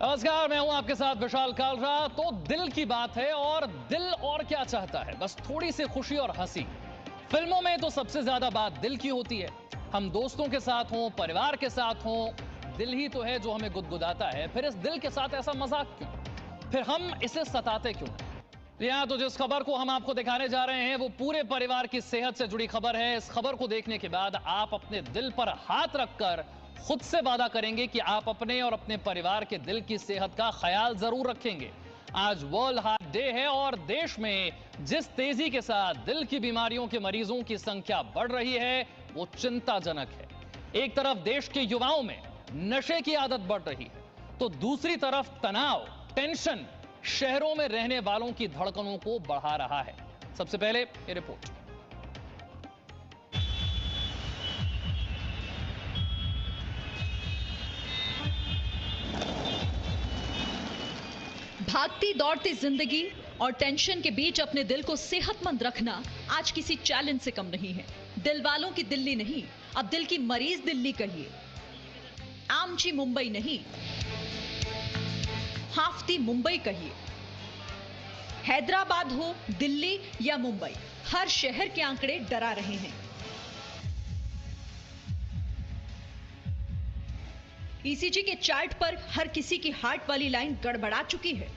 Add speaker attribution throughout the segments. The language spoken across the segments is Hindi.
Speaker 1: नमस्कार, मैं हूं आपके साथ विशाल कालरा। तो दिल की बात है और दिल और क्या चाहता है, बस थोड़ी सी खुशी और हंसी। फिल्मों में तो सबसे ज्यादा बात दिल की होती है। हम दोस्तों के साथ हों, परिवार के साथ हों, दिल ही तो है जो हमें गुदगुदाता है। फिर इस दिल के साथ ऐसा मजाक क्यों, फिर हम इसे सताते क्यों? यहाँ तो जिस खबर को हम आपको दिखाने जा रहे हैं वो पूरे परिवार की सेहत से जुड़ी खबर है। इस खबर को देखने के बाद आप अपने दिल पर हाथ रखकर खुद से वादा करेंगे कि आप अपने और अपने परिवार के दिल की सेहत का ख्याल जरूर रखेंगे। आज वर्ल्ड हार्ट डे है और देश में जिस तेजी के साथ दिल की बीमारियों के मरीजों की संख्या बढ़ रही है वो चिंताजनक है। एक तरफ देश के युवाओं में नशे की आदत बढ़ रही है तो दूसरी तरफ तनाव, टेंशन शहरों में रहने वालों की धड़कनों को बढ़ा रहा है। सबसे पहले ये रिपोर्ट।
Speaker 2: भागती दौड़ती जिंदगी और टेंशन के बीच अपने दिल को सेहतमंद रखना आज किसी चैलेंज से कम नहीं है। दिल वालों की दिल्ली नहीं, अब दिल की मरीज दिल्ली कहिए। आमची मुंबई नहीं, हाफती मुंबई कहिए। हैदराबाद हो, दिल्ली या मुंबई, हर शहर के आंकड़े डरा रहे हैं। ईसीजी के चार्ट पर हर किसी की हार्ट वाली लाइन गड़बड़ा चुकी है।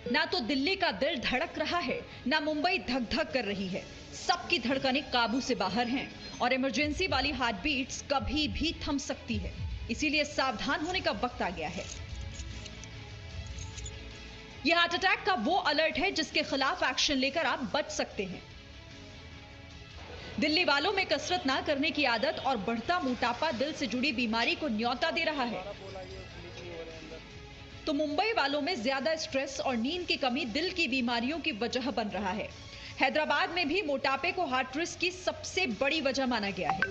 Speaker 2: ना तो दिल्ली का दिल धड़क रहा है, ना मुंबई धक धक कर रही है। सबकी धड़कनें काबू से बाहर हैं और इमरजेंसी वाली हार्ट बीट्स कभी भी थम सकती है। इसीलिए सावधान होने का वक्त आ गया है। यह हार्ट अटैक का वो अलर्ट है जिसके खिलाफ एक्शन लेकर आप बच सकते हैं। दिल्ली वालों में कसरत ना करने की आदत और बढ़ता मोटापा दिल से जुड़ी बीमारी को न्योता दे रहा है, तो मुंबई वालों में ज्यादा स्ट्रेस और नींद की कमी दिल की बीमारियों की वजह बन रहा है। हैदराबाद में भी मोटापे को हार्ट रिस्क की सबसे बड़ी वजह माना गया है।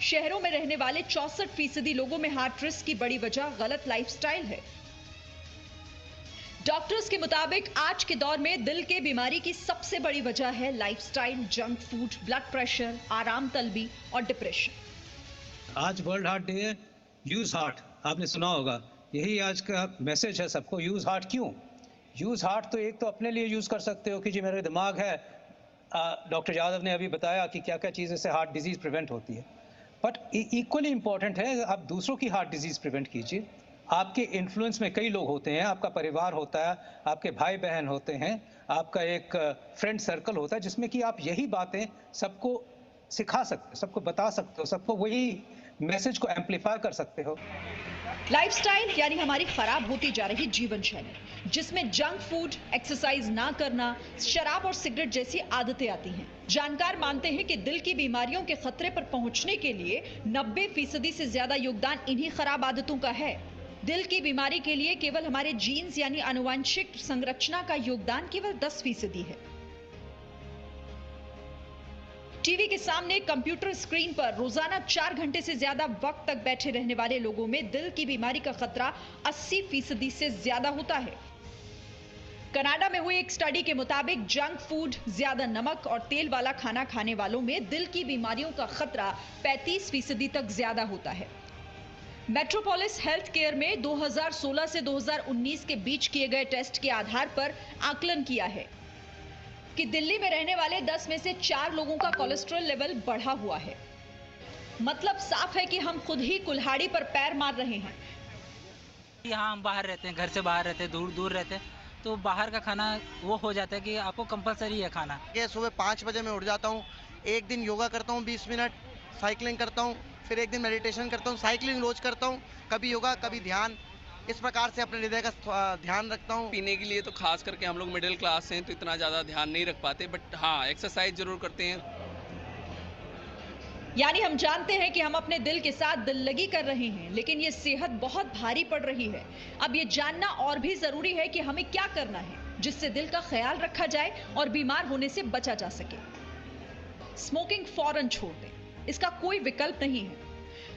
Speaker 2: शहरों में रहने वाले 64% लोगों में हार्ट रिस्क की बड़ी वजह गलत लाइफस्टाइल है। डॉक्टर्स के मुताबिक आज के दौर में दिल के बीमारी की सबसे बड़ी वजह है lifestyle, junk food, blood pressure, आराम तलबी और डिप्रेशन।
Speaker 3: आज वर्ल्ड हार्ट डे है। यूज हार्ट आपने सुना होगा, यही आज का मैसेज है सबको। यूज हार्ट क्यों? यूज हार्ट तो एक तो अपने लिए यूज कर सकते हो कि जी मेरा दिमाग है। डॉक्टर यादव ने अभी बताया कि क्या क्या चीज़ों से हार्ट डिजीज प्रिवेंट होती है, बट इक्वली इंपॉर्टेंट है आप दूसरों की हार्ट डिजीज प्रिवेंट कीजिए। आपके इन्फ्लुएंस में कई लोग होते हैं, आपका परिवार होता है, आपके भाई बहन होते हैं, आपका एक फ्रेंड सर्कल होता है जिसमें कि आप यही बातें सबको सिखा सकते हो, सबको बता सकते हो, सबको वही मैसेज को एम्पलीफाई कर सकते हो।
Speaker 2: लाइफस्टाइल यानी हमारी खराब होती जा रही जीवन शैली, जिसमें जंक फूड, एक्सरसाइज ना करना, शराब और सिगरेट जैसी आदतें आती हैं। जानकार मानते हैं कि दिल की बीमारियों के खतरे पर पहुंचने के लिए 90% से ज्यादा योगदान इन्हीं खराब आदतों का है। दिल की बीमारी के लिए केवल हमारे जीन्स यानी आनुवंशिक संरचना का योगदान केवल 10% है। टीवी के सामने कंप्यूटर स्क्रीन पर रोजाना 4 घंटे से ज्यादा वक्त तक बैठे रहने वाले लोगों में दिल की बीमारी का खतरा 80% से ज्यादा होता है। कनाडा में हुई एक स्टडी के मुताबिक जंक फूड, ज्यादा नमक और तेल वाला खाना खाने वालों में दिल की बीमारियों का खतरा 35% तक ज्यादा होता है। मेट्रोपोलिस हेल्थ केयर में 2016 से 2019 के बीच किए गए टेस्ट के आधार पर आकलन किया है कि दिल्ली में रहने वाले 10 में से 4 लोगों का कोलेस्ट्रॉल लेवल बढ़ा हुआ है। मतलब साफ है कि हम खुद ही कुल्हाड़ी पर पैर मार रहे हैं।
Speaker 4: यहाँ हम बाहर रहते हैं, घर से बाहर रहते हैं, दूर दूर रहते हैं, तो बाहर का खाना वो हो जाता है कि आपको कंपलसरी है खाना।
Speaker 5: ये सुबह 5 बजे मैं उठ जाता हूँ, एक दिन योगा करता हूँ 20 मिनट, साइकिलिंग करता हूँ, फिर एक दिन मेडिटेशन करता हूँ, साइकिलिंग रोज करता हूँ, कभी योगा कभी ध्यान। इस प्रकार से अपने हृदय का ध्यान रखता हूँ।
Speaker 6: पीने के लिए तो खास करके हम लोग मिडिल क्लास हैं तो इतना ज़्यादा ध्यान नहीं रख पाते, बट हाँ एक्सरसाइज जरूर करते हैं।
Speaker 2: यानी हम जानते हैं कि हम अपने दिल के साथ दिल लगी कर रहे हैं, लेकिन ये सेहत बहुत भारी पड़ रही है। अब ये जानना और भी जरूरी है कि हमें क्या करना है जिससे दिल का ख्याल रखा जाए और बीमार होने से बचा जा सके। स्मोकिंग फौरन छोड़ दें, इसका कोई विकल्प नहीं है।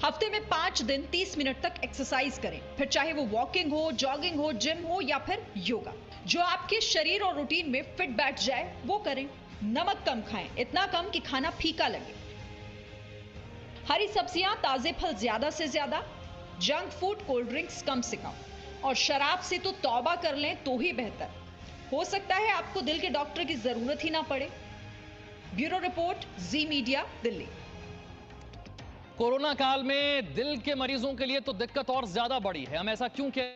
Speaker 2: हफ्ते में 5 दिन 30 मिनट तक एक्सरसाइज करें, फिर चाहे वो वॉकिंग हो, जॉगिंग हो, जिम हो या फिर योगा। जो आपके शरीर और रूटीन में फिट बैठ जाए वो करें। नमक कम खाएं, इतना कम कि खाना फीका लगे। हरी सब्जियां, ताजे फल ज्यादा से ज्यादा, जंक फूड, कोल्ड ड्रिंक्स कम से कम, और शराब से तो तौबा कर लें तो ही बेहतर। हो सकता है आपको दिल के डॉक्टर की जरूरत ही ना पड़े। ब्यूरो रिपोर्ट, जी मीडिया, दिल्ली।
Speaker 1: कोरोना काल में दिल के मरीजों के लिए तो दिक्कत और ज्यादा बढ़ी है। हम ऐसा क्यों कह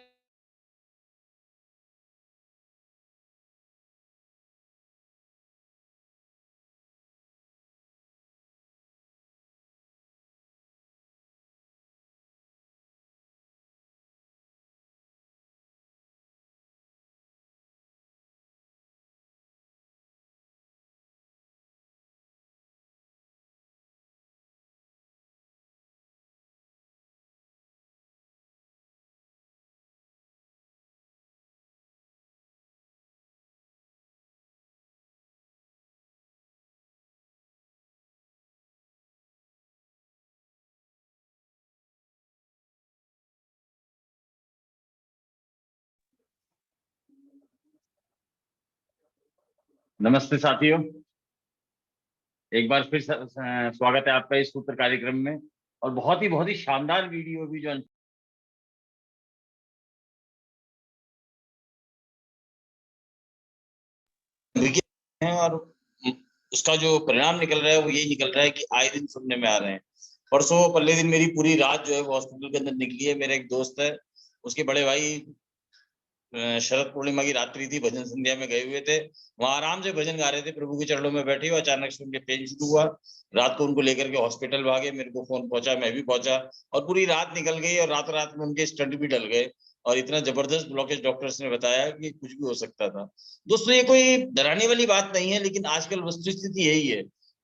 Speaker 7: नमस्ते साथियों, एक बार फिर स्वागत है आपका इस सूत्र कार्यक्रम में। और बहुत ही शानदार वीडियो भी जो है और उसका जो परिणाम निकल रहा है वो यही निकल रहा है कि आए दिन सुनने में आ रहे हैं। परसों पहले दिन मेरी पूरी रात जो है वो हॉस्पिटल के अंदर निकली है। मेरा एक दोस्त है, उसके बड़े भाई शरद पूर्णिमा की रात्रि थी, भजन संध्या में गए हुए थे, वहां आराम से भजन गा रहे थे, प्रभु के चरणों में बैठे हुए, अचानक से उनके पेन शुरू हुआ। रात को उनको लेकर के हॉस्पिटल भागे, मेरे को फोन पहुंचा, मैं भी पहुंचा और पूरी रात निकल गई और रात रात में उनके स्टंट भी डल गए और इतना जबरदस्त ब्लॉकेज डॉक्टर्स ने बताया कि कुछ भी हो सकता था। दोस्तों, ये कोई डराने वाली बात नहीं है, लेकिन आजकल वस्तुस्थिति यही है,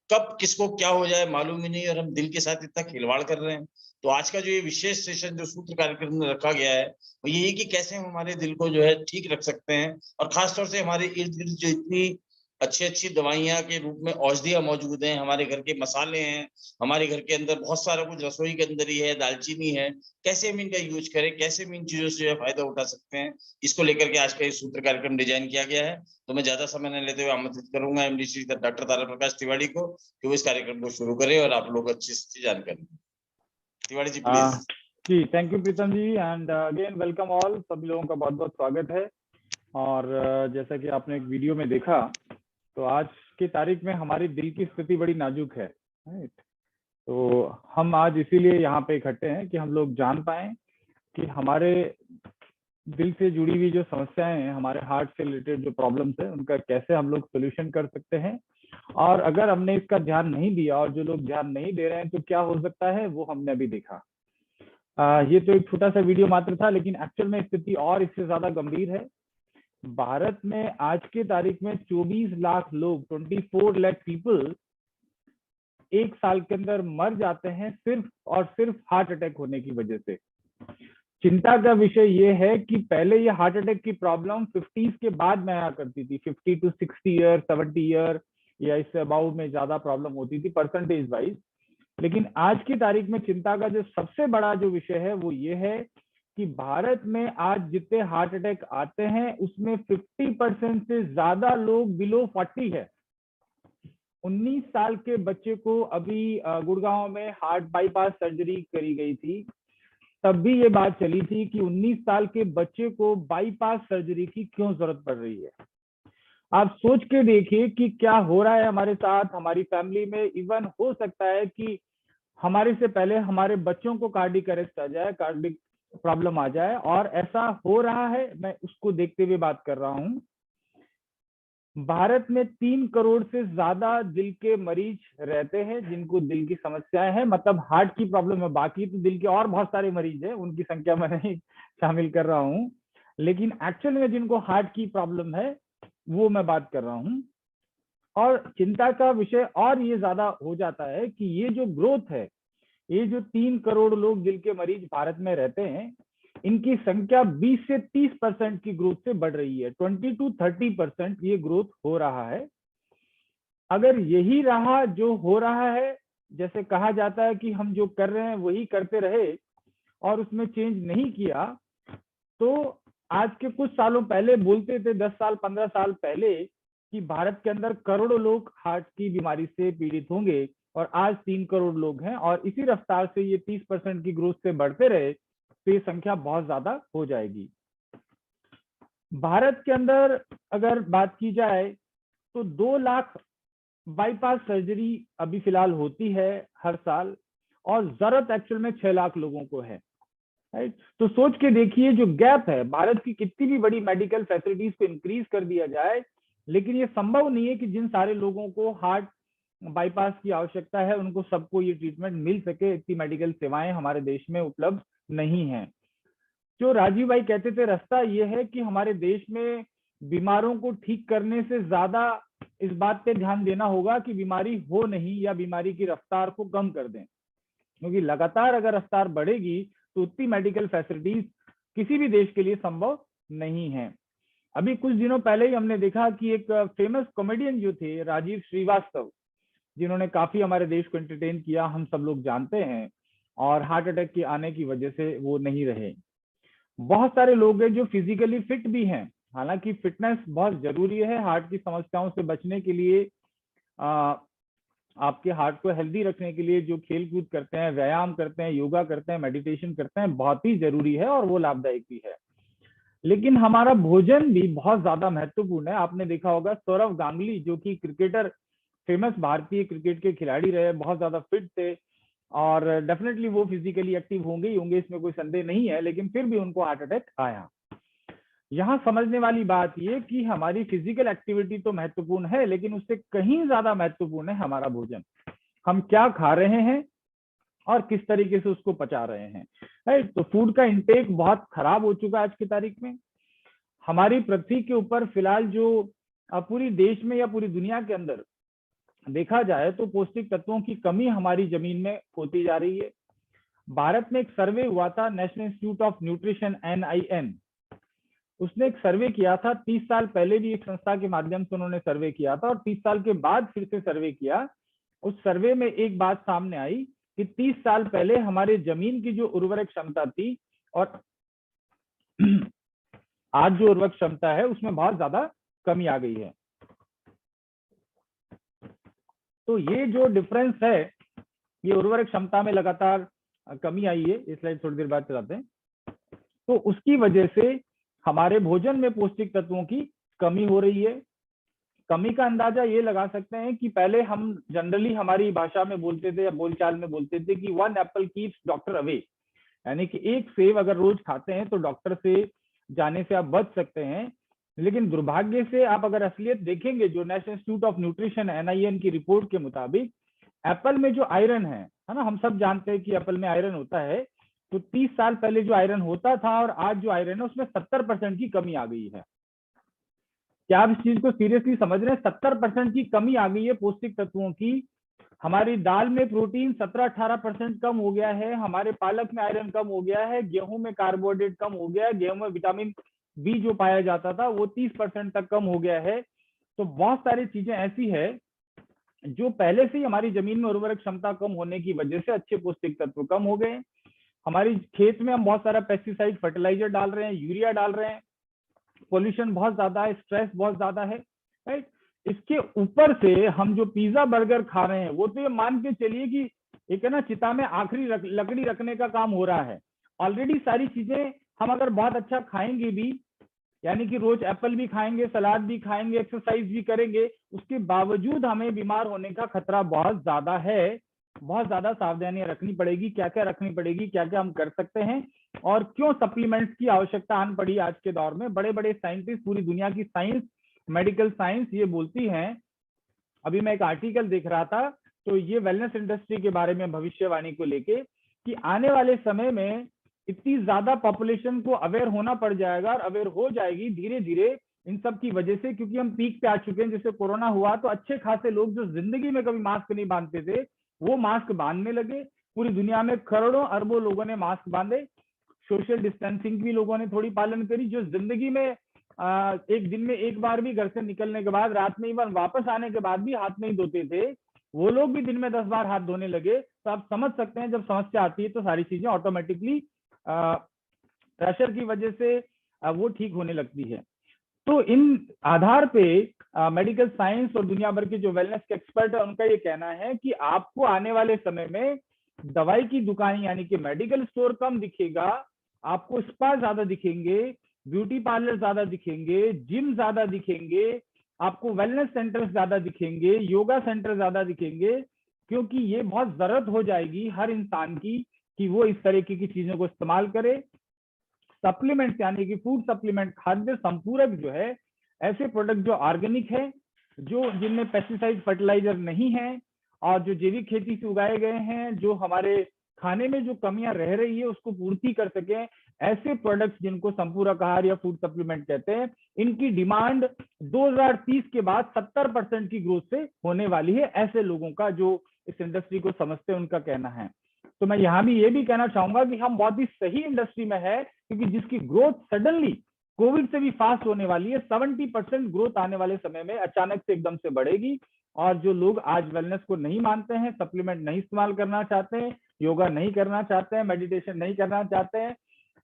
Speaker 7: कब किसको क्या हो जाए मालूम ही नहीं, और हम दिल के साथ इतना खिलवाड़ कर रहे हैं। तो आज का जो ये विशेष सेशन जो सूत्र कार्यक्रम में रखा गया है वो यही कि कैसे हम हमारे दिल को जो है ठीक रख सकते हैं, और खासतौर से हमारे इर्द गिर्द जो इतनी अच्छी अच्छी दवाइयां के रूप में औषधियां मौजूद हैं, हमारे घर के मसाले हैं, हमारे घर के अंदर बहुत सारा कुछ रसोई के अंदर ही है, दालचीनी है, कैसे हम इनका यूज करें, कैसे हम इन चीजों से जो है फायदा उठा सकते हैं, इसको लेकर के आज का ये सूत्र कार्यक्रम डिजाइन किया गया है। तो मैं ज्यादा समय न लेते हुए आमंत्रित करूंगा एमडी श्री डॉक्टर तारा प्रकाश तिवारी को कि वो इस कार्यक्रम को शुरू करें और आप लोग अच्छी अच्छी जानकारी। तिवारी जी प्लीज।
Speaker 8: जी, thank you Pritam ji, and again welcome all. सभी लोगों का बहुत बहुत स्वागत है। और जैसा कि आपने एक वीडियो में देखा, तो आज की तारीख में हमारी दिल की स्थिति बड़ी नाजुक है, राइट। तो हम आज इसीलिए यहाँ पे इकट्ठे हैं कि हम लोग जान पाए कि हमारे दिल से जुड़ी हुई जो समस्याएं हैं, हमारे हार्ट से रिलेटेड जो प्रॉब्लम्स है, उनका कैसे हम लोग सोल्यूशन कर सकते हैं। और अगर हमने इसका ध्यान नहीं दिया और जो लोग ध्यान नहीं दे रहे हैं तो क्या हो सकता है, वो हमने अभी देखा। ये तो एक छोटा सा वीडियो मात्र था, लेकिन एक्चुअल में स्थिति और इससे ज्यादा गंभीर है। भारत में आज के तारीख में 24 लाख लोग, 24 लाख पीपल एक साल के अंदर मर जाते हैं सिर्फ और सिर्फ हार्ट अटैक होने की वजह से। चिंता का विषय ये है कि पहले ये हार्ट अटैक की प्रॉब्लम 50s के बाद में आया करती थी, 50 to 60 ईयर, 70 ईयर या इससे अबाउट में ज्यादा प्रॉब्लम होती थी परसेंटेज वाइज। लेकिन आज की तारीख में चिंता का जो सबसे बड़ा जो विषय है वो ये है कि भारत में आज जितने हार्ट अटैक आते हैं उसमें 50% से ज्यादा लोग बिलो 40 है। 19 साल के बच्चे को अभी गुड़गांव में हार्ट बाईपास सर्जरी करी गई थी, तब भी ये बात चली थी कि 19 साल के बच्चे को बाईपास सर्जरी की क्यों जरूरत पड़ रही है। आप सोच के देखिए कि क्या हो रहा है हमारे साथ, हमारी फैमिली में। इवन हो सकता है कि हमारे से पहले हमारे बच्चों को कार्डिक अरेस्ट आ जाए, कार्डिक प्रॉब्लम आ जाए, और ऐसा हो रहा है। मैं उसको देखते हुए बात कर रहा हूं। भारत में 3 करोड़ से ज्यादा दिल के मरीज रहते हैं जिनको दिल की समस्याएं हैं, मतलब हार्ट की प्रॉब्लम है। बाकी तो दिल के और बहुत सारे मरीज हैं, उनकी संख्या मैं नहीं शामिल कर रहा हूं, लेकिन एक्चुअल में जिनको हार्ट की प्रॉब्लम है वो मैं बात कर रहा हूं। और चिंता का विषय और ये ज्यादा हो जाता है कि ये जो ग्रोथ है, ये जो 3 करोड़ लोग दिल के मरीज भारत में रहते हैं, इनकी संख्या 20 से 30% की ग्रोथ से बढ़ रही है। 20 to 30% ये ग्रोथ हो रहा है। अगर यही रहा जो हो रहा है, जैसे कहा जाता है कि हम जो कर रहे हैं वही करते रहे और उसमें चेंज नहीं किया, तो आज के कुछ सालों पहले बोलते थे, 10 साल 15 साल पहले, कि भारत के अंदर करोड़ों लोग हार्ट की बीमारी से पीड़ित होंगे, और आज 3 करोड़ लोग हैं। और इसी रफ्तार से ये 30% की ग्रोथ से बढ़ते रहे तो ये संख्या बहुत ज्यादा हो जाएगी। भारत के अंदर अगर बात की जाए तो 2 लाख बाईपास सर्जरी अभी फिलहाल होती है हर साल, और जरूरत एक्चुअल में 6 लाख लोगों को है, राइट। तो सोच के देखिए जो गैप है, भारत की कितनी भी बड़ी मेडिकल फैसिलिटीज को इंक्रीज कर दिया जाए, लेकिन ये संभव नहीं है कि जिन सारे लोगों को हार्ट बाईपास की आवश्यकता है उनको सबको ये ट्रीटमेंट मिल सके। इतनी मेडिकल सेवाएं हमारे देश में उपलब्ध नहीं है। जो राजीव भाई कहते थे, रास्ता ये है कि हमारे देश में बीमारों को ठीक करने से ज्यादा इस बात पे ध्यान देना होगा कि बीमारी हो नहीं, या बीमारी की रफ्तार को कम कर दें, क्योंकि लगातार अगर रफ्तार बढ़ेगी तो उतनी मेडिकल फैसिलिटीज किसी भी देश के लिए संभव नहीं है। अभी कुछ दिनों पहले ही हमने देखा कि एक फेमस कॉमेडियन जो थे राजीव श्रीवास्तव, जिन्होंने काफी हमारे देश को एंटरटेन किया, हम सब लोग जानते हैं, और हार्ट अटैक के आने की वजह से वो नहीं रहे। बहुत सारे लोग हैं जो फिजिकली फिट भी हैं, हालांकि फिटनेस बहुत जरूरी है हार्ट की समस्याओं से बचने के लिए। आपके हार्ट को हेल्दी रखने के लिए जो खेल कूद करते हैं, व्यायाम करते हैं, योगा करते हैं, मेडिटेशन करते हैं, बहुत ही जरूरी है और वो लाभदायक भी है। लेकिन हमारा भोजन भी बहुत ज्यादा महत्वपूर्ण है। आपने देखा होगा सौरव गांगुली, जो कि क्रिकेटर, फेमस भारतीय क्रिकेट के खिलाड़ी रहे, बहुत ज्यादा फिट थे, और डेफिनेटली वो फिजिकली एक्टिव होंगे ही होंगे, इसमें कोई संदेह नहीं है, लेकिन फिर भी उनको हार्ट अटैक आया। यहाँ समझने वाली बात ये कि हमारी फिजिकल एक्टिविटी तो महत्वपूर्ण है, लेकिन उससे कहीं ज्यादा महत्वपूर्ण है हमारा भोजन। हम क्या खा रहे हैं और किस तरीके से उसको पचा रहे हैं, राइट। तो फूड का इंटेक बहुत खराब हो चुका है आज की तारीख में। हमारी पृथ्वी के ऊपर फिलहाल जो पूरी देश में या पूरी दुनिया के अंदर देखा जाए तो पौष्टिक तत्वों की कमी हमारी जमीन में होती जा रही है। भारत में एक सर्वे हुआ था, national institute of nutrition NIN, उसने एक सर्वे किया था। 30 साल पहले भी एक संस्था के माध्यम से उन्होंने सर्वे किया था, और 30 साल के बाद फिर से सर्वे किया। उस सर्वे में एक बात सामने आई कि 30 साल पहले हमारे जमीन की जो उर्वरक क्षमता थी और आज जो उर्वरक क्षमता है उसमें बहुत ज्यादा कमी आ गई है। तो ये जो डिफरेंस है, ये उर्वरक क्षमता में लगातार कमी आई है, इस स्लाइड थोड़ी देर बाद चलाते हैं। तो उसकी वजह से हमारे भोजन में पौष्टिक तत्वों की कमी हो रही है। कमी का अंदाजा ये लगा सकते हैं कि पहले हम जनरली हमारी भाषा में बोलते थे या बोलचाल में बोलते थे कि 1 एप्पल कीप्स डॉक्टर अवे, यानी कि एक सेब अगर रोज खाते हैं तो डॉक्टर से जाने से आप बच सकते हैं। लेकिन दुर्भाग्य से आप अगर असलियत देखेंगे, जो national institute of nutrition NIN की रिपोर्ट के मुताबिक, एप्पल में जो आयरन है ना, हम सब जानते हैं कि एप्पल में आयरन होता है। तो 30 साल पहले जो आयरन होता था और आज जो आयरन है उसमें 70% की कमी आ गई है। क्या आप इस चीज को सीरियसली समझ रहे हैं? 70% की कमी आ गई है पौष्टिक तत्वों की। हमारी दाल में प्रोटीन 17-18% कम हो गया है, हमारे पालक में आयरन कम हो गया है, गेहूं में कार्बोहाइड्रेट कम हो गया है, गेहूं में विटामिन B जो पाया जाता था वो 30% तक कम हो गया है। तो बहुत सारी चीजें ऐसी है जो पहले से ही हमारी जमीन में उर्वरक क्षमता कम होने की वजह से अच्छे पौष्टिक तत्व कम हो गए। हमारी खेत में हम बहुत सारा पेस्टिसाइड, फर्टिलाइजर डाल रहे हैं, यूरिया डाल रहे हैं, पोल्यूशन बहुत ज्यादा है, स्ट्रेस बहुत ज्यादा है, राइट। इसके ऊपर से हम जो पिज्जा बर्गर खा रहे हैं वो तो ये मान के चलिए कि एक है ना, चिता में आखिरी लकड़ी रखने का काम हो रहा है। ऑलरेडी सारी चीजें हम अगर बहुत अच्छा खाएंगे भी, यानी कि रोज एप्पल भी खाएंगे, सलाद भी खाएंगे, एक्सरसाइज भी करेंगे, उसके बावजूद हमें बीमार होने का खतरा बहुत ज्यादा है। बहुत ज्यादा सावधानियां रखनी पड़ेगी। क्या क्या रखनी पड़ेगी, क्या क्या हम कर सकते हैं, और क्यों सप्लीमेंट्स की आवश्यकता आन पड़ी आज के दौर में। बड़े बड़े साइंटिस्ट, पूरी दुनिया की साइंस, मेडिकल साइंस ये बोलती हैं। अभी मैं एक आर्टिकल देख रहा था, तो ये वेलनेस इंडस्ट्री के बारे में भविष्यवाणी को लेके कि आने वाले समय में इतनी ज्यादा पॉपुलेशन को अवेयर होना पड़ जाएगा, और अवेयर हो जाएगी धीरे धीरे इन सब की वजह से, क्योंकि हम पीक पे आ चुके हैं। जैसे कोरोना हुआ तो अच्छे खासे लोग जो जिंदगी में कभी मास्क नहीं बांधते थे वो मास्क बांधने लगे। पूरी दुनिया में करोड़ों अरबों लोगों ने मास्क बांधे। सोशल डिस्टेंसिंग भी लोगों ने थोड़ी पालन करी। जो जिंदगी में एक दिन में एक बार भी घर से निकलने के बाद, रात में इवन वापस आने के बाद भी हाथ नहीं धोते थे, वो लोग भी दिन में 10 बार हाथ धोने लगे। तो आप समझ सकते हैं जब समस्या आती है तो सारी चीजें ऑटोमेटिकली प्रेशर की वजह से वो ठीक होने लगती है। तो इन आधार पे मेडिकल साइंस और दुनिया भर के जो वेलनेस के एक्सपर्ट है उनका ये कहना है कि आपको आने वाले समय में दवाई की दुकान यानी कि मेडिकल स्टोर कम दिखेगा, आपको स्पा ज्यादा दिखेंगे, ब्यूटी पार्लर ज्यादा दिखेंगे, जिम ज्यादा दिखेंगे, आपको वेलनेस सेंटर ज्यादा दिखेंगे, योगा सेंटर ज्यादा दिखेंगे, क्योंकि ये बहुत जरूरत हो जाएगी हर इंसान की कि वो इस तरीके की चीजों को इस्तेमाल करे। सप्लीमेंट यानी कि फूड सप्लीमेंट, खाद्य संपूरक जो है, ऐसे प्रोडक्ट जो ऑर्गेनिक है, जो जिनमें पेस्टिसाइड फर्टिलाइजर नहीं है और जो जैविक खेती से उगाए गए हैं, जो हमारे खाने में जो कमियां रह रही है उसको पूर्ति कर सके, ऐसे प्रोडक्ट्स जिनको संपूरक आहार या फूड सप्लीमेंट कहते हैं, इनकी डिमांड 2030 के बाद 70% की ग्रोथ से होने वाली है। ऐसे लोगों का जो इस इंडस्ट्री को समझते हैं उनका कहना है। तो मैं यहाँ भी ये भी कहना चाहूंगा कि हम बहुत ही सही इंडस्ट्री में है, क्योंकि जिसकी ग्रोथ सडनली कोविड से भी फास्ट होने वाली है। 70% ग्रोथ आने वाले समय में अचानक से एकदम से बढ़ेगी। और जो लोग आज वेलनेस को नहीं मानते हैं, सप्लीमेंट नहीं इस्तेमाल करना चाहते हैं, योगा नहीं करना चाहते हैं, मेडिटेशन नहीं करना चाहते हैं,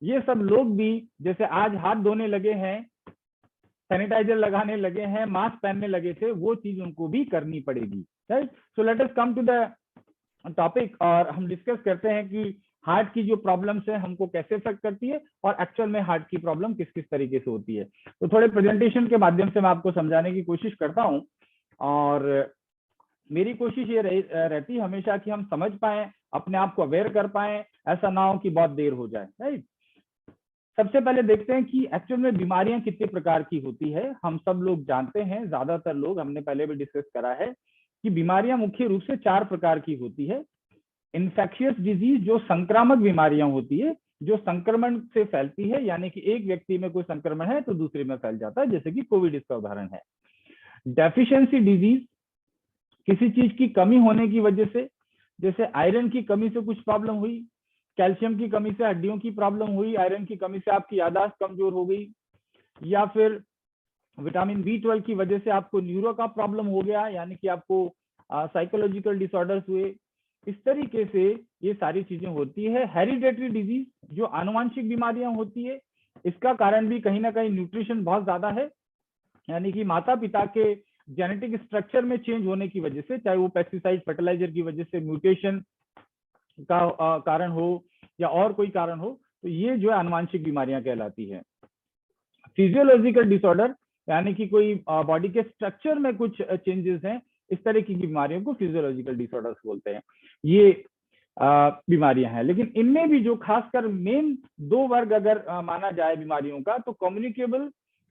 Speaker 8: ये सब लोग भी जैसे आज हाथ धोने लगे हैं, सैनिटाइजर लगाने लगे हैं, मास्क पहनने लगे थे, वो चीज उनको भी करनी पड़ेगी। Right, so let us come to the topic और हम डिस्कस करते हैं कि हार्ट की जो प्रॉब्लम्स है हमको कैसे इफेक्ट करती है और एक्चुअल में हार्ट की प्रॉब्लम किस किस तरीके से होती है। तो थोड़े प्रेजेंटेशन के माध्यम से मैं आपको समझाने की कोशिश करता हूं और मेरी कोशिश ये रहती है हमेशा कि हम समझ पाए, अपने आप को अवेयर कर पाए, ऐसा ना हो कि बहुत देर हो जाए। राइट, सबसे पहले देखते हैं कि एक्चुअल में बीमारियां कितने प्रकार की होती है। हम सब लोग जानते हैं, ज्यादातर लोग, हमने पहले भी डिस्कस करा है कि बीमारियां मुख्य रूप से 4 प्रकार की होती है। इन्फेक्शियस डिजीज, जो संक्रामक बीमारियां होती है, जो संक्रमण से फैलती है, यानी कि एक व्यक्ति में कोई संक्रमण है तो दूसरे में फैल जाता है, जैसे कि कोविड इसका उदाहरण है। डेफिशिएंसी डिजीज, किसी चीज की कमी होने की वजह से, जैसे आयरन की कमी से कुछ प्रॉब्लम हुई, कैल्शियम की कमी से हड्डियों की प्रॉब्लम हुई, आयरन की कमी से आपकी याददाश्त कमजोर हो गई, या फिर विटामिन B12 की वजह से आपको न्यूरो का प्रॉब्लम हो गया, यानी कि आपको साइकोलॉजिकल डिसऑर्डर्स हुए। इस तरीके से ये सारी चीजें होती है। हेरिडेटरी डिजीज, जो आनुवंशिक बीमारियां होती है, इसका कारण भी कहीं ना कहीं न्यूट्रिशन बहुत ज्यादा है, यानी कि माता पिता के जेनेटिक स्ट्रक्चर में चेंज होने की वजह से, चाहे वो पेस्टिसाइड फर्टिलाइजर की वजह से म्यूटेशन का कारण हो या और कोई कारण हो, तो ये जो है आनुवंशिक बीमारियां कहलाती है। फिजियोलॉजिकल डिसऑर्डर, यानी कि कोई बॉडी के स्ट्रक्चर में कुछ चेंजेस हैं, इस तरह की बीमारियों को फिजियोलॉजिकल डिसऑर्डर्स बोलते हैं। ये बीमारियां हैं, लेकिन इनमें भी जो खासकर मेन 2 वर्ग अगर माना जाए बीमारियों का, तो कम्युनिकेबल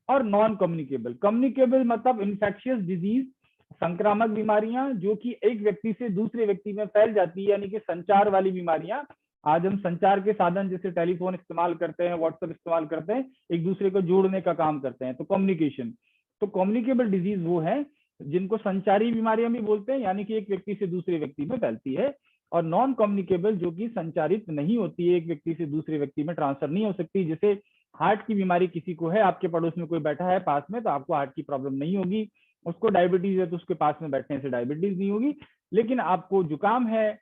Speaker 8: और नॉन कम्युनिकेबल। कम्युनिकेबल मतलब इन्फेक्शियस डिजीज, संक्रामक बीमारियां जो कि एक व्यक्ति से दूसरे व्यक्ति में फैल जाती है, यानी कि संचार वाली बीमारियां। आज हम संचार के साधन जैसे टेलीफोन इस्तेमाल करते हैं, व्हाट्सएप इस्तेमाल करते हैं, एक दूसरे को जोड़ने का काम करते हैं, तो कम्युनिकेशन। तो कम्युनिकेबल डिजीज वो है जिनको संचारी बीमारियां भी बोलते हैं, यानी कि एक व्यक्ति से दूसरे व्यक्ति में फैलती है। और नॉन कम्युनिकेबल, जो कि संचारित नहीं होती है, एक व्यक्ति से दूसरे व्यक्ति में ट्रांसफर नहीं हो सकती। जैसे हार्ट की बीमारी किसी को है, आपके पड़ोस में कोई बैठा है पास में, तो आपको हार्ट की प्रॉब्लम नहीं होगी। उसको डायबिटीज है तो उसके पास में बैठने से डायबिटीज नहीं होगी। लेकिन आपको जुकाम है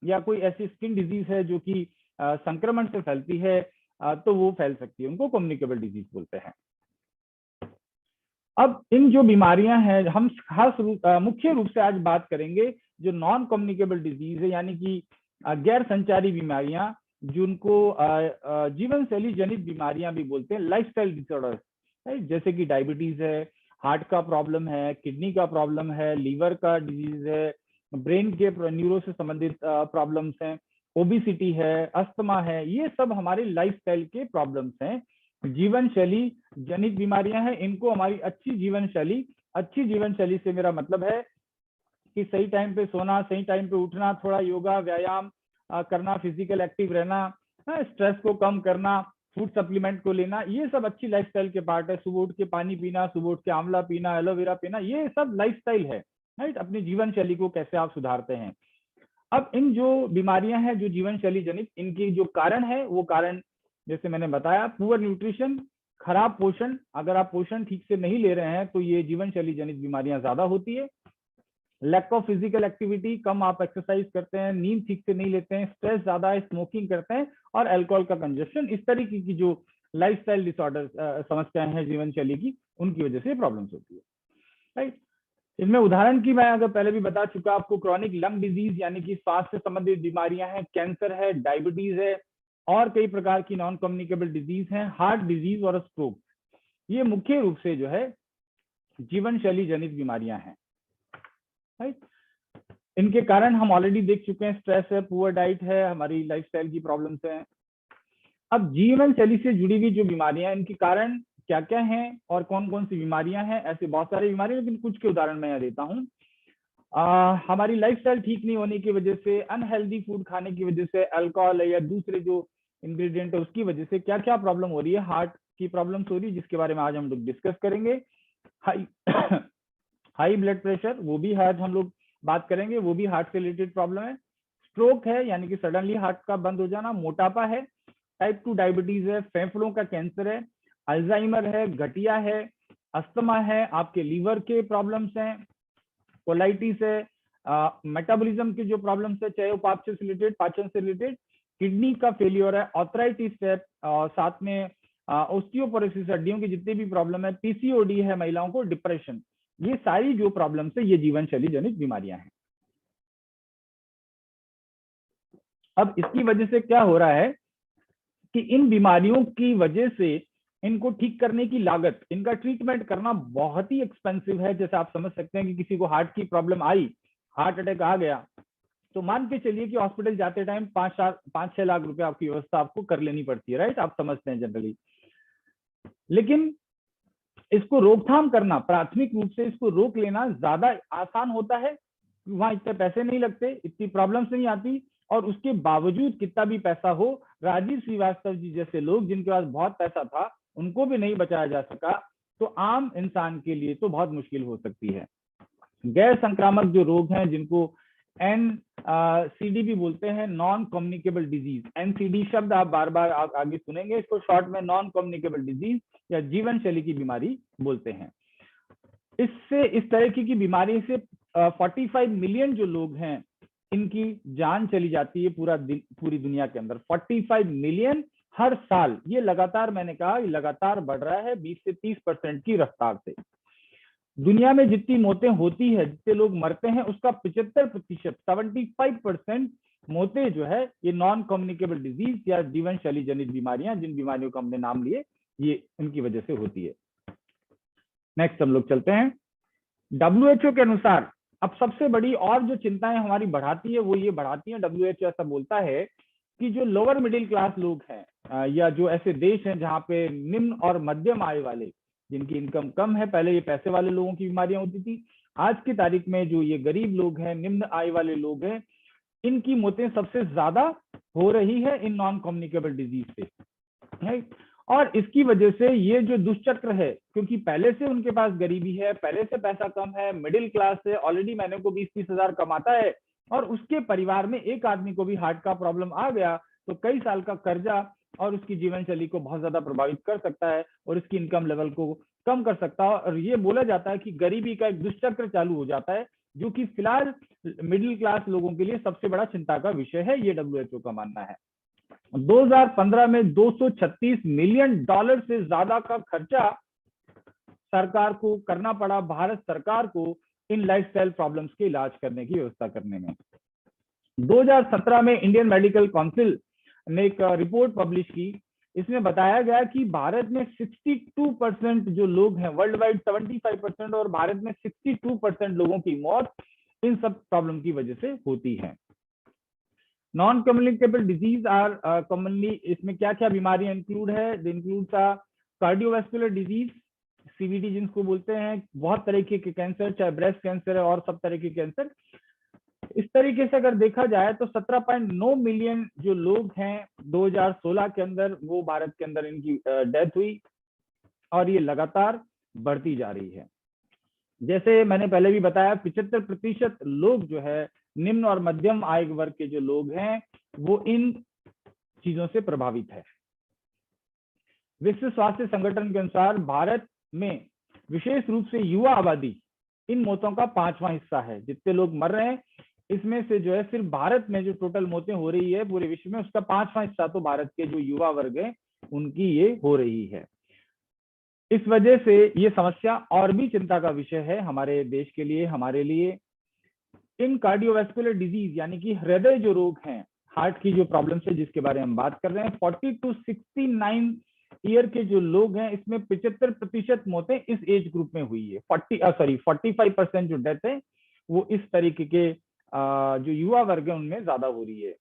Speaker 8: या कोई ऐसी स्किन डिजीज है जो कि संक्रमण से फैलती है, तो वो फैल सकती है, उनको कम्युनिकेबल डिजीज बोलते हैं। अब इन जो बीमारियां हैं, हम खास मुख्य रूप से आज बात करेंगे जो नॉन कम्युनिकेबल डिजीज है, यानी कि गैर संचारी बीमारियां, जिनको जीवन शैली जनित बीमारियां भी बोलते हैं, लाइफस्टाइल डिसऑर्डर्स, जैसे कि डायबिटीज है, हार्ट का प्रॉब्लम है, किडनी का प्रॉब्लम है, लीवर का डिजीज है, ब्रेन के न्यूरो से संबंधित प्रॉब्लम्स हैं, ओबिसिटी है, अस्थमा है, ये सब हमारे लाइफस्टाइल के प्रॉब्लम्स हैं, जीवन शैली जनित बीमारियां हैं। इनको हमारी अच्छी जीवन शैली से मेरा मतलब है कि सही टाइम पे सोना, सही टाइम पे उठना, थोड़ा योगा व्यायाम करना, फिजिकल एक्टिव रहना, स्ट्रेस को कम करना, फूड सप्लीमेंट को लेना, ये सब अच्छी लाइफस्टाइल के पार्ट है। सुबह उठ के पानी पीना, सुबह उठ के आंवला पीना, एलोवेरा पीना, ये सब लाइफस्टाइल है। राइट, अपनी जीवन शैली को कैसे आप सुधारते हैं। अब इन जो बीमारियां हैं जो जीवन शैली जनित, इनकी जो कारण है, वो कारण जैसे मैंने बताया, पुअर न्यूट्रिशन, खराब पोषण। अगर आप पोषण ठीक से नहीं ले रहे हैं तो ये जीवन शैली जनित बीमारियां ज्यादा होती है। लैक ऑफ फिजिकल एक्टिविटी, कम आप एक्सरसाइज करते हैं, नींद ठीक से नहीं लेते हैं, स्ट्रेस ज्यादा है, स्मोकिंग करते हैं, और अल्कोहल का कंजप्शन, इस तरीके की जो लाइफस्टाइल डिसऑर्डर समस्याएं हैं जीवन शैली की, उनकी वजह से प्रॉब्लम्स होती है। राइट, इसमें उदाहरण की मैं अगर पहले भी बता चुका आपको, क्रॉनिक लंग डिजीज, यानी कि सांस से संबंधित बीमारियां हैं, कैंसर है, डायबिटीज है, और कई प्रकार की नॉन कम्युनिकेबल डिजीज हैं, हार्ट डिजीज और स्ट्रोक। ये मुख्य रूप से जो है जीवन शैली जनित बीमारियां हैं, राइट। इनके कारण हम ऑलरेडी देख चुके हैं, स्ट्रेस है, पुअर डाइट है, हमारी लाइफस्टाइल की प्रॉब्लम्स हैं। अब जीवन शैली से जुड़ी हुई जो बीमारियां, इनके कारण क्या क्या हैं और कौन कौन सी बीमारियां हैं। ऐसे बहुत सारी बीमारियां, लेकिन कुछ के उदाहरण मैं यहाँ देता हूँ। हमारी लाइफस्टाइल ठीक नहीं होने की वजह से, अनहेल्दी फूड खाने की वजह से, अल्कोहल या दूसरे जो इंग्रेडिएंट है उसकी वजह से क्या क्या प्रॉब्लम हो रही है, हार्ट की प्रॉब्लम्स हो रही है, जिसके बारे में आज हम लोग डिस्कस करेंगे। हाई ब्लड प्रेशर, वो भी आज हम लोग बात करेंगे, वो भी हार्ट से रिलेटेड प्रॉब्लम है। स्ट्रोक है, यानी कि सडनली हार्ट का बंद हो जाना। मोटापा है, टाइप 2 डायबिटीज है, फेफड़ों का कैंसर है, अल्जाइमर है, गठिया है, अस्थमा है, आपके लीवर के प्रॉब्लम्स हैं, कोलाइटिस है, मेटाबॉलिज्म की जो प्रॉब्लम्स है, चाहे वो पाचन से रिलेटेड, किडनी का फेलियर है, ऑर्थराइटिस है, साथ में ऑस्टियोपोरोसिस, हड्डियों की जितनी भी प्रॉब्लम है, पीसीओडी है महिलाओं को, डिप्रेशन, ये सारी जो प्रॉब्लम्स है ये जीवन शैली जनित बीमारियां हैं। अब इसकी वजह से क्या हो रहा है कि इन बीमारियों की वजह से इनको ठीक करने की लागत, इनका ट्रीटमेंट करना बहुत ही एक्सपेंसिव है। जैसे आप समझ सकते हैं कि किसी को हार्ट की प्रॉब्लम आई, हार्ट अटैक आ गया, तो मान के चलिए कि हॉस्पिटल जाते टाइम 5-6 लाख रुपए आपकी व्यवस्था आपको कर लेनी पड़ती है, राइट। आप समझते हैं जनरली। लेकिन इसको रोकथाम करना, प्राथमिक रूप से इसको रोक लेना ज्यादा आसान होता है। वहां इतने पैसे नहीं लगते, इतनी प्रॉब्लम्स नहीं आती, और उसके बावजूद कितना भी पैसा हो, राजीव श्रीवास्तव जी जैसे लोग जिनके पास बहुत पैसा था, उनको भी नहीं बचाया जा सका, तो आम इंसान के लिए तो बहुत मुश्किल हो सकती है। गैर संक्रामक जो रोग हैं, जिनको NCD भी बोलते हैं, नॉन कम्युनिकेबल डिजीज। NCD शब्द आप बार बार आगे सुनेंगे, इसको शॉर्ट में नॉन कम्युनिकेबल डिजीज या जीवन शैली की बीमारी बोलते हैं। इससे, इस तरह की बीमारी से 45 मिलियन जो लोग हैं, इनकी जान चली जाती है पूरी दुनिया के अंदर। 45 मिलियन हर साल। ये लगातार, मैंने कहा, ये लगातार बढ़ रहा है 20 से 30% की रफ्तार से। दुनिया में जितनी मौतें होती है, जितने लोग मरते हैं, उसका 75%, 75% मौतें जो है ये नॉन कम्युनिकेबल डिजीज या जीवन शैली जनित बीमारियां, जिन बीमारियों का हमने नाम लिए, ये इनकी वजह से होती है। नेक्स्ट हम लोग चलते हैं। WHO के अनुसार अब सबसे बड़ी और जो चिंताएं हमारी बढ़ाती है, वो ये बढ़ाती है, WHO ऐसा बोलता है कि जो लोअर मिडिल क्लास लोग हैं, या जो ऐसे देश हैं जहाँ पे निम्न और मध्यम आय वाले, जिनकी इनकम कम है, पहले ये पैसे वाले लोगों की बीमारियां होती थी, आज की तारीख में जो ये गरीब लोग हैं, निम्न आय वाले लोग हैं, इनकी मौतें सबसे ज्यादा हो रही है इन नॉन कम्युनिकेबल डिजीज से। और इसकी वजह से ये जो दुष्चक्र है, क्योंकि पहले से उनके पास गरीबी है, पहले से पैसा कम है, मिडिल क्लास से ऑलरेडी महीने को 20-30 हजार कमाता है, और उसके परिवार में एक आदमी को भी हार्ट का प्रॉब्लम आ गया, तो कई साल का कर्जा और उसकी जीवन शैली को बहुत ज्यादा प्रभावित कर सकता है, और इसकी इनकम लेवल को कम कर सकता है। और ये बोला जाता है कि गरीबी का एक दुष्चक्र चालू हो जाता है, जो कि फिलहाल मिडिल क्लास लोगों के लिए सबसे बड़ा चिंता का विषय है, ये WHO का मानना है। 2015 में $236 मिलियन से ज्यादा का खर्चा सरकार को करना पड़ा, भारत सरकार को, इन लाइफस्टाइल प्रॉब्लम्स के इलाज करने की व्यवस्था करने में। 2017 में इंडियन मेडिकल काउंसिल ने एक रिपोर्ट पब्लिश की। इसमें बताया गया कि भारत में 62% जो लोग हैं, वर्ल्ड वाइड 75%, और भारत में 62% लोगों की मौत इन सब प्रॉब्लम की वजह से होती है। Non communicable disease are commonly, इसमें क्या क्या बीमारियां इंक्लूड है? इंक्लूड कार्डियोवास्कुलर डिजीज, CVD जिनको बोलते हैं, बहुत तरीके के कैंसर, चाहे ब्रेस्ट कैंसर है और सब तरह के कैंसर। इस तरीके से अगर देखा जाए तो 17.9 मिलियन जो लोग हैं 2016 के अंदर, वो भारत के अंदर इनकी डेथ हुई, और ये लगातार बढ़ती जा रही है। जैसे मैंने पहले भी बताया, 75% लोग जो है निम्न और मध्यम आय वर्ग के जो लोग हैं, वो इन चीजों से प्रभावित है। विश्व स्वास्थ्य संगठन के अनुसार भारत में विशेष रूप से युवा आबादी इन मौतों का 5वां हिस्सा है। जितने लोग मर रहे हैं, इसमें से जो है सिर्फ भारत में जो टोटल मौतें हो रही है पूरे विश्व में, उसका 5वां हिस्सा तो भारत के जो युवा वर्ग है उनकी ये हो रही है। इस वजह से ये समस्या और भी चिंता का विषय है हमारे देश के लिए, हमारे लिए। इन कार्डियोवास्कुलर डिजीज यानी कि हृदय जो रोग हैं, हार्ट की जो प्रॉब्लम्स है जिसके बारे में हम बात कर रहे हैं, 40 to 69 ईयर के जो लोग हैं इसमें 75% मौतें इस एज ग्रुप में हुई है। 45% जो डेथ है वो इस तरीके के जो युवा वर्ग है उनमें ज्यादा हो रही है।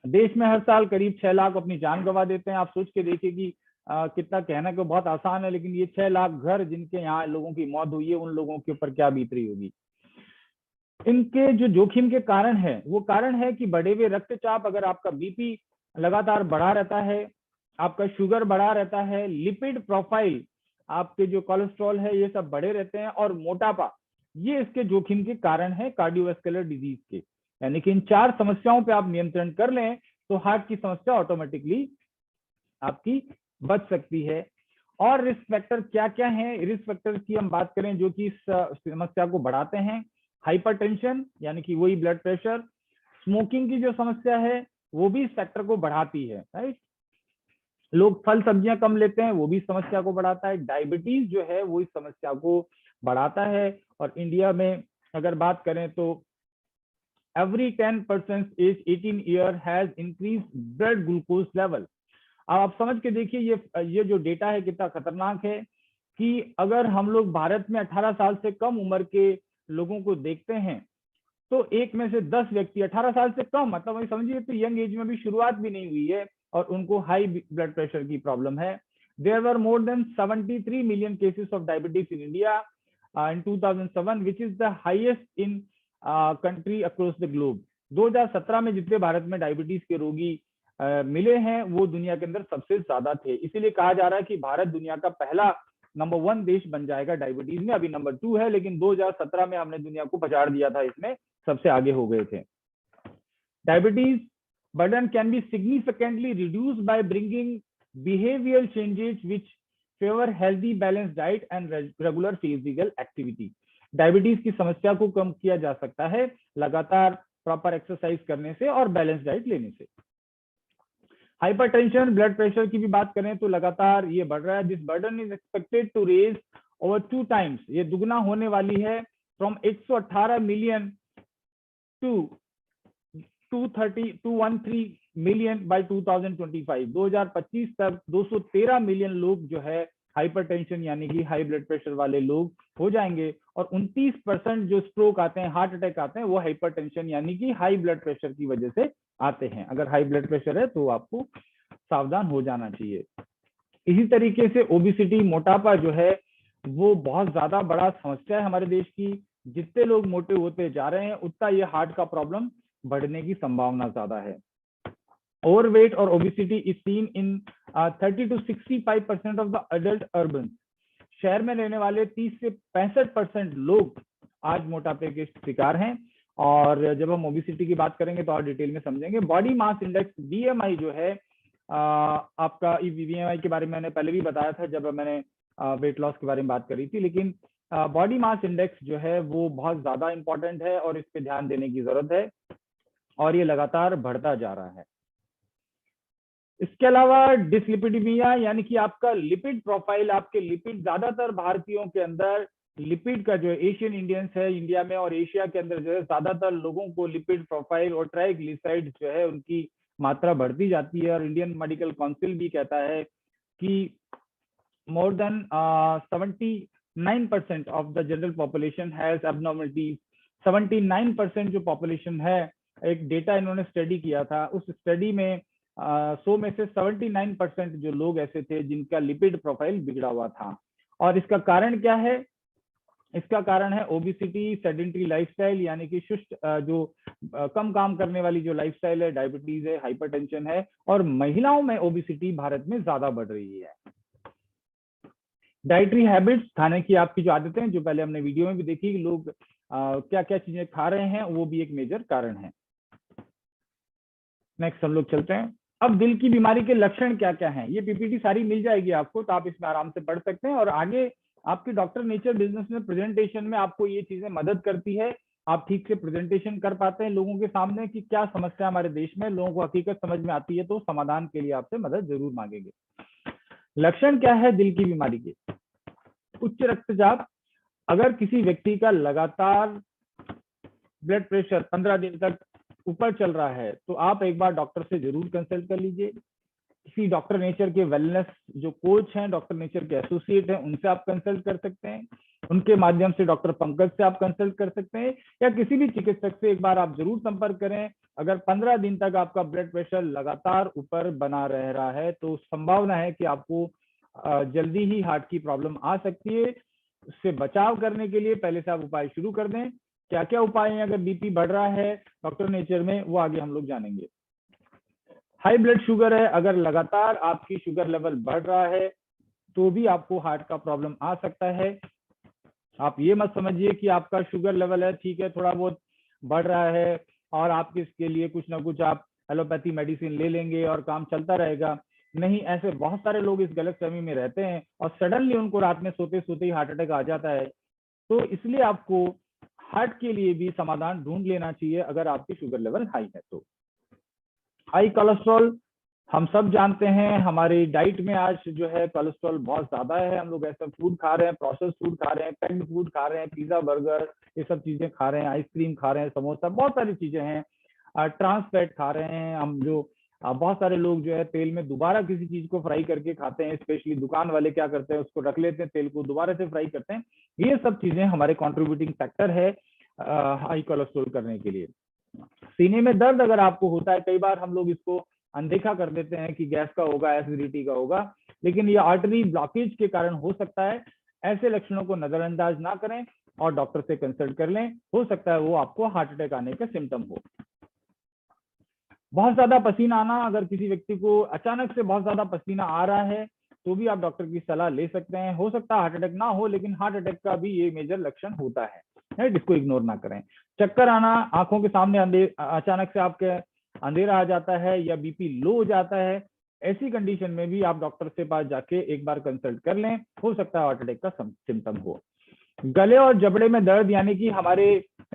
Speaker 8: देश में हर साल करीब 6 लाख अपनी जान गंवा देते हैं। आप सोच के देखिए कि कितना कहना को बहुत आसान है, लेकिन ये 6 लाख घर जिनके यहाँ लोगों की मौत हुई है उन लोगों के ऊपर क्या बीत रही होगी। इनके जो जोखिम के कारण है वो कारण है कि बढ़े हुए रक्तचाप, अगर आपका बीपी लगातार बढ़ा रहता है, आपका शुगर बढ़ा रहता है, लिपिड प्रोफाइल, आपके जो कोलेस्ट्रॉल है ये सब बढ़े रहते हैं, और मोटापा, ये इसके जोखिम के कारण है कार्डियोवैस्कुलर डिजीज के। यानी कि इन 4 समस्याओं पे आप नियंत्रण कर लें तो हार्ट की समस्या ऑटोमेटिकली आपकी बच सकती है। और रिस्क फैक्टर क्या क्या है? रिस्क फैक्टर की हम बात करें जो कि इस समस्या को बढ़ाते हैं, हाइपरटेंशन यानी कि वही ब्लड प्रेशर, स्मोकिंग की जो समस्या है वो भी इस फैक्टर को बढ़ाती है, राइट। लोग फल सब्जियां कम लेते हैं वो भी समस्या को बढ़ाता है। डायबिटीज जो है वो इस समस्या को बढ़ाता है। और इंडिया में अगर बात करें तो every 10 persons age 18 year has increased blood glucose level। अब आप समझ के देखिए ये जो डेटा है कितना खतरनाक है कि अगर हम लोग भारत में 18 साल से कम उम्र के लोगों को देखते हैं तो एक में से 10 व्यक्ति 18 साल से कम, मतलब वही समझिए तो यंग एज में भी शुरुआत भी नहीं हुई है और उनको हाई ब्लड प्रेशर की प्रॉब्लम है। There were more than 73 million cases of diabetes in India in 2007 which is the highest in country across the globe। 2017 में जितने भारत में डायबिटीज के रोगी मिले हैं वो दुनिया के अंदर सबसे ज्यादा थे। इसीलिए कहा जा रहा है कि भारत दुनिया का पहला नंबर 1 देश बन जाएगा डायबिटीज में। अभी नंबर 2 है, लेकिन 2017 में हमने दुनिया को पछाड़ दिया था, इसमें सबसे आगे हो गए थे। Diabetes burden can be significantly reduced by bringing behavioral changes which favor healthy balanced diet and regular physical activity। Diabetes की समस्या को कम किया जा सकता है लगातार प्रॉपर एक्सरसाइज करने से और बैलेंस डाइट लेने से। हाइपरटेंशन, ब्लड प्रेशर की भी बात करें तो लगातार ये बढ़ रहा है। This burden is expected to raise over 2 times, ये दुगना होने वाली है, from 118 million to 213 million by 2025। 2025 तक 213 मिलियन लोग जो है हाइपरटेंशन यानी कि हाई ब्लड प्रेशर वाले लोग हो जाएंगे। और 29% जो स्ट्रोक आते हैं, हार्ट अटैक आते हैं, वो हाइपरटेंशन यानी कि हाई ब्लड प्रेशर की वजह से आते हैं। अगर हाई ब्लड प्रेशर है तो आपको सावधान हो जाना चाहिए। इसी तरीके से ओबिसिटी, मोटापा जो है वो बहुत ज्यादा बड़ा समस्या है हमारे देश की। जितने लोग मोटे होते जा रहे हैं उतना ये हार्ट का प्रॉब्लम बढ़ने की संभावना ज्यादा है। ओवरवेट और obesity is seen in 30 to 65% of the adult urban. शहर में रहने वाले 30 से 65% लोग आज मोटापे के शिकार हैं। और जब हम ओबिसिटी की बात करेंगे तो और डिटेल में समझेंगे। बॉडी मास इंडेक्स बीएमआई जो है आपका, बीएमआई के बारे में मैंने पहले भी बताया था जब मैंने वेट लॉस के बारे में बात करी थी, लेकिन बॉडी मास इंडेक्स जो है वो बहुत ज्यादा इंपॉर्टेंट है और इस पे ध्यान देने की जरूरत है और ये लगातार बढ़ता जा रहा है। इसके अलावा डिसलिपिडीमिया यानी कि आपका लिपिड प्रोफाइल, आपके लिपिड, ज्यादातर भारतीयों के अंदर लिपिड का जो एशियन इंडियंस है इंडिया में और एशिया के अंदर जो है ज्यादातर लोगों को लिपिड प्रोफाइल और ट्राइग्लिसराइड जो है उनकी मात्रा बढ़ती जाती है। और इंडियन मेडिकल काउंसिल भी कहता है कि more than 79% of the general population has abnormalities. 79% जो पॉपुलेशन है, एक डेटा इन्होंने स्टडी किया था, उस स्टडी में 100 में से 79% जो लोग ऐसे थे जिनका लिपिड प्रोफाइल बिगड़ा हुआ था। और इसका कारण क्या है? इसका कारण है ओबिसिटी, सेडेंटरी लाइफस्टाइल यानी कि सुस्त जो कम काम करने वाली जो लाइफस्टाइल है, डायबिटीज है, हाइपरटेंशन है, और महिलाओं में ओबिसिटी भारत में ज्यादा बढ़ रही है। डाइटरी हैबिट्स, खाने की आपकी जो आदतें जो पहले हमने वीडियो में भी देखी, लोग क्या क्या चीजें खा रहे हैं, वो भी एक मेजर कारण है। नेक्स्ट हम लोग चलते हैं। अब दिल की बीमारी के लक्षण क्या क्या हैं, ये पीपीटी सारी मिल जाएगी आपको, तो आप इसमें आराम से पढ़ सकते हैं। और आगे आपकी डॉक्टर नेचर बिजनेस में प्रेजेंटेशन में आपको ये चीजें मदद करती है, आप ठीक से प्रेजेंटेशन कर पाते हैं लोगों के सामने कि क्या समस्या हमारे देश में, लोगों को हकीकत समझ में आती है तो समाधान के लिए आपसे मदद जरूर मांगेंगे। लक्षण क्या है दिल की बीमारी के? उच्च रक्तचाप, अगर किसी व्यक्ति का लगातार ब्लड प्रेशर 15 दिन तक ऊपर चल रहा है तो आप एक बार डॉक्टर से जरूर कंसल्ट कर लीजिए। किसी डॉक्टर नेचर के वेलनेस जो कोच हैं, डॉक्टर नेचर के एसोसिएट हैं, उनसे आप कंसल्ट कर सकते हैं। उनके माध्यम से डॉक्टर पंकज से आप कंसल्ट कर सकते हैं, या किसी भी चिकित्सक से एक बार आप जरूर संपर्क करें। अगर 15 दिन तक आपका ब्लड प्रेशर लगातार ऊपर बना रह रहा है तो संभावना है कि आपको जल्दी ही हार्ट की प्रॉब्लम आ सकती है। उससे बचाव करने के लिए पहले से आप उपाय शुरू कर दें। क्या क्या उपाय हैं अगर बीपी बढ़ रहा है डॉक्टर नेचर में, वो आगे हम लोग जानेंगे। हाई ब्लड शुगर है, अगर लगातार आपकी शुगर लेवल बढ़ रहा है तो भी आपको हार्ट का प्रॉब्लम आ सकता है। आप ये मत समझिए कि आपका शुगर लेवल है, ठीक है, थोड़ा बहुत बढ़ रहा है और आप इसके लिए कुछ ना कुछ आप एलोपैथी मेडिसिन ले लेंगे और काम चलता रहेगा। नहीं, ऐसे बहुत सारे लोग इस गलतफहमी में रहते हैं और सडनली उनको रात में सोते सोते ही हार्ट अटैक आ जाता है। तो इसलिए आपको हार्ट के लिए भी समाधान ढूंढ लेना चाहिए अगर आपकी शुगर लेवल हाई है तो। हाई कोलेस्ट्रॉल हम सब जानते हैं, हमारी डाइट में आज जो है कोलेस्ट्रॉल बहुत ज्यादा है। हम लोग ऐसा फूड खा रहे हैं, प्रोसेस फूड खा रहे हैं, पैक्ड फूड खा रहे हैं, पिज्जा बर्गर ये सब चीजें खा रहे हैं, आइसक्रीम खा रहे हैं, समोसा, बहुत सारी चीजें हैं। ट्रांस फैट खा रहे हैं हम, जो बहुत सारे लोग जो है तेल में दोबारा किसी चीज को फ्राई करके खाते हैं। स्पेशली दुकान वाले क्या करते हैं, उसको रख लेते हैं, तेल को दोबारा से फ्राई करते हैं। ये सब चीजें हमारे कॉन्ट्रीब्यूटिंग फैक्टर है हाई कोलेस्ट्रॉल करने के लिए। सीने में दर्द अगर आपको होता है, कई बार हम लोग इसको अनदेखा कर देते हैं कि गैस का होगा, एसिडिटी का होगा, लेकिन ये आर्टरी ब्लॉकेज के कारण हो सकता है। ऐसे लक्षणों को नजरअंदाज ना करें और डॉक्टर से कंसल्ट कर लें, हो सकता है वो आपको हार्ट अटैक आने का सिम्टम हो। बहुत ज्यादा पसीना आना, अगर किसी व्यक्ति को अचानक से बहुत ज्यादा पसीना आ रहा है तो भी आप डॉक्टर की सलाह ले सकते हैं। हो सकता है हार्ट अटैक ना हो, लेकिन हार्ट अटैक का भी ये मेजर लक्षण होता है, जिसको इग्नोर ना करें। चक्कर आना, आंखों के सामने अचानक से आपके अंधेरा आ जाता है या बीपी लो हो जाता है, ऐसी कंडीशन में भी आप डॉक्टर से पास जाके एक बार कंसल्ट कर लें, हो सकता है हार्ट अटैक का सिम्टम हो। गले और जबड़े में दर्द, यानी कि हमारे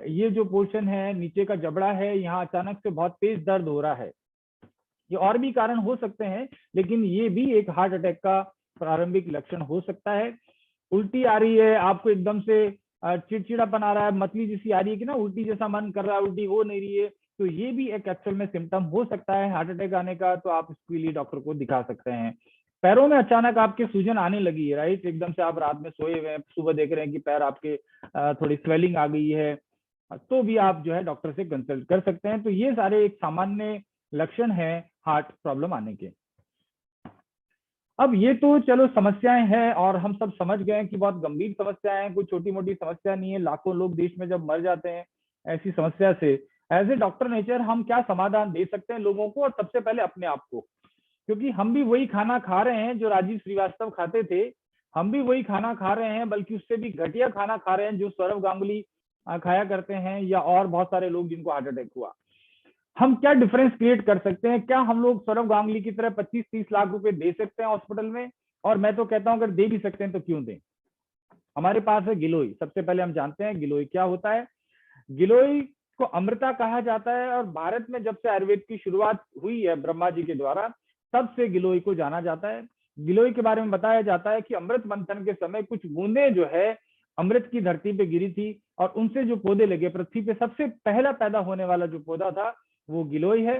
Speaker 8: ये जो पोर्शन है नीचे का जबड़ा है, यहाँ अचानक से बहुत तेज दर्द हो रहा है। ये और भी कारण हो सकते हैं, लेकिन ये भी एक हार्ट अटैक का प्रारंभिक लक्षण हो सकता है। उल्टी आ रही है, आपको एकदम से चिड़चिड़ापन आ रहा है, मतली जैसी आ रही है कि ना, उल्टी जैसा मन कर रहा है, उल्टी हो नहीं रही है, तो ये भी एक एक्चुअल में सिम्टम हो सकता है हार्ट अटैक आने का। तो आप इसके लिए डॉक्टर को दिखा सकते हैं। पैरों में अचानक आपके सूजन आने लगी है, राइट, एकदम से आप रात में सोए हुए हैं, सुबह देख रहे हैं कि पैर आपके थोड़ी स्वेलिंग आ गई है, तो भी आप जो है डॉक्टर से कंसल्ट कर सकते हैं। तो ये सारे एक सामान्य लक्षण है हार्ट प्रॉब्लम आने के। अब ये तो चलो समस्याएं हैं और हम सब समझ गए कि बहुत गंभीर समस्याएं हैं, कोई छोटी मोटी समस्या नहीं है। लाखों लोग देश में जब मर जाते हैं ऐसी समस्या से, एज ए डॉक्टर नेचर हम क्या समाधान दे सकते हैं लोगों को, और सबसे पहले अपने आप को, क्योंकि हम भी वही खाना खा रहे हैं जो राजीव श्रीवास्तव खाते थे, हम भी वही खाना खा रहे हैं, बल्कि उससे भी घटिया खाना खा रहे हैं जो सौरव गांगुली खाया करते हैं, या और बहुत सारे लोग जिनको हार्ट अटैक हुआ। हम क्या डिफरेंस क्रिएट कर सकते हैं? क्या हम लोग सौरव गांगुली की तरह 25-30 लाख रुपए दे सकते हैं हॉस्पिटल में? और मैं तो कहता हूं अगर दे भी सकते हैं तो क्यों दें। हमारे पास है गिलोय। सबसे पहले हम जानते हैं गिलोय क्या होता है। गिलोय को अमृता कहा जाता है, और भारत में जब से आयुर्वेद की शुरुआत हुई है ब्रह्मा जी के द्वारा, तब से गिलोय को जाना जाता है। गिलोय के बारे में बताया जाता है कि अमृत मंथन के समय कुछ बूंदें जो है अमृत की धरती पे गिरी थी, और उनसे जो पौधे लगे, पृथ्वी पे सबसे पहला पैदा होने वाला जो पौधा था वो गिलोय है।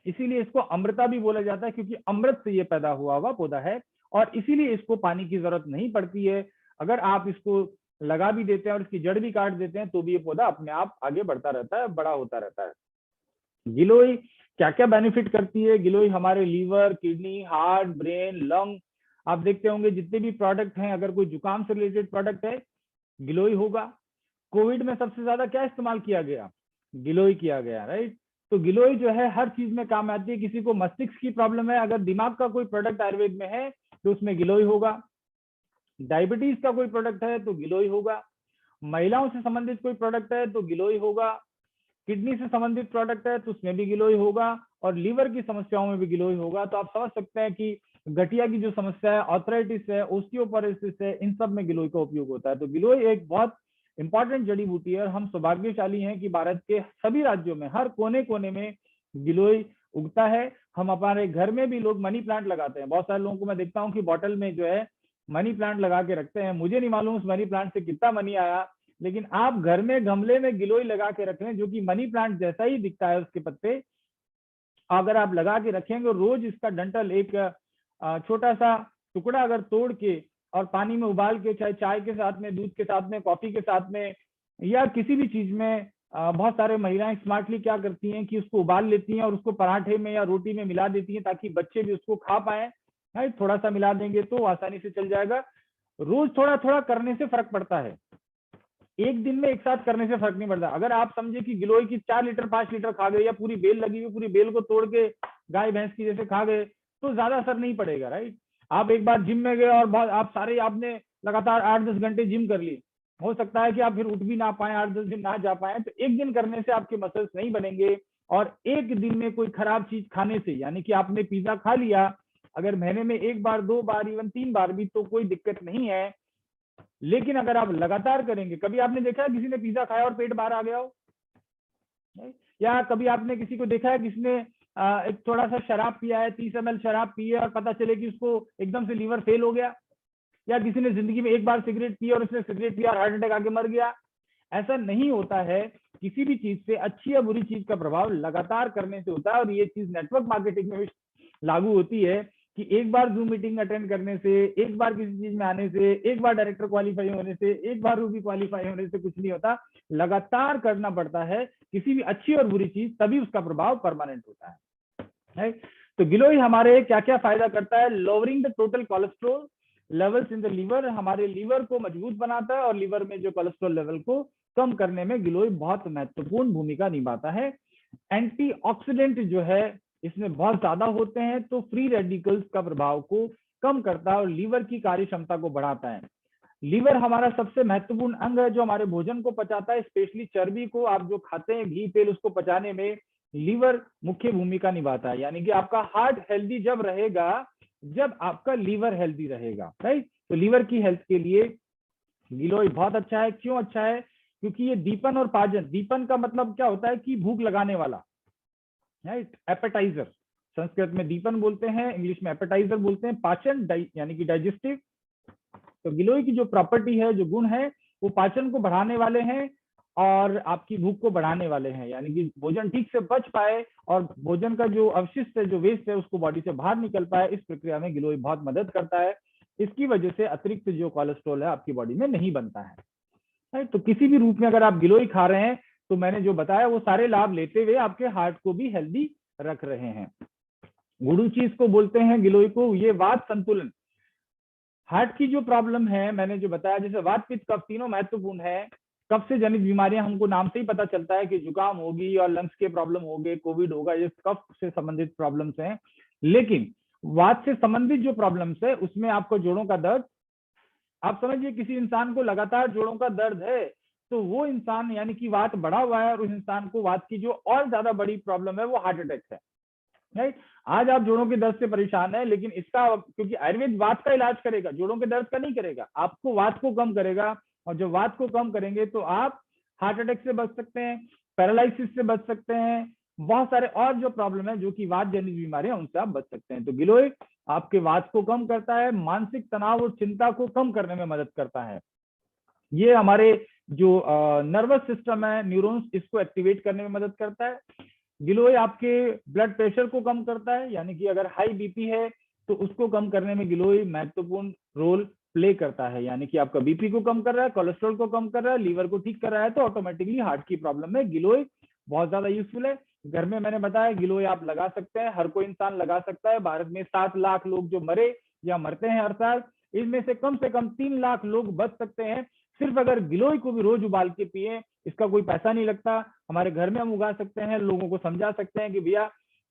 Speaker 8: इसीलिए इसको अमृता भी बोला जाता है, क्योंकि अमृत से ये पैदा हुआ हुआ पौधा है, और इसीलिए इसको पानी की जरूरत नहीं पड़ती है। अगर आप इसको लगा भी देते हैं और इसकी जड़ भी काट देते हैं तो भी ये पौधा अपने आप आगे बढ़ता रहता है, बड़ा होता रहता है। गिलोय क्या क्या बेनिफिट करती है? गिलोय हमारे liver, kidney, heart, brain, lung, आप देखते होंगे जितने भी प्रोडक्ट हैं, अगर कोई जुकाम से रिलेटेड प्रोडक्ट है गिलोय होगा। कोविड में सबसे ज्यादा क्या इस्तेमाल किया गया? गिलोय किया गया, राइट। तो गिलोय जो है हर चीज में काम आती है। किसी को मस्तिष्क की प्रॉब्लम है, अगर दिमाग का कोई प्रोडक्ट आयुर्वेद में है तो उसमें गिलोय होगा। डायबिटीज का कोई प्रोडक्ट है तो गिलोय होगा। महिलाओं से संबंधित कोई प्रोडक्ट है तो गिलोय होगा। किडनी से संबंधित प्रोडक्ट है तो उसमें भी गिलोय होगा, और लीवर की समस्याओं में भी गिलोय होगा। तो आप समझ सकते हैं कि गठिया की जो समस्या है, ऑर्थराइटिस है, ओस्टियोपोरोसिस है, इन सब में गिलोय का उपयोग होता है। तो गिलोय एक बहुत इंपॉर्टेंट जड़ी बूटी है, और हम सौभाग्यशाली हैं कि भारत के सभी राज्यों में हर कोने कोने में गिलोय उगता है। हम हमारे घर में भी लोग मनी प्लांट लगाते हैं। बहुत सारे लोगों को मैं देखता हूँ कि बॉटल में जो है मनी प्लांट लगा के रखते हैं। मुझे नहीं मालूम उस मनी प्लांट से कितना मनी आया, लेकिन आप घर में गमले में गिलोय लगा के रख लें, जो कि मनी प्लांट जैसा ही दिखता है उसके पत्ते, अगर आप लगा के रखेंगे, रोज इसका डंठल एक छोटा सा टुकड़ा अगर तोड़ के और पानी में उबाल के, चाहे चाय के साथ में, दूध के साथ में, कॉफी के साथ में, या किसी भी चीज में, बहुत सारे महिलाएं स्मार्टली क्या करती हैं कि उसको उबाल लेती हैं और उसको पराठे में या रोटी में मिला देती हैं ताकि बच्चे भी उसको खा पाए। थोड़ा सा मिला देंगे तो आसानी से चल जाएगा। रोज थोड़ा थोड़ा करने से फर्क पड़ता है, एक दिन में एक साथ करने से फर्क नहीं पड़ता। अगर आप समझे कि गिलोय की 4 लीटर 5 लीटर खा गए, या पूरी बेल लगी हुई पूरी बेल को तोड़ के गाय भैंस की जैसे खा गए, तो ज्यादा असर नहीं पड़ेगा, राइट। आप एक बार जिम में गए और बहुत आप सारे आपने लगातार 8-10 घंटे जिम कर ली, हो सकता है कि आप फिर उठ भी ना पाए, 8-10 दिन ना जा पाए, तो एक दिन करने से आपके मसल्स नहीं बनेंगे। और एक दिन में कोई खराब चीज खाने से, यानी कि आपने पिज्जा खा लिया, अगर महीने में 1 बार 2 बार इवन 3 बार भी, तो कोई दिक्कत नहीं है। लेकिन अगर आप लगातार करेंगे, कभी आपने देखा है किसी ने पिज्जा खाया और पेट बाहर आ गया हो, या कभी आपने किसी को देखा है किसने एक थोड़ा सा शराब पिया है, 30 ml शराब पी है और पता चले कि उसको एकदम से लीवर फेल हो गया, या किसी ने जिंदगी में 1 बार सिगरेट पी और उसने सिगरेट पिया और हार्ट अटैक आके मर गया। ऐसा नहीं होता है। किसी भी चीज से, अच्छी या बुरी चीज का प्रभाव लगातार करने से होता है। और ये चीज नेटवर्क मार्केटिंग में भी लागू होती है कि एक बार जूम मीटिंग अटेंड करने से, एक बार किसी चीज में आने से, एक बार डायरेक्टर क्वालिफाई होने से, एक बार रूबी क्वालिफाई होने से कुछ नहीं होता। लगातार करना पड़ता है किसी भी अच्छी और बुरी चीज, तभी उसका प्रभाव परमानेंट होता है। तो गिलोय हमारे क्या क्या फायदा करता है? Lowering the total cholesterol levels in the liver, हमारे लीवर को मजबूत बनाता है और लीवर में जो कोलेस्ट्रॉल लेवल को कम करने में गिलोय बहुत महत्वपूर्ण भूमिका निभाता है। एंटीऑक्सीडेंट जो है इसमें बहुत ज्यादा होते हैं, तो फ्री रेडिकल्स का प्रभाव को कम करता है और लीवर की कार्य क्षमता को बढ़ाता है। लीवर हमारा सबसे महत्वपूर्ण अंग है जो हमारे भोजन को पचाता है, स्पेशली चर्बी को, आप जो खाते हैं घी तेल, उसको पचाने में लीवर मुख्य भूमिका निभाता है। यानी कि आपका हार्ट हेल्दी जब रहेगा जब आपका लीवर हेल्दी रहेगा, राइट। तो लीवर की हेल्थ के लिए गिलोय बहुत अच्छा है। क्यों अच्छा है? क्योंकि ये दीपन और पाचन, दीपन का मतलब क्या होता है कि भूख लगाने वाला, राइट, एपेटाइजर, संस्कृत में दीपन बोलते हैं, इंग्लिश में एपेटाइजर बोलते हैं। पाचन यानी कि डाइजेस्टिव। तो गिलोय की जो प्रॉपर्टी है, जो गुण है, वो पाचन को बढ़ाने वाले हैं और आपकी भूख को बढ़ाने वाले हैं। यानी कि भोजन ठीक से पच पाए और भोजन का जो अवशिष्ट है, जो वेस्ट है, उसको बॉडी से बाहर निकल पाए, इस प्रक्रिया में गिलोय बहुत मदद करता है। इसकी वजह से अतिरिक्त जो कोलेस्ट्रॉल है आपकी बॉडी में नहीं बनता है। तो किसी भी रूप में अगर आप गिलोय खा रहे हैं, तो मैंने जो बताया वो सारे लाभ लेते हुए आपके हार्ट को भी हेल्दी रख रहे हैं। गुडू चीज को बोलते हैं गिलोय को, ये वात संतुलन, हार्ट की जो प्रॉब्लम है, मैंने जो बताया, जैसे वात पित्त कफ तीनों महत्वपूर्ण है। कफ से जनित बीमारियां हमको नाम से ही पता चलता है कि जुकाम होगी और लंग्स के प्रॉब्लम हो गए, कोविड होगा, ये कफ से संबंधित प्रॉब्लम्स हैं। लेकिन वात से संबंधित जो प्रॉब्लम्स है उसमें आपको जोड़ों का दर्द, आप समझिए किसी इंसान को लगातार जोड़ों का दर्द है, तो वो इंसान यानी कि वात बढ़ा हुआ है, और उस इंसान को वात की जो और ज्यादा बड़ी प्रॉब्लम है वो हार्ट अटैक है, राइट। आज आप जोड़ों के दर्द से परेशान है, लेकिन इसका, क्योंकि आयुर्वेद वात का इलाज करेगा, जोड़ों के दर्द का नहीं करेगा, आपको वात को कम करेगा। और जब वात को कम करेंगे तो आप हार्ट अटैक से बच सकते हैं, पैरालिसिस से बच सकते हैं, बहुत सारे और जो प्रॉब्लम है जो कि वात जनित बीमारियां, उनसे आप बच सकते हैं। तो गिलोय आपके वात को कम करता है, मानसिक तनाव और चिंता को कम करने में मदद करता है। ये हमारे जो नर्वस सिस्टम है, न्यूरॉन्स, इसको एक्टिवेट करने में मदद करता है। गिलोय आपके ब्लड प्रेशर को कम करता है, यानी कि अगर हाई बीपी है तो उसको कम करने में गिलोय महत्वपूर्ण रोल प्ले करता है। यानी कि आपका बीपी को कम कर रहा है, कोलेस्ट्रॉल को कम कर रहा है, लीवर को ठीक कर रहा है, तो ऑटोमेटिकली हार्ट की प्रॉब्लम में गिलोय बहुत ज्यादा यूजफुल है। घर में मैंने बताया गिलोय आप लगा सकते हैं, हर कोई इंसान लगा सकता है। भारत में 7 लाख लोग जो मरे या मरते हैं हर साल, इनमें से कम 3 लाख लोग बच सकते हैं सिर्फ अगर गिलोय को भी रोज उबाल के पिए। इसका कोई पैसा नहीं लगता, हमारे घर में हम उगा सकते हैं, लोगों को समझा सकते हैं कि भैया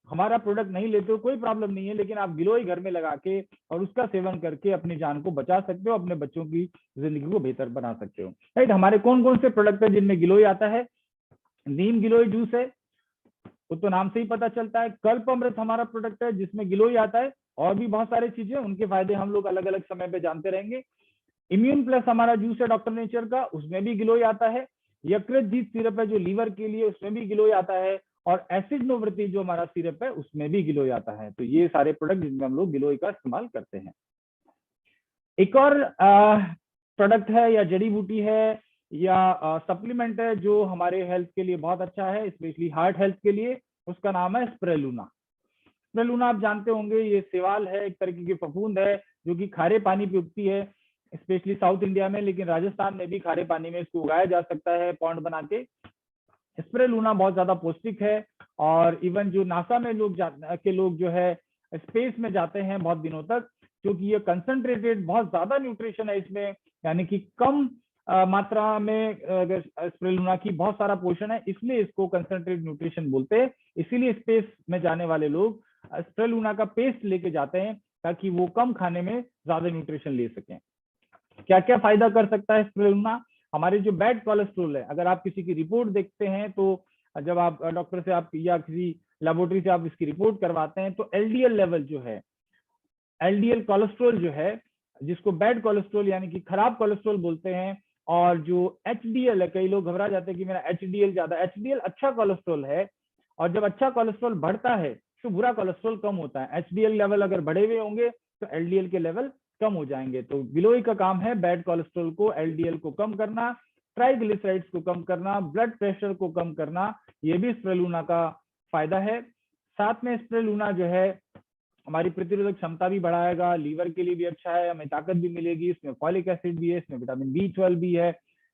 Speaker 8: हमारा प्रोडक्ट नहीं लेते हो कोई प्रॉब्लम नहीं है, लेकिन आप गिलोय घर में लगा के और उसका सेवन करके अपनी जान को बचा सकते हो, अपने बच्चों की जिंदगी को बेहतर बना सकते हो, राइट। हमारे कौन कौन से प्रोडक्ट है जिनमें गिलोय आता है? नीम गिलोय जूस है, वो तो नाम से ही पता चलता है। कल्प अमृत हमारा प्रोडक्ट है जिसमें गिलोय आता है, और भी बहुत सारी चीजें, उनके फायदे हम लोग अलग अलग समय पे जानते रहेंगे। इम्यून प्लस हमारा जूस है डॉक्टर नेचर का, उसमें भी गिलोय आता है। यकृत जीत सिरप है जो लीवर के लिए, उसमें भी गिलोय आता है। और एसिड नोवृत्ति जो हमारा सिरप है उसमें भी गिलोय आता है। तो ये सारे प्रोडक्ट जिनमें हम लोग गिलोय का इस्तेमाल करते हैं। एक और प्रोडक्ट है या जड़ी बूटी है या सप्लीमेंट है जो हमारे हेल्थ के लिए बहुत अच्छा है, स्पेशली हार्ट हेल्थ के लिए, उसका नाम है स्प्रेलुना। स्प्रेलुना आप जानते होंगे, ये सेवाल है, एक तरीके की फफूंद है जो कि खारे पानी पे उगती है, स्पेशली साउथ इंडिया में, लेकिन राजस्थान में भी खारे पानी में इसको उगाया जा सकता है पॉन्ड बना के। स्प्रेलुना बहुत ज्यादा पौष्टिक है, और इवन जो नासा में लोग जो है स्पेस में जाते हैं बहुत दिनों तक, क्योंकि ये कंसंट्रेटेड बहुत ज्यादा न्यूट्रिशन है इसमें, यानी कि कम मात्रा में स्प्रेलुना की बहुत सारा पोषण है, इसलिए इसको कंसंट्रेटेड न्यूट्रिशन बोलते हैं। इसीलिए स्पेस में जाने वाले लोग स्प्रेलुना का पेस्ट लेके जाते हैं ताकि वो कम खाने में ज्यादा न्यूट्रिशन ले सकें। क्या क्या फायदा कर सकता है स्प्रेलुना? हमारे जो बैड कोलेस्ट्रॉल है, अगर आप किसी की रिपोर्ट देखते हैं तो जब आप डॉक्टर से आप या किसी लेबोरेटरी से आप इसकी रिपोर्ट करवाते हैं तो एलडीएल लेवल जो है, एलडीएल कोलेस्ट्रॉल जो है, जिसको बैड कोलेस्ट्रॉल यानी कि खराब कोलेस्ट्रॉल बोलते हैं, और जो एचडीएल है, कई लोग घबरा जाते हैं कि मेरा एचडीएल ज्यादा, एचडीएल अच्छा कोलेस्ट्रॉल है, और जब अच्छा कोलेस्ट्रॉल बढ़ता है तो बुरा कोलेस्ट्रॉल कम होता है। एचडीएल लेवल अगर बढ़े हुए होंगे तो एलडीएल के लेवल कम हो जाएंगे। तो बिलोई का काम है बैड कोलेस्ट्रॉल को, एलडीएल को कम करना, ट्राइग्लिसराइड्स को कम करना, ब्लड प्रेशर को कम करना, ये भी स्प्रेलुना का फायदा है। साथ में स्प्रेलुना जो है हमारी प्रतिरोधक क्षमता भी बढ़ाएगा, लीवर के लिए भी अच्छा है, हमें ताकत भी मिलेगी, इसमें फॉलिक एसिड भी है, इसमें विटामिन B12 भी है,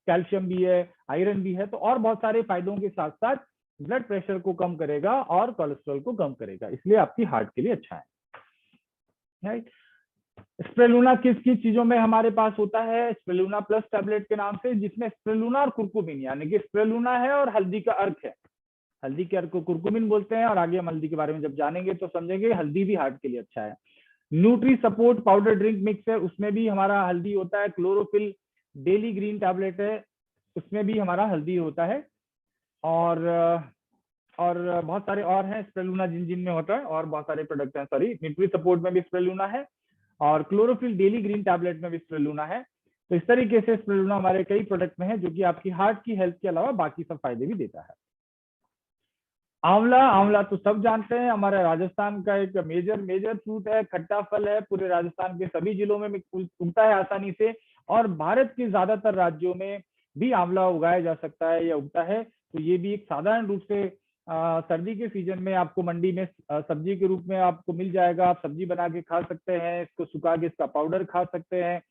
Speaker 8: कैल्शियम भी है, आयरन भी है, तो और बहुत सारे फायदों के साथ साथ ब्लड प्रेशर को कम करेगा और कोलेस्ट्रॉल को कम करेगा, इसलिए आपकी हार्ट के लिए अच्छा है। राइट। स्प्रेलुना किस किस चीजों में हमारे पास होता है? स्प्रेलुना प्लस टैबलेट के नाम से, जिसमें स्प्रेलुना और कुर्कुमिन, यानी कि स्प्रेलुना है और हल्दी का अर्क है, हल्दी के अर्क को कुर्कुमिन बोलते हैं, और आगे हम हल्दी के बारे में जब जानेंगे तो समझेंगे हल्दी भी हार्ट के लिए अच्छा है। Nutri support powder drink mix है, उसमें भी हमारा हल्दी होता है। क्लोरोफिल डेली ग्रीन टैबलेट है, उसमें भी हमारा हल्दी होता है, और बहुत सारे और हैं स्प्रेलुना जिन में होता है, और बहुत सारे प्रोडक्ट हैं। सॉरी, न्यूट्री सपोर्ट में भी स्प्रेलुना है, और क्लोरोफिल डेली ग्रीन टैबलेट में भी स्प्रेलुना है। तो इस तरीके से स्प्रेलुना हमारे कई प्रोडक्ट में है जो कि आपकी हार्ट की हेल्थ के अलावा बाकी सब फायदे भी देता है। आंवला, आंवला तो सब जानते हैं, हमारे राजस्थान का एक मेजर फ्रूट है, खट्टा फल है, पूरे राजस्थान के सभी जिलों में उगता है आसानी से, और भारत के ज्यादातर राज्यों में भी आंवला उगाया जा सकता है या उगता है। तो ये भी एक साधारण रूप से सर्दी के सीजन में आपको मंडी में सब्जी के रूप में आपको मिल जाएगा, आप सब्जी बना के खा सकते हैं, इसको सुखा के इसका पाउडर खा सकते हैं।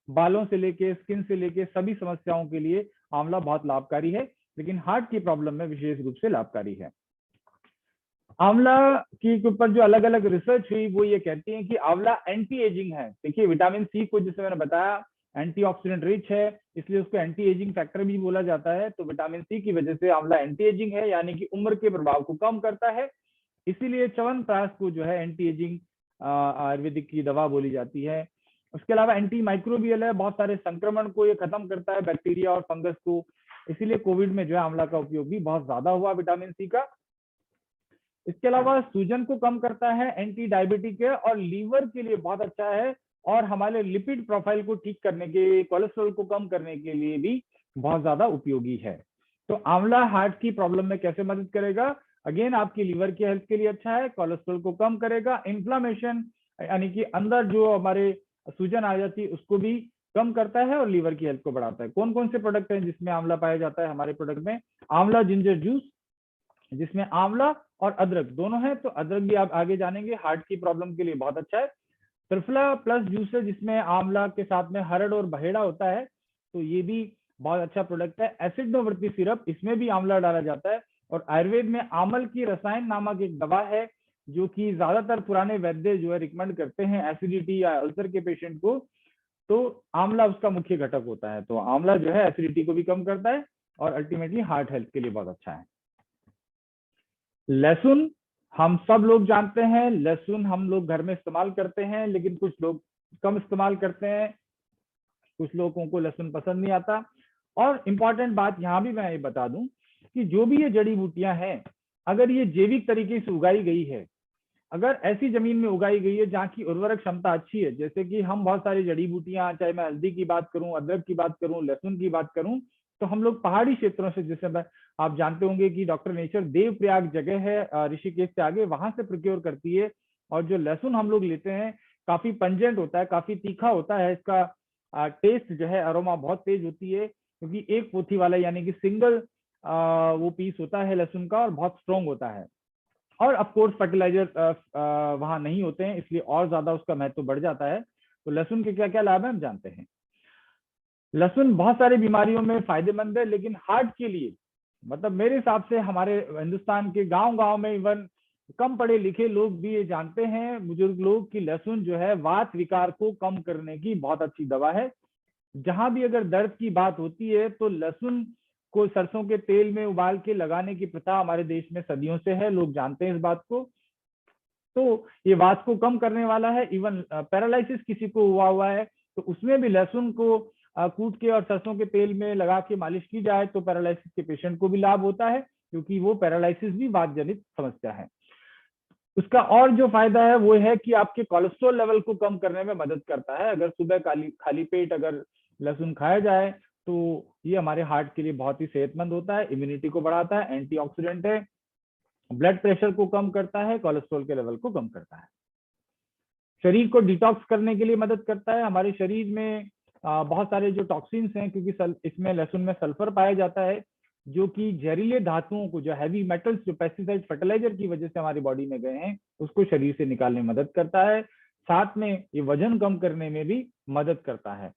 Speaker 8: बालों से लेके स्किन से लेके सभी समस्याओं के लिए आंवला बहुत लाभकारी है, लेकिन हार्ट की प्रॉब्लम में विशेष रूप से लाभकारी है। आंवला के ऊपर जो अलग अलग रिसर्च हुई वो ये कहती है कि आंवला एंटी एजिंग है। देखिए विटामिन सी को, जैसे मैंने बताया, एंटीऑक्सीडेंट रिच है, इसलिए उसको एंटी एजिंग फैक्टर भी बोला जाता है। तो विटामिन सी की वजह से आंवला एंटी एजिंग है, यानी कि उम्र के प्रभाव को कम करता है, इसीलिए च्यवनप्राश को जो है एंटी एजिंग आयुर्वेदिक की दवा बोली जाती है। उसके अलावा एंटी माइक्रोबियल है, बहुत सारे संक्रमण को ये खत्म करता है, बैक्टीरिया और फंगस को, इसीलिए कोविड में जो है आंवला का उपयोग भी बहुत ज्यादा हुआ विटामिन सी का। इसके अलावा सूजन को कम करता है, एंटी डायबिटिक है, और लीवर के लिए बहुत अच्छा है, और हमारे लिपिड प्रोफाइल को ठीक करने के, कोलेस्ट्रॉल को कम करने के लिए भी बहुत ज्यादा उपयोगी है। तो आंवला हार्ट की प्रॉब्लम में कैसे मदद करेगा? अगेन आपकी लीवर की हेल्थ के लिए अच्छा है, कोलेस्ट्रॉल को कम करेगा, इन्फ्लामेशन यानी कि अंदर जो हमारे सूजन आ जाती है उसको भी कम करता है, और लीवर की हेल्थ को बढ़ाता है। कौन कौन से प्रोडक्ट हैं जिसमें आंवला पाया जाता है हमारे प्रोडक्ट में? आंवला जिंजर जूस, जिसमें आंवला और अदरक दोनों है, तो अदरक भी आप आगे जानेंगे, हार्ट की प्रॉब्लम के लिए बहुत अच्छा है। त्रिफला प्लस जूस है, जिसमें आंवला के साथ में हरड़ और बहेड़ा होता है, तो ये भी बहुत अच्छा प्रोडक्ट है। एसिडोवर्ती सिरप, इसमें भी आंवला डाला जाता है, और आयुर्वेद में आमल की रसायन नामक एक दवा है जो कि ज्यादातर पुराने वैद्य जो है रिकमेंड करते हैं एसिडिटी या अल्सर के पेशेंट को, तो आंवला उसका मुख्य घटक होता है। तो आंवला जो है एसिडिटी को भी कम करता है, और अल्टीमेटली हार्ट हेल्थ के लिए बहुत अच्छा है। लहसुन, हम सब लोग जानते हैं, लहसुन हम लोग घर में इस्तेमाल करते हैं, लेकिन कुछ लोग कम इस्तेमाल करते हैं, कुछ लोगों को लहसुन पसंद नहीं आता। और इम्पॉर्टेंट बात यहाँ भी मैं ये बता दूं कि जो भी ये जड़ी बूटियां हैं, अगर ये जैविक तरीके से उगाई गई है, अगर ऐसी जमीन में उगाई गई है जहाँ की उर्वरक क्षमता अच्छी है, जैसे कि हम बहुत सारी जड़ी बूटियां, चाहे मैं हल्दी की बात करूं, अदरक की बात करूं, लहसुन की बात करूं, तो हम लोग पहाड़ी क्षेत्रों से, जैसे आप जानते होंगे कि डॉक्टर नेचर देवप्रयाग जगह है ऋषिकेश से आगे, वहां से प्रोक्योर करती है। और जो लहसुन हम लोग लेते हैं काफी पंजेंट होता है, काफी तीखा होता है, इसका टेस्ट जो है, अरोमा बहुत तेज होती है, क्योंकि एक पोथी वाला यानी कि सिंगल वो पीस होता है लहसुन का और बहुत स्ट्रॉन्ग होता है। और ऑफ कोर्स फर्टिलाइजर वहां नहीं होते हैं, इसलिए और ज्यादा उसका महत्व बढ़ जाता है। तो लहसुन के क्या क्या लाभ है हम जानते हैं। लहसुन बहुत सारी बीमारियों में फायदेमंद है, लेकिन हार्ट के लिए मतलब मेरे हिसाब से हमारे हिंदुस्तान के गांव गांव में इवन कम पढ़े लिखे लोग भी ये जानते हैं, बुजुर्ग लोग, कि लहसुन जो है वात विकार को कम करने की बहुत अच्छी दवा है। जहां भी अगर दर्द की बात होती है तो लहसुन को सरसों के तेल में उबाल के लगाने की प्रथा हमारे देश में सदियों से है, लोग जानते हैं इस बात को। तो ये वात को कम करने वाला है। इवन पैरालिसिस किसी को हुआ है तो उसमें भी लहसुन को कूट के और सरसों के तेल में लगा के मालिश की जाए तो पैरालिसिस के पेशेंट को भी लाभ होता है, क्योंकि वो पैरालिसिस भी वात जनित समस्या है। उसका और जो फायदा है वो है कि आपके कोलेस्ट्रॉल लेवल को कम करने में मदद करता है। अगर सुबह खाली पेट अगर लहसुन खाया जाए तो ये हमारे हार्ट के लिए बहुत ही सेहतमंद होता है, इम्यूनिटी को बढ़ाता है, एंटीऑक्सीडेंट है, ब्लड प्रेशर को कम करता है, कोलेस्ट्रॉल के लेवल को कम करता है, शरीर को डिटॉक्स करने के लिए मदद करता है। हमारे शरीर में बहुत सारे जो टॉक्सिन्स हैं, क्योंकि इसमें लहसुन में सल्फर पाया जाता है, जो कि जहरीले धातुओं को, जो हैवी मेटल्स जो पेस्टिसाइड फर्टिलाइजर की वजह से हमारी बॉडी में गए हैं, उसको शरीर से निकालने में मदद करता है। साथ में ये वजन कम करने में भी मदद करता है।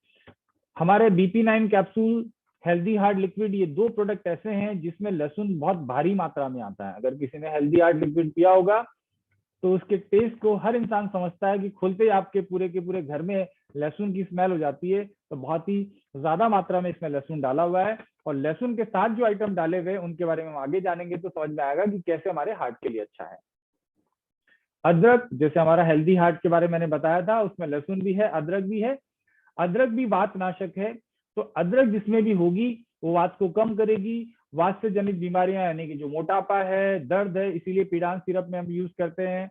Speaker 8: हमारे BP9 capsule, healthy heart liquid, ये दो प्रोडक्ट ऐसे हैं जिसमें लहसुन बहुत भारी मात्रा में आता है। अगर किसी ने हेल्दी हार्ट लिक्विड पिया होगा तो उसके टेस्ट को हर इंसान समझता है कि खुलते ही आपके पूरे के पूरे घर में लहसुन की स्मेल हो जाती है। तो बहुत ही ज्यादा मात्रा में इसमें लहसुन डाला हुआ है, और लहसुन के साथ जो आइटम डाले हुए उनके बारे में हम आगे जानेंगे तो समझ में आएगा कि कैसे हमारे हार्ट के लिए अच्छा है। अदरक, जैसे हमारा हेल्दी हार्ट के बारे में मैंने बताया था, उसमें लहसुन भी है, अदरक भी है। अदरक भी वात नाशक है, तो अदरक जिसमें भी होगी वो वात को कम करेगी। वात से जनित बीमारियां यानी कि जो मोटापा है, दर्द है, इसीलिए पीडान सिरप में हम यूज करते हैं।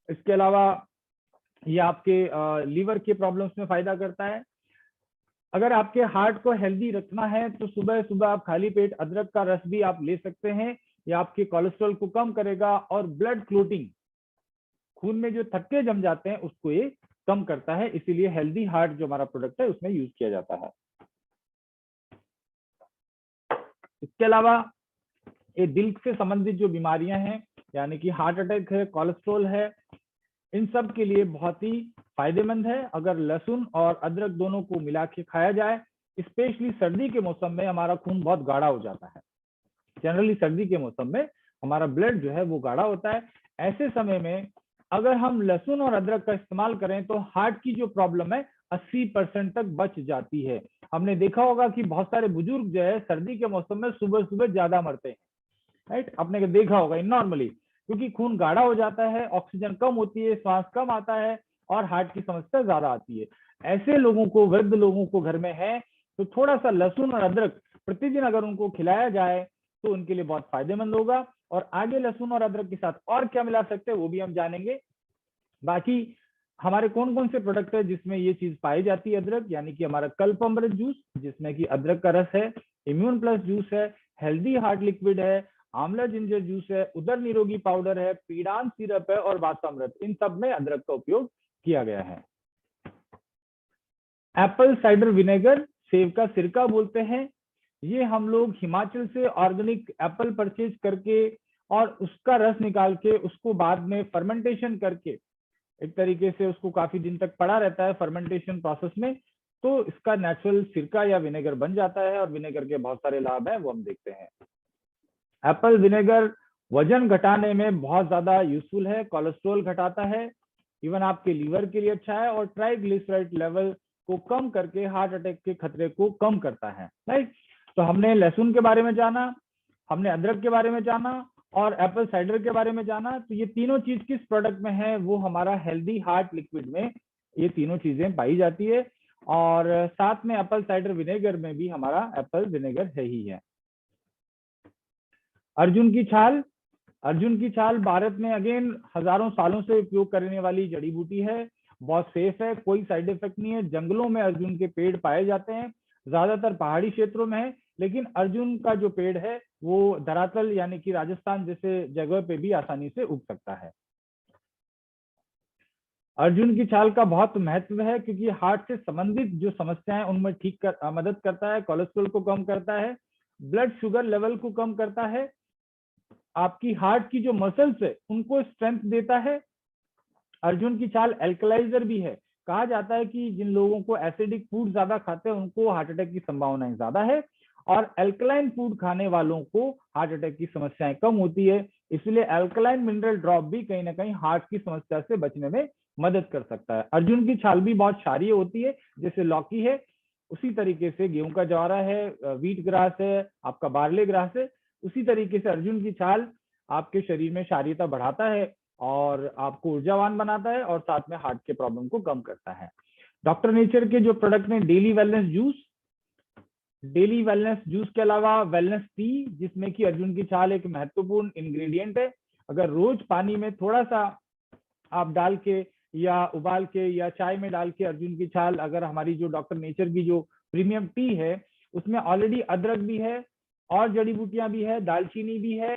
Speaker 8: इसके अलावा ये आपके लीवर के प्रॉब्लम्स में फायदा करता है। अगर आपके हार्ट को हेल्दी रखना है तो सुबह सुबह आप खाली पेट अदरक का रस भी आप ले सकते हैं। ये आपके कोलेस्ट्रॉल को कम करेगा और ब्लड क्लोटिंग, खून में जो थक्के जम जाते हैं उसको ये कम करता है। इसीलिए हेल्दी हार्ट जो हमारा प्रोडक्ट है उसमें यूज किया जाता है। इसके अलावा ये दिल से संबंधित जो बीमारियां हैं, यानी कि हार्ट अटैक है, कोलेस्ट्रॉल है, इन सब के लिए बहुत ही फायदेमंद है अगर लहसुन और अदरक दोनों को मिला के खाया जाए। स्पेशली सर्दी के मौसम में हमारा खून बहुत गाढ़ा हो जाता है। जनरली सर्दी के मौसम में हमारा ब्लड जो है वो गाढ़ा होता है। ऐसे समय में अगर हम लहसुन और अदरक का इस्तेमाल करें तो हार्ट की जो प्रॉब्लम है 80% तक बच जाती है। हमने देखा होगा कि बहुत सारे बुजुर्ग जो है सर्दी के मौसम में सुबह सुबह ज्यादा मरते हैं, राइट? आपने देखा होगा नॉर्मली, क्योंकि खून गाढ़ा हो जाता है, ऑक्सीजन कम होती है, श्वास कम आता है और हार्ट की समस्या ज्यादा आती है। ऐसे लोगों को, वृद्ध लोगों को घर में है तो थोड़ा सा लहसुन और अदरक प्रतिदिन अगर उनको खिलाया जाए तो उनके लिए बहुत फायदेमंद होगा। और आगे लहसुन और अदरक के साथ और क्या मिला सकते हैं वो भी हम जानेंगे। बाकी हमारे कौन कौन से प्रोडक्ट है जिसमें ये चीज पाई जाती है अदरक, यानी कि हमारा कल्पअमृत जूस जिसमें कि अदरक का रस है, इम्यून प्लस जूस है, हेल्दी हार्ट लिक्विड है, आंवला जिंजर जूस है, उदर निरोगी पाउडर है, पीडान सिरप है और वातामृत, इन सब में अदरक का उपयोग किया गया है। एप्पल साइडर विनेगर, सेब का सिरका बोलते हैं, ये हम लोग हिमाचल से ऑर्गेनिक एप्पल परचेज करके और उसका रस निकाल के उसको बाद में फर्मेंटेशन करके एक तरीके से उसको काफी दिन तक पड़ा रहता है फर्मेंटेशन प्रोसेस में, तो इसका नेचुरल सिरका या विनेगर बन जाता है। और विनेगर के बहुत सारे लाभ हैं वो हम देखते हैं। एप्पल विनेगर वजन घटाने में बहुत ज्यादा यूजफुल है, कोलेस्ट्रॉल घटाता है, इवन आपके लीवर के लिए अच्छा है, और ट्राइग्लिसराइड लेवल को कम करके हार्ट अटैक के खतरे को कम करता है, राइट? तो हमने लहसुन के बारे में जाना, हमने अदरक के बारे में जाना और एप्पल साइडर के बारे में जाना। तो ये तीनों चीज किस प्रोडक्ट में है, वो हमारा हेल्दी हार्ट लिक्विड में ये तीनों चीजें पाई जाती है। और साथ में एप्पल साइडर विनेगर में भी हमारा एप्पल विनेगर है ही है। अर्जुन की छाल, अर्जुन की छाल भारत में अगेन हजारों सालों से उपयोग करने वाली जड़ी बूटी है, बहुत सेफ है, कोई साइड इफेक्ट नहीं है। जंगलों में अर्जुन के पेड़ पाए जाते हैं, ज्यादातर पहाड़ी क्षेत्रों में है, लेकिन अर्जुन का जो पेड़ है वो धरातल यानी कि राजस्थान जैसे जगह पे भी आसानी से उग सकता है। अर्जुन की छाल का बहुत महत्व है क्योंकि हार्ट से संबंधित जो समस्याएं उनमें मदद करता है, कोलेस्ट्रॉल को कम करता है, ब्लड शुगर लेवल को कम करता है, आपकी हार्ट की जो मसल्स है उनको स्ट्रेंथ देता है। अर्जुन की छाल एल्कलाइजर भी है। कहा जाता है कि जिन लोगों को एसिडिक फूड ज्यादा खाते हैं उनको हार्ट अटैक की संभावनाएं ज्यादा है, और एल्कलाइन फूड खाने वालों को हार्ट अटैक की समस्याएं कम होती है। इसलिए एल्कलाइन मिनरल ड्रॉप भी कहीं ना कहीं हार्ट की समस्या से बचने में मदद कर सकता है। अर्जुन की छाल भी बहुत क्षारीय होती है, जैसे लौकी है, उसी तरीके से गेहूं का जौरा है, व्हीट ग्रास है, आपका बार्ले ग्रास है, उसी तरीके से अर्जुन की छाल आपके शरीर में क्षारीयता बढ़ाता है और आपको ऊर्जावान बनाता है और साथ में हार्ट के प्रॉब्लम को कम करता है। डॉक्टर नेचर के जो प्रोडक्ट हैं, डेली वेलनेस जूस के अलावा वेलनेस टी, जिसमें कि अर्जुन की छाल एक महत्वपूर्ण इंग्रेडिएंट है। अगर रोज पानी में थोड़ा सा आप डाल के या उबाल के या चाय में डाल के अर्जुन की छाल, अगर हमारी जो डॉक्टर नेचर की जो प्रीमियम टी है उसमें ऑलरेडी अदरक भी है और जड़ी बूटियां भी है, दालचीनी भी है,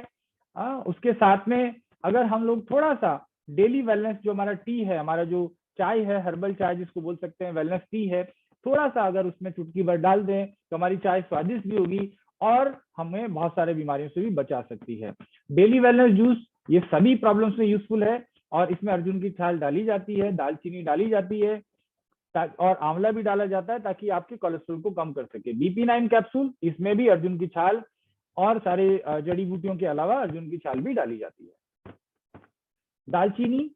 Speaker 8: उसके साथ में अगर हम लोग थोड़ा सा डेली वेलनेस जो हमारा टी है, हमारा जो चाय है, हर्बल चाय जिसको बोल सकते हैं, वेलनेस टी है, थोड़ा सा अगर उसमें चुटकी भर डाल दें तो हमारी चाय स्वादिष्ट भी होगी और हमें बहुत सारे बीमारियों से भी बचा सकती है। डेली वेलनेस जूस ये सभी प्रॉब्लम्स में यूजफुल है और इसमें अर्जुन की छाल डाली जाती है, दालचीनी डाली जाती है और आंवला भी डाला जाता है ताकि आपके कोलेस्ट्रॉल को कम कर सके। BP9 कैप्सूल, इसमें भी अर्जुन की छाल और सारे जड़ी बूटियों के अलावा अर्जुन की छाल भी डाली जाती है। दालचीनी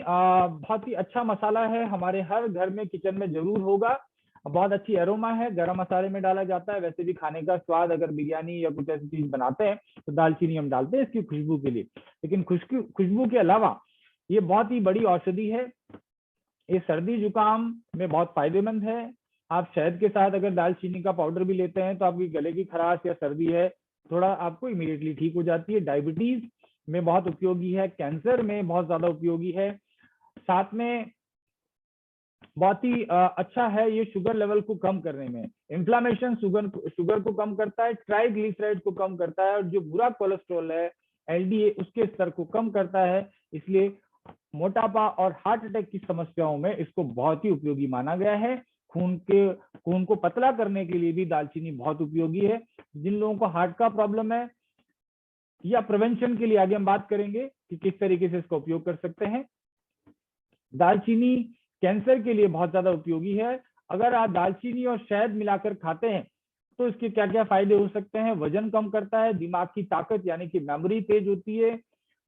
Speaker 8: बहुत ही अच्छा मसाला है, हमारे हर घर में किचन में जरूर होगा, बहुत अच्छी एरोमा है, गरम मसाले में डाला जाता है। वैसे भी खाने का स्वाद, अगर बिरयानी या कुछ ऐसी चीज बनाते हैं तो दालचीनी हम डालते हैं इसकी खुशबू के लिए, लेकिन खुशबू के अलावा ये बहुत ही बड़ी औषधि है। ये सर्दी जुकाम में बहुत फायदेमंद है। आप शहद के साथ अगर दालचीनी का पाउडर भी लेते हैं तो आपकी गले की खराश या सर्दी है थोड़ा आपको इमीडिएटली ठीक हो जाती है। डायबिटीज में बहुत उपयोगी है, कैंसर में बहुत ज्यादा उपयोगी है, साथ में बहुत ही अच्छा है ये शुगर लेवल को कम करने में। इन्फ्लामेशन शुगर को कम करता है, ट्राइग्लिसराइड को कम करता है और जो बुरा कोलेस्ट्रॉल है LDA उसके स्तर को कम करता है। इसलिए मोटापा और हार्ट अटैक की समस्याओं में इसको बहुत ही उपयोगी माना गया है। खून को पतला करने के लिए भी दालचीनी बहुत उपयोगी है। जिन लोगों को हार्ट का प्रॉब्लम है या प्रिवेंशन के लिए आगे हम बात करेंगे कि किस तरीके से इसका उपयोग कर सकते हैं। दालचीनी कैंसर के लिए बहुत ज्यादा उपयोगी है। अगर आप दालचीनी और शहद मिलाकर खाते हैं तो इसके क्या क्या फायदे हो सकते हैं। वजन कम करता है, दिमाग की ताकत यानी कि मेमोरी तेज होती है,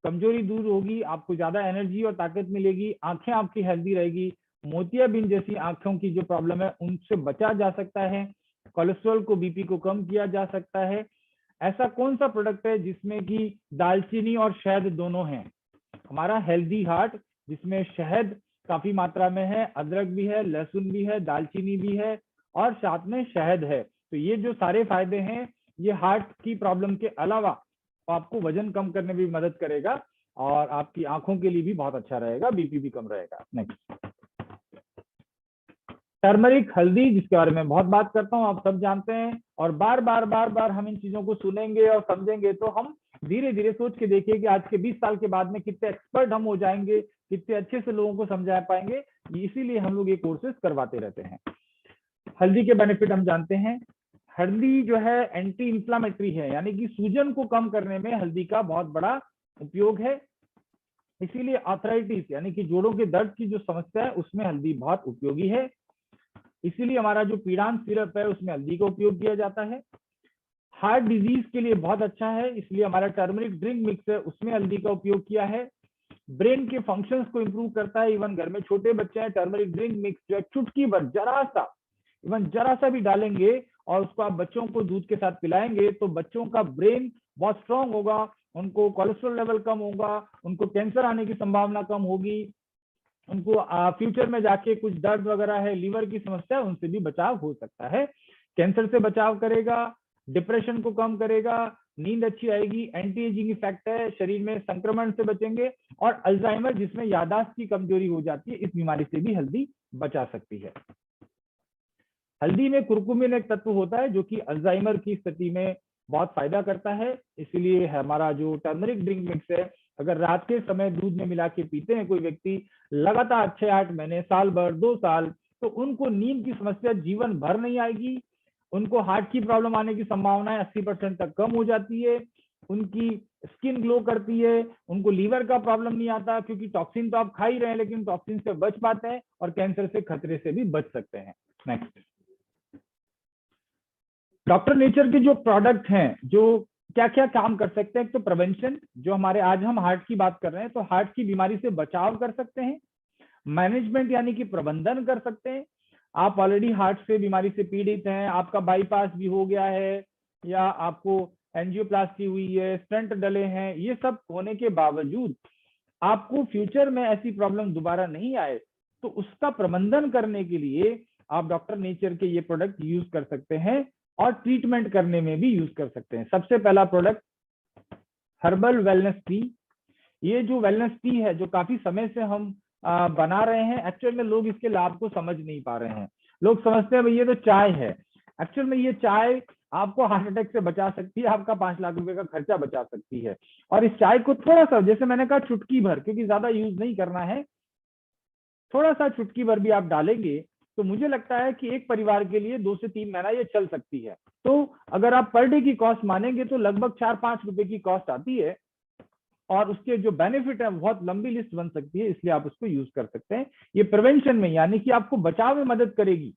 Speaker 8: कमजोरी दूर होगी, आपको ज्यादा एनर्जी और ताकत मिलेगी, आंखें आपकी हेल्दी रहेगी, मोतियाबिंद जैसी आंखों की जो प्रॉब्लम है उनसे बचा जा सकता है, कोलेस्ट्रॉल को BP को कम किया जा सकता है। ऐसा कौन सा प्रोडक्ट है जिसमें कि दालचीनी और शहद दोनों हैं? हमारा हेल्दी हार्ट, जिसमें शहद काफी मात्रा में है, अदरक भी है, लहसुन भी है, दालचीनी भी है और साथ में शहद है। तो ये जो सारे फायदे हैं ये हार्ट की प्रॉब्लम के अलावा आपको वजन कम करने में भी मदद करेगा और आपकी आंखों के लिए भी बहुत अच्छा रहेगा, BP भी कम रहेगा। नेक्स्ट, टर्मरिक, हल्दी, जिसके बारे में बहुत बात करता हूँ, आप सब जानते हैं और बार बार हम इन चीजों को सुनेंगे और समझेंगे तो हम धीरे धीरे सोच के देखिए कि आज के 20 साल के बाद में कितने एक्सपर्ट हम हो जाएंगे, कितने अच्छे से लोगों को समझा पाएंगे। इसीलिए हम लोग ये कोर्सेज करवाते रहते हैं। हल्दी के बेनिफिट हम जानते हैं। हल्दी जो है एंटी इंफ्लामेटरी है, यानी कि सूजन को कम करने में हल्दी का बहुत बड़ा उपयोग है। इसीलिए आर्थराइटिस यानी कि जोड़ों के दर्द की जो समस्या है उसमें हल्दी बहुत उपयोगी है। इसीलिए हमारा जो पीड़ान सिरप है उसमें हल्दी का उपयोग किया जाता है। हार्ट डिजीज के लिए बहुत अच्छा है, इसलिए हमारा टर्मरिक ड्रिंक मिक्स है उसमें हल्दी का उपयोग किया है। ब्रेन के फंक्शंस को इंप्रूव करता है। इवन घर में छोटे बच्चे हैं, टर्मरिक ड्रिंक मिक्स जो है चुटकी भर जरा सा भी डालेंगे और उसको आप बच्चों को दूध के साथ पिलाएंगे तो बच्चों का ब्रेन बहुत स्ट्रांग होगा, उनको कोलेस्ट्रॉल लेवल कम होगा, उनको कैंसर आने की संभावना कम होगी, उनको फ्यूचर में जाके कुछ दर्द वगैरह है, लीवर की समस्या, उनसे भी बचाव हो सकता है। कैंसर से बचाव करेगा, डिप्रेशन को कम करेगा, नींद अच्छी आएगी, एंटी एजिंग इफेक्ट है, शरीर में संक्रमण से बचेंगे और अल्जाइमर जिसमें याददाश्त की कमजोरी हो जाती है, इस बीमारी से भी हल्दी बचा सकती है। हल्दी में कुरकुमिन एक तत्व होता है जो कि अल्जाइमर की स्थिति में बहुत फायदा करता है। इसीलिए हमारा जो टर्मरिक ड्रिंक मिक्स है अगर रात के समय दूध में मिला के पीते हैं कोई व्यक्ति लगातार 6-8 महीने, साल भर, 2 साल, तो उनको नींद की समस्या जीवन भर नहीं आएगी। उनको हार्ट की प्रॉब्लम आने की संभावना 80% तक कम हो जाती है। उनकी स्किन ग्लो करती है, उनको लीवर का प्रॉब्लम नहीं आता, क्योंकि टॉक्सिन तो आप खा ही रहे हैं, लेकिन टॉक्सिन से बच पाते हैं और कैंसर से खतरे से भी बच सकते हैं। नेक्स्ट, डॉक्टर नेचर के जो प्रोडक्ट हैं, जो क्या क्या काम कर सकते हैं, तो प्रिवेंशन, जो हमारे आज हम हार्ट की बात कर रहे हैं, तो हार्ट की बीमारी से बचाव कर सकते हैं। मैनेजमेंट यानी कि प्रबंधन कर सकते हैं। आप ऑलरेडी हार्ट से बीमारी से पीड़ित हैं, आपका बाईपास भी हो गया है या आपको एंजियोप्लास्टी हुई है, स्टेंट डले हैं, ये सब होने के बावजूद आपको फ्यूचर में ऐसी प्रॉब्लम दोबारा नहीं आए, तो उसका प्रबंधन करने के लिए आप डॉक्टर नेचर के ये प्रोडक्ट यूज कर सकते हैं और ट्रीटमेंट करने में भी यूज कर सकते हैं। सबसे पहला प्रोडक्ट हर्बल वेलनेस टी। ये जो वेलनेस टी है, जो काफी समय से हम बना रहे हैं, एक्चुअल में लोग इसके लाभ को समझ नहीं पा रहे हैं। लोग समझते हैं भाई ये तो चाय है। एक्चुअल में ये चाय आपको हार्ट अटैक से बचा सकती है, आपका 5 लाख रुपए का खर्चा बचा सकती है। और इस चाय को थोड़ा सा, जैसे मैंने कहा, चुटकी भर, क्योंकि ज्यादा यूज नहीं करना है, थोड़ा सा चुटकी भर भी आप डालेंगे तो मुझे लगता है कि एक परिवार के लिए 2 से 3 महीना ये चल सकती है। तो अगर आप पर डे की कॉस्ट मानेंगे तो लगभग 4-5 रुपए की कॉस्ट आती है और उसके जो बेनिफिट है बहुत लंबी लिस्ट बन सकती है, इसलिए आप उसको यूज कर सकते हैं। ये प्रिवेंशन में, यानी कि आपको बचाव में मदद करेगी।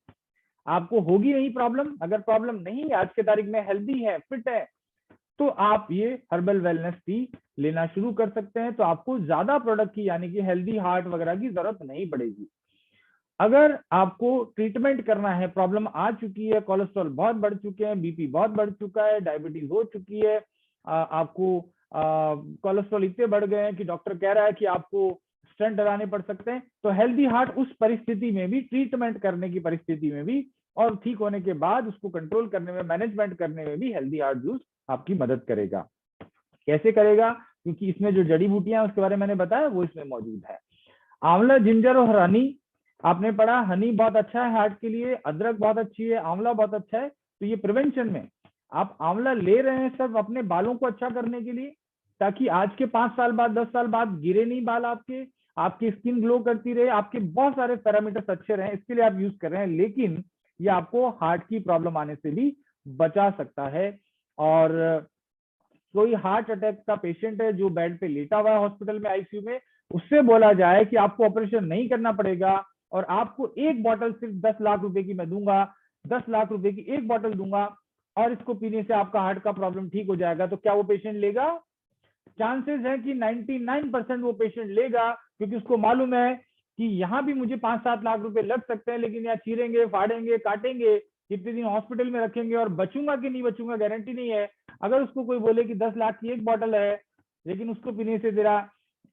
Speaker 8: आपको होगी नहीं प्रॉब्लम, अगर प्रॉब्लम नहीं है, आज के तारीख में हेल्दी है, फिट है, तो आप ये हर्बल वेलनेस टी लेना शुरू कर सकते हैं। तो आपको ज्यादा प्रोडक्ट की, यानी कि हेल्दी हार्ट वगैरह की जरूरत नहीं पड़ेगी। अगर आपको ट्रीटमेंट करना है, प्रॉब्लम आ चुकी है, कोलेस्ट्रॉल बहुत बढ़ चुके हैं, बीपी बहुत बढ़ चुका है, डायबिटीज हो चुकी है, आपको कोलेस्ट्रॉल इतने बढ़ गए हैं कि डॉक्टर कह रहा है कि आपको स्टेंट डलाने पड़ सकते हैं, तो हेल्दी हार्ट उस परिस्थिति में भी, ट्रीटमेंट करने की परिस्थिति में भी और ठीक होने के बाद उसको कंट्रोल करने में, मैनेजमेंट करने में भी हेल्दी हार्ट जूस आपकी मदद करेगा। कैसे करेगा? क्योंकि इसमें जो जड़ी बूटियां उसके बारे में मैंने बताया वो इसमें मौजूद है। आंवला, जिंजर और हनी, आपने पढ़ा, हनी बहुत अच्छा है हार्ट के लिए, अदरक बहुत अच्छी है, आंवला बहुत अच्छा है। तो ये प्रिवेंशन में आप आंवला ले रहे हैं सिर्फ अपने बालों को अच्छा करने के लिए, ताकि आज के 5 साल बाद, 10 साल बाद गिरे नहीं बाल आपकी स्किन ग्लो करती रहे, आपके बहुत सारे पैरामीटर्स अच्छे रहे, इसके लिए आप यूज कर रहे हैं। लेकिन ये आपको हार्ट की प्रॉब्लम आने से भी बचा सकता है। और कोई हार्ट अटैक का पेशेंट है जो बेड पे लेटा हुआ है हॉस्पिटल में, आईसीयू में, उससे बोला जाए कि आपको ऑपरेशन नहीं करना पड़ेगा और आपको एक बॉटल सिर्फ 10 लाख रुपए की मैं दूंगा, 10 लाख रुपए की एक बॉटल दूंगा और इसको पीने से आपका हार्ट का प्रॉब्लम ठीक हो जाएगा, तो क्या वो पेशेंट लेगा? चांसेस है कि 99% वो पेशेंट लेगा, क्योंकि उसको मालूम है कि यहाँ भी मुझे 5-7 लाख रुपए लग सकते हैं, लेकिन यहाँ चीरेंगे, फाड़ेंगे, काटेंगे, कितने दिन हॉस्पिटल में रखेंगे और बचूंगा कि नहीं बचूंगा गारंटी नहीं है। अगर उसको कोई बोले कि 10 लाख की एक बॉटल है, लेकिन उसको पीने से तेरा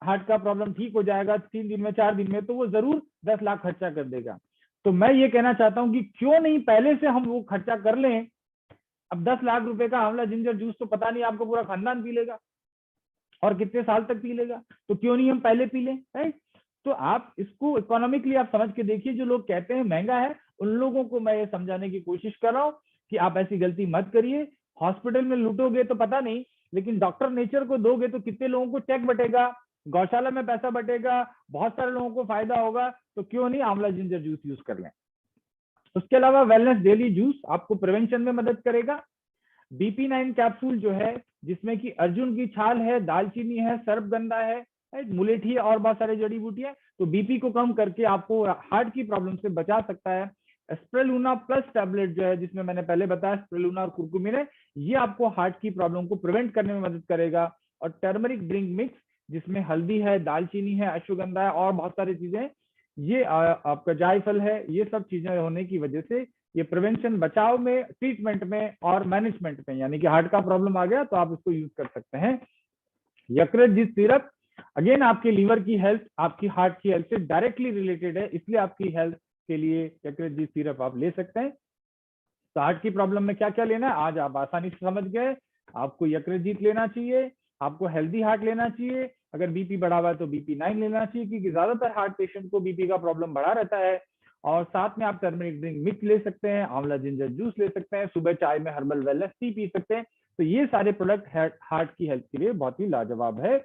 Speaker 8: हार्ट का प्रॉब्लम ठीक हो जाएगा 3 दिन में, 4 दिन में, तो वो जरूर 10 लाख खर्चा कर देगा। तो मैं ये कहना चाहता हूँ कि क्यों नहीं पहले से हम वो खर्चा कर लें। अब 10 लाख रुपए का आंवला जिंजर जूस तो पता नहीं आपको पूरा खानदान पी लेगा और कितने साल तक पी लेगा, तो क्यों नहीं हम पहले पी लें, राइट? तो आप इसको इकोनॉमिकली आप समझ के देखिए। जो लोग कहते हैं महंगा है, उन लोगों को मैं ये समझाने की कोशिश कर रहा हूँ कि आप ऐसी गलती मत करिए। हॉस्पिटल में लूटोगे तो पता नहीं, लेकिन डॉक्टर नेचर को दोगे तो कितने लोगों को चेक बटेगा, गौशाला में पैसा बटेगा, बहुत सारे लोगों को फायदा होगा। तो क्यों नहीं आंवला जिंजर जूस यूज कर लें। उसके अलावा वेलनेस डेली जूस आपको प्रिवेंशन में मदद करेगा। BP9 कैप्सूल जो है, जिसमें कि अर्जुन की छाल है, दालचीनी है, सर्पगंधा है, मुलेठी है और बहुत सारे जड़ी बूटियां, तो बीपी को कम करके आपको हार्ट की प्रॉब्लम से बचा सकता है। स्प्रेलुना प्लस टैबलेट जो है, जिसमें मैंने पहले बताया स्प्रेलुना और कुरकुमिन है, ये आपको हार्ट की प्रॉब्लम को प्रिवेंट करने में मदद करेगा। और टर्मरिक ड्रिंक मिक्स, जिसमें हल्दी है, दालचीनी है, अश्वगंधा है और बहुत सारी चीजें, ये आपका जायफल है, ये सब चीजें होने की वजह से ये प्रिवेंशन, बचाव में, ट्रीटमेंट में और मैनेजमेंट में, यानी कि हार्ट का प्रॉब्लम आ गया तो आप इसको यूज कर सकते हैं। यकृत सिरप, अगेन आपके लीवर की हेल्थ, आपकी हार्ट की हेल्थ से डायरेक्टली रिलेटेड है, इसलिए आपकी हेल्थ के लिए यकृत सिरप आप ले सकते हैं। तो हार्ट की प्रॉब्लम में क्या क्या लेना है आज आप आसानी से समझ गए। आपको यकृत लेना चाहिए, आपको हेल्दी हार्ट लेना चाहिए, अगर बीपी बढ़ा हुआ है तो BP9 लेना चाहिए, क्योंकि ज्यादातर हार्ट पेशेंट को बीपी का प्रॉब्लम बढ़ा रहता है। और साथ में आप टर्मरिक ड्रिंक मिक्स ले सकते हैं, आंवला जिंजर जूस ले सकते हैं, सुबह चाय में हर्बल वेलनेस टी पी सकते हैं। तो ये सारे प्रोडक्ट हार्ट की हेल्थ के लिए बहुत ही लाजवाब है।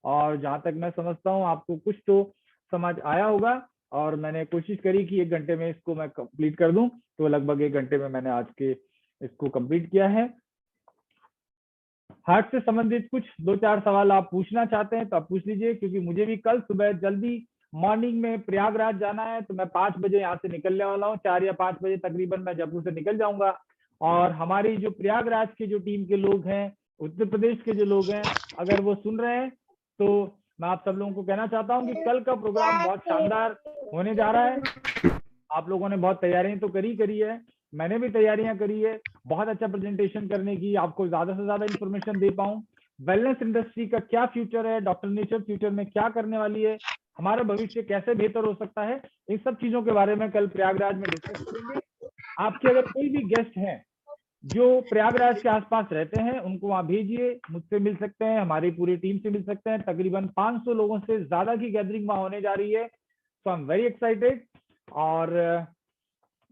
Speaker 8: और जहां तक मैं समझता हूँ आपको कुछ तो समझ आया होगा, और मैंने कोशिश करी कि 1 घंटे में इसको मैं कंप्लीट कर दूं, तो लगभग 1 घंटे में मैंने आज के इसको कंप्लीट किया है। हार्ट से संबंधित कुछ 2-4 सवाल आप पूछना चाहते हैं तो आप पूछ लीजिए, क्योंकि मुझे भी कल सुबह जल्दी मॉर्निंग में प्रयागराज जाना है, तो मैं 5 बजे यहाँ से निकलने वाला हूँ। 4 या 5 बजे तकरीबन मैं जयपुर से निकल जाऊंगा। और हमारी जो प्रयागराज के जो टीम के लोग हैं, उत्तर प्रदेश के जो लोग हैं, अगर वो सुन रहे हैं तो मैं आप सब लोगों को कहना चाहता हूँ कि कल का प्रोग्राम बहुत शानदार होने जा रहा है। आप लोगों ने बहुत तैयारियां तो करी है, मैंने भी तैयारियां करी है बहुत अच्छा प्रेजेंटेशन करने की, आपको ज्यादा से ज्यादा इंफॉर्मेशन दे पाऊं। वेलनेस इंडस्ट्री का क्या फ्यूचर है, डॉक्टर नेचर फ्यूचर में क्या करने वाली है, हमारा भविष्य कैसे बेहतर हो सकता है, इन सब चीजों के बारे में कल प्रयागराज में डिस्कस करेंगे। आपके अगर कोई भी गेस्ट हैं जो प्रयागराज के आसपास रहते हैं, उनको वहां भेजिए, मुझसे मिल सकते हैं, हमारी पूरी टीम से मिल सकते हैं। तकरीबन 500 लोगों से ज्यादा की गैदरिंग वहां होने जा रही है, सो आई एम वेरी एक्साइटेड। और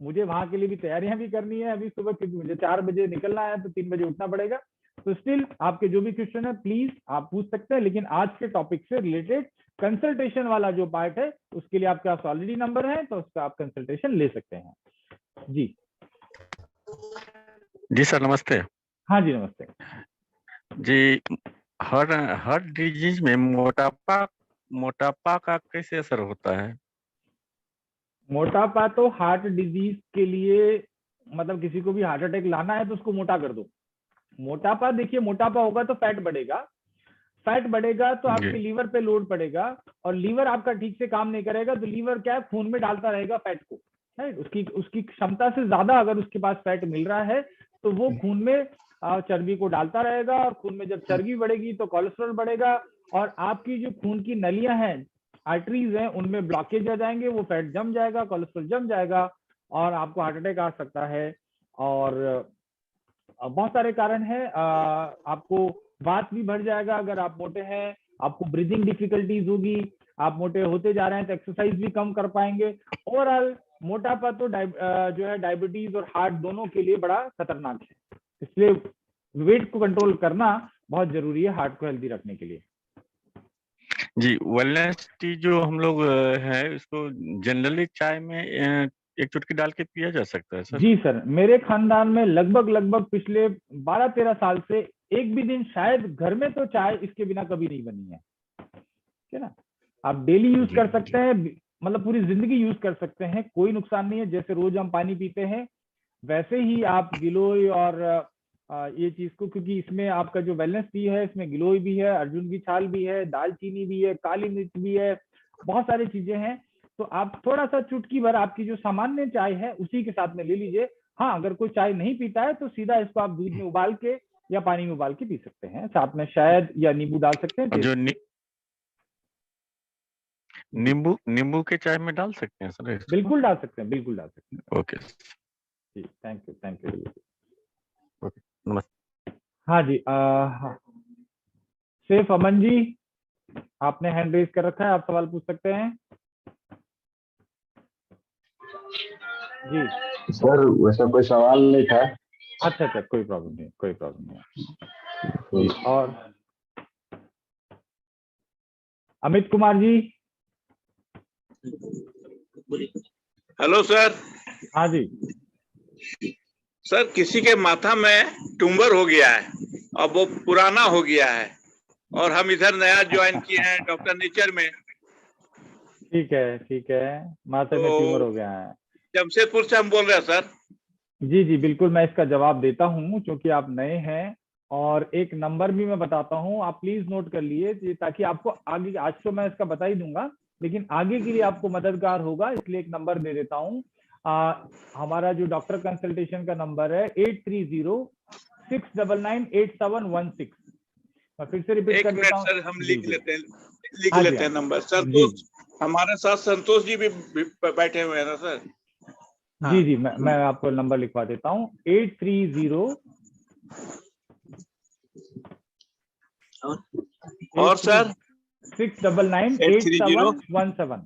Speaker 8: मुझे वहां के लिए भी तैयारियां भी करनी है अभी सुबह, क्योंकि मुझे 4 बजे निकलना है, तो 3 बजे उठना पड़ेगा। तो स्टिल आपके जो भी क्वेश्चन है प्लीज आप पूछ सकते हैं, लेकिन आज के टॉपिक से रिलेटेड कंसल्टेशन वाला जो पार्ट है उसके लिए आपके पास ऑलरेडी नंबर है, तो उसका आप कंसल्टेशन ले सकते हैं।
Speaker 9: जी सर नमस्ते।
Speaker 8: हाँ जी नमस्ते
Speaker 9: जी, हार्ट डिजीज में मोटापा का कैसे असर होता है?
Speaker 8: मोटापा तो हार्ट डिजीज के लिए, मतलब किसी को भी हार्ट अटैक लाना है तो उसको मोटा कर दो। मोटापा, देखिए मोटापा होगा तो फैट बढ़ेगा तो आपके लीवर पे लोड पड़ेगा, और लीवर आपका ठीक से काम नहीं करेगा, तो लीवर क्या है, खून में डालता रहेगा फैट को, राइट। उसकी क्षमता से ज्यादा अगर उसके पास फैट मिल रहा है तो वो खून में चर्बी को डालता रहेगा, और खून में जब चर्बी बढ़ेगी तो कोलेस्ट्रॉल बढ़ेगा, और आपकी जो खून की नलियां हैं, आर्टरीज हैं, उनमें ब्लॉकेज आ जाएंगे, वो फैट जम जाएगा, कोलेस्ट्रॉल जम जाएगा, और आपको हार्ट अटैक आ सकता है। और बहुत सारे कारण हैं, आपको वात भी बढ़ जाएगा अगर आप मोटे हैं, आपको ब्रीदिंग डिफिकल्टीज होगी, आप मोटे होते जा रहे हैं तो एक्सरसाइज भी कम कर पाएंगे। ओवरऑल मोटापा तो जो है डायबिटीज और हार्ट दोनों के लिए बड़ा खतरनाक है, इसलिए वेट को कंट्रोल करना बहुत जरूरी है हार्ट को हेल्दी रखने के लिए।
Speaker 9: जी, वेलनेस टी जो हम लोग है इसको जनरली चाय में एक चुटकी डाल के पिया जा सकता है सर?
Speaker 8: जी सर, मेरे खानदान में लगभग पिछले 12-13 साल से एक भी दिन शायद घर में तो चाय इसके बिना कभी नहीं बनी है, ठीक है ना। आप डेली यूज कर सकते हैं, मतलब पूरी जिंदगी यूज कर सकते हैं, कोई नुकसान नहीं है। जैसे रोज हम पानी पीते हैं वैसे ही आप गिलोय और ये चीज को, क्योंकि इसमें आपका जो वेलनेस टी है इसमें गिलोय भी है, अर्जुन की छाल भी है, दालचीनी भी है, काली मिर्च भी है, बहुत सारी चीजें हैं। तो आप थोड़ा सा चुटकी भर आपकी जो सामान्य चाय है उसी के साथ में ले लीजिए। हाँ, अगर कोई चाय नहीं पीता है तो सीधा इसको आप दूध में उबाल के या पानी में उबाल के पी सकते हैं, साथ में शहद या नींबू डाल सकते हैं।
Speaker 9: जो नींबू के चाय में डाल सकते हैं सर?
Speaker 8: बिल्कुल डाल सकते हैं, बिल्कुल डाल सकते हैं।
Speaker 9: ओके
Speaker 8: जी, थैंक यू।
Speaker 9: ओके, नमस्ते।
Speaker 8: हाँ जी, शेफ अमन जी, आपने हैंड रेज कर रखा है, आप सवाल पूछ सकते हैं। जी
Speaker 10: सर, वैसा कोई सवाल नहीं था।
Speaker 8: अच्छा, कोई प्रॉब्लम नहीं। और अमित कुमार जी।
Speaker 11: Hello sir.
Speaker 8: हाँ जी
Speaker 11: सर, किसी के माथा में ट्यूमर हो गया है और वो पुराना हो गया है, और हम इधर नया ज्वाइन किए हैं डॉक्टर नेचर में।
Speaker 8: ठीक है, माथे में ट्यूमर हो गया है।
Speaker 11: जमशेदपुर से हम बोल रहे हैं सर।
Speaker 8: जी, बिल्कुल, मैं इसका जवाब देता हूँ क्योंकि आप नए हैं, और एक नंबर भी मैं बताता हूँ, आप प्लीज नोट कर लिए, ताकि आपको आगे, आज तो मैं इसका बता ही दूंगा लेकिन आगे के लिए आपको मददगार होगा, इसलिए एक नंबर दे देता हूँ। हमारा जो डॉक्टर कंसल्टेशन का नंबर है 8306998716। मैं फिर से रिपीट कर देता हूँ
Speaker 11: सर, हम लिख लेते हैं नंबर सर। तो हमारे साथ संतोष जी भी बैठे हुए हैं ना सर?
Speaker 8: जी, मैं आपको नंबर लिखवा देता हूँ। 830
Speaker 11: और सर
Speaker 8: 6998717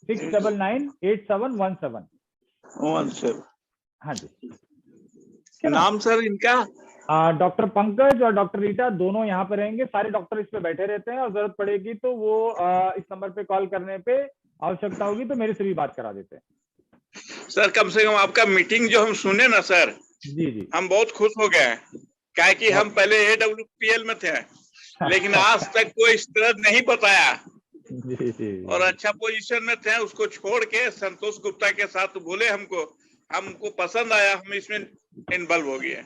Speaker 8: 6998717।
Speaker 11: हाँ जी।
Speaker 8: नाम
Speaker 11: सर इनका?
Speaker 8: डॉक्टर पंकज और डॉक्टर रीटा दोनों यहाँ पे रहेंगे, सारे डॉक्टर इस पे बैठे रहते हैं और जरूरत पड़ेगी तो वो इस नंबर पे कॉल करने पे आवश्यकता होगी तो मेरे से भी बात करा देते हैं।
Speaker 11: सर कम से कम आपका मीटिंग जो हम सुने ना सर,
Speaker 8: जी
Speaker 11: हम बहुत खुश हो गए हैं, क्या कि हम पहले AWPL में थे लेकिन आज तक कोई इस तरह नहीं बताया
Speaker 8: जी।
Speaker 11: और अच्छा पोजीशन में थे, उसको छोड़ के संतोष गुप्ता के साथ बोले हमको पसंद आया, हम इसमें इन्वॉल्व हो गए।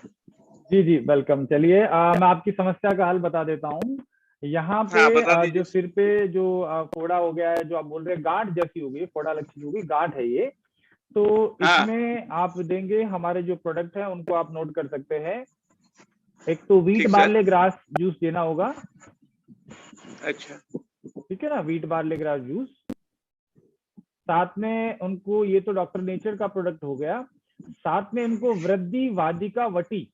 Speaker 11: जी
Speaker 8: वेलकम। चलिए मैं आपकी समस्या का हल बता देता हूँ। यहाँ पे जो सिर पे जो फोड़ा हो गया है, जो आप बोल रहे हैं गांठ जैसी हो गई, फोड़ा लक्षी हो गई, गांठ है ये, तो इसमें आप देंगे हमारे जो प्रोडक्ट है उनको आप नोट कर सकते हैं। एक तो व्हीट बार्ले ग्रास जूस देना होगा।
Speaker 11: अच्छा,
Speaker 8: ठीक है ना, व्हीट बार्ले ग्रास जूस। साथ में उनको, ये तो डॉक्टर नेचर का प्रोडक्ट हो गया, साथ में इनको वृद्धि वादिका वटी,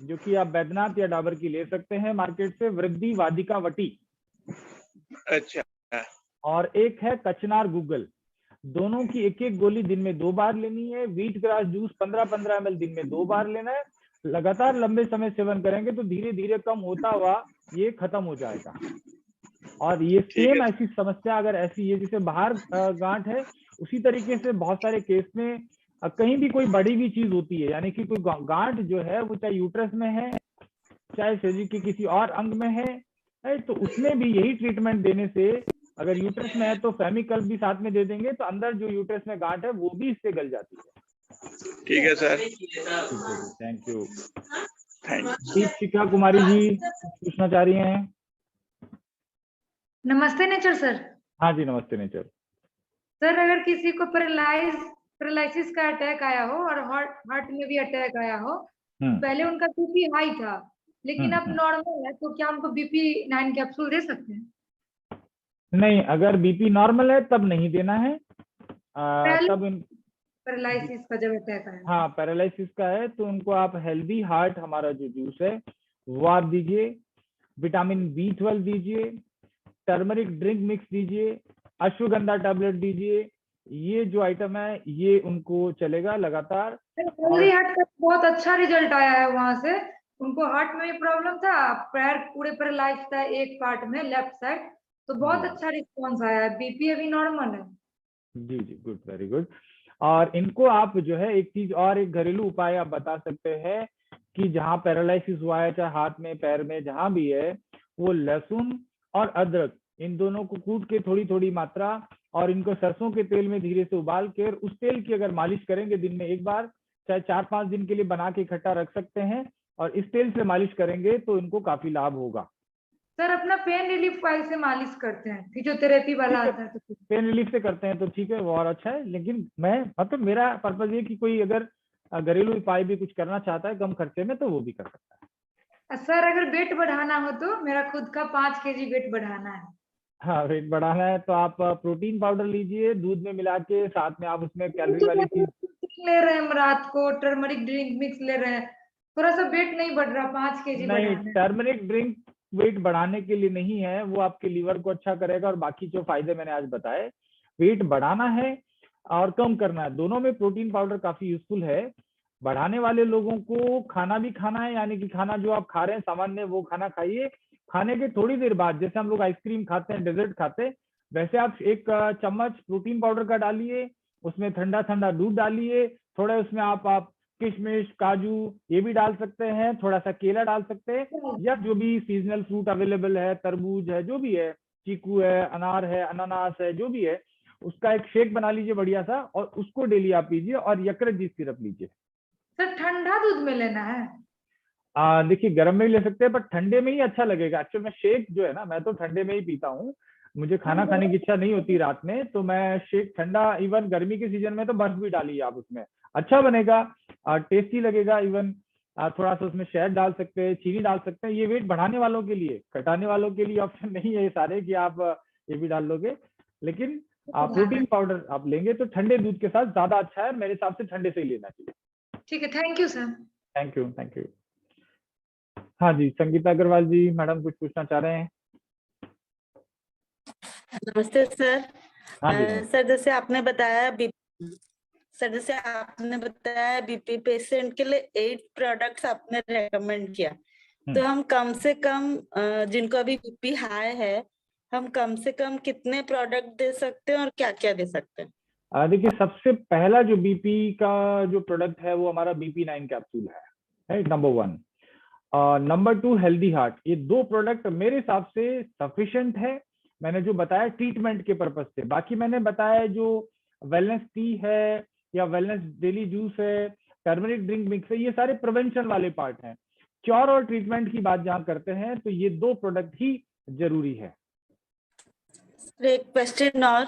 Speaker 8: जो कि आप बैद्यनाथ या डाबर की ले सकते हैं मार्केट से, वृद्धि वादिका वटी।
Speaker 11: अच्छा।
Speaker 8: और एक है कचनार गूगल। दोनों की एक एक गोली दिन में 2 बार लेनी है। व्हीट ग्रास जूस 15-15 ml दिन में 2 बार लेना है। लगातार लंबे समय सेवन करेंगे तो धीरे धीरे कम होता हुआ ये खत्म हो जाएगा। और ये सेम ऐसी समस्या अगर ऐसी है जैसे बाहर गांठ है, उसी तरीके से बहुत सारे केस में कहीं भी कोई बढ़ी हुई चीज होती है, यानी कि कोई गांठ जो है वो चाहे यूट्रस में है, चाहे शरीर के किसी और अंग में है, तो उसमें भी यही ट्रीटमेंट देने से, अगर यूट्रस में है तो फेमिकल भी साथ में दे देंगे तो अंदर जो यूट्रस में गांठ है वो भी इससे गल जाती है।
Speaker 11: ठीक है sir.
Speaker 8: Thank you. Deepika Kumari ji पूछना चाह रही हैं।
Speaker 12: नमस्ते नेचर सर।
Speaker 8: हाँ जी नमस्ते नेचर।
Speaker 12: सर अगर किसी को पैरालिसिस का अटैक आया हो और हार्ट में भी अटैक आया हो, पहले उनका बीपी हाई था लेकिन अब नॉर्मल है, तो क्या उनको BP 9 कैप्सूल दे सकते हैं?
Speaker 8: नहीं, अगर बीपी नॉर्मल है तब नहीं देना है। तब
Speaker 12: पैरालिसिस का जब अटैक आया,
Speaker 8: हाँ पैरालिसिस का है तो उनको आप हेल्दी हार्ट हमारा जो जूस है वो आप दीजिए, विटामिन B12 दीजिए, टर्मरिक ड्रिंक मिक्स दीजिए, अश्वगंधा टैबलेट दीजिए। ये जो आइटम है ये उनको चलेगा लगातार।
Speaker 12: हेल्दी हार्ट का बहुत अच्छा रिजल्ट आया है वहां से। उनको हार्ट में भी प्रॉब्लम था, पैर पूरे पैरालाइज था एक पार्ट में, लेफ्ट साइड, तो बहुत अच्छा रिस्पॉन्स आया है। बीपी अभी नॉर्मल है।
Speaker 8: जी गुड, वेरी गुड। और इनको आप जो है एक चीज और, एक घरेलू उपाय आप बता सकते हैं कि जहाँ पैरालिसिस हुआ है, चाहे हाथ में पैर में जहां भी है, वो लहसुन और अदरक इन दोनों को कूट के थोड़ी थोड़ी मात्रा, और इनको सरसों के तेल में धीरे से उबाल के उस तेल की अगर मालिश करेंगे दिन में एक बार, चाहे 4-5 दिन के लिए बना के इकट्ठा रख सकते हैं, और इस तेल से मालिश करेंगे तो इनको काफी लाभ होगा।
Speaker 12: सर अपना पेन रिलीफ फाइल से मालिश करते हैं, फिजियोथेरेपी वाला आता है तो
Speaker 8: पेन रिलीफ से करते हैं तो ठीक है, वो और अच्छा है। लेकिन मैं मतलब मेरा पर्पज ये कि कोई अगर घरेलू उपाय भी कुछ करना चाहता है कम खर्चे में तो वो भी कर सकता है।
Speaker 12: सर अगर वेट बढ़ाना हो तो, मेरा खुद का 5 kg वेट बढ़ाना है।
Speaker 8: हाँ वेट बढ़ाना है तो आप प्रोटीन पाउडर लीजिए दूध में मिला के, साथ में आप उसमें कैलोरी वाली चीज
Speaker 12: ले रहे हैं, हम रात को टर्मरिक ड्रिंक मिक्स ले रहे हैं, थोड़ा सा वेट नहीं बढ़ रहा, 5 kg
Speaker 8: नहीं। टर्मरिक ड्रिंक वेट बढ़ाने के लिए नहीं है, वो आपके लीवर को अच्छा करेगा और बाकी जो फायदे मैंने आज बताए। वेट बढ़ाना है और कम करना है, दोनों में प्रोटीन पाउडर काफी यूजफुल है। बढ़ाने वाले लोगों को खाना भी खाना है, यानी कि खाना जो आप खा रहे हैं सामान्य वो खाना खाइए। खाने के थोड़ी देर बाद, जैसे हम लोग आइसक्रीम खाते हैं, डेजर्ट खाते हैं, वैसे आप 1 चम्मच प्रोटीन पाउडर का डालिए, उसमें ठंडा ठंडा दूध डालिए, थोड़ा उसमें आप किशमिश काजू ये भी डाल सकते हैं, थोड़ा सा केला डाल सकते हैं, या जो भी सीजनल फ्रूट अवेलेबल है, तरबूज है, जो भी है, चीकू है, अनार है, अनानास है, जो भी है, उसका एक शेक बना लीजिए बढ़िया सा, और उसको डेली आप पीजिए। और यकृत जी सिरप लीजिए।
Speaker 12: सर ठंडा दूध में लेना है?
Speaker 8: देखिए गर्म में ही ले सकते हैं, पर ठंडे में ही अच्छा लगेगा। एक्चुअली मैं शेक जो है ना, मैं तो ठंडे में ही पीता हूँ, मुझे खाना खाने की इच्छा नहीं होती रात में, तो मैं शेक ठंडा, इवन गर्मी के सीजन में तो बर्फ भी डालिए आप उसमें, अच्छा बनेगा, टेस्टी लगेगा। इवन थोड़ा सा उसमें शहद डाल सकते हैं, चीनी डाल सकते हैं। ये वेट बढ़ाने वालों के लिए, घटाने वालों के लिए ऑप्शन नहीं है ये सारे कि आप ये भी डाल लोगे, लेकिन प्रोटीन पाउडर आप लेंगे तो ठंडे दूध के साथ ज्यादा अच्छा है, मेरे हिसाब से ठंडे से ही लेना चाहिए।
Speaker 12: ठीक है, thank you sir.
Speaker 8: Thank you, thank you. हाँ जी, संगीता अग्रवाल जी, मैडम कुछ पूछना चाह रहे हैं?
Speaker 13: नमस्ते सर।
Speaker 8: हाँ जी,
Speaker 13: सर जैसे आपने बताया सर जैसे आपने बताया बीपी पेशेंट के लिए 8 प्रोडक्ट्स आपने रेकमेंड किया, तो हम कम से कम जिनको अभी बीपी हाई है, हम कम से कम कितने प्रोडक्ट दे सकते हैं और क्या क्या दे सकते हैं?
Speaker 8: देखिए, सबसे पहला जो बीपी का जो प्रोडक्ट है वो हमारा BP9 कैप्सूल है, right, number 1। Number 2 healthy heart. ये 2 प्रोडक्ट मेरे हिसाब से सफिशिएंट है, मैंने जो बताया ट्रीटमेंट के पर्पज से। बाकी मैंने बताया जो वेलनेस टी है या वेलनेस डेली जूस है, टर्मरिक ड्रिंक मिक्स है, ये सारे प्रिवेंशन वाले पार्ट हैं। क्योर और ट्रीटमेंट की बात जहां करते हैं तो ये 2 प्रोडक्ट ही जरूरी है।
Speaker 13: एक क्वेश्चन और,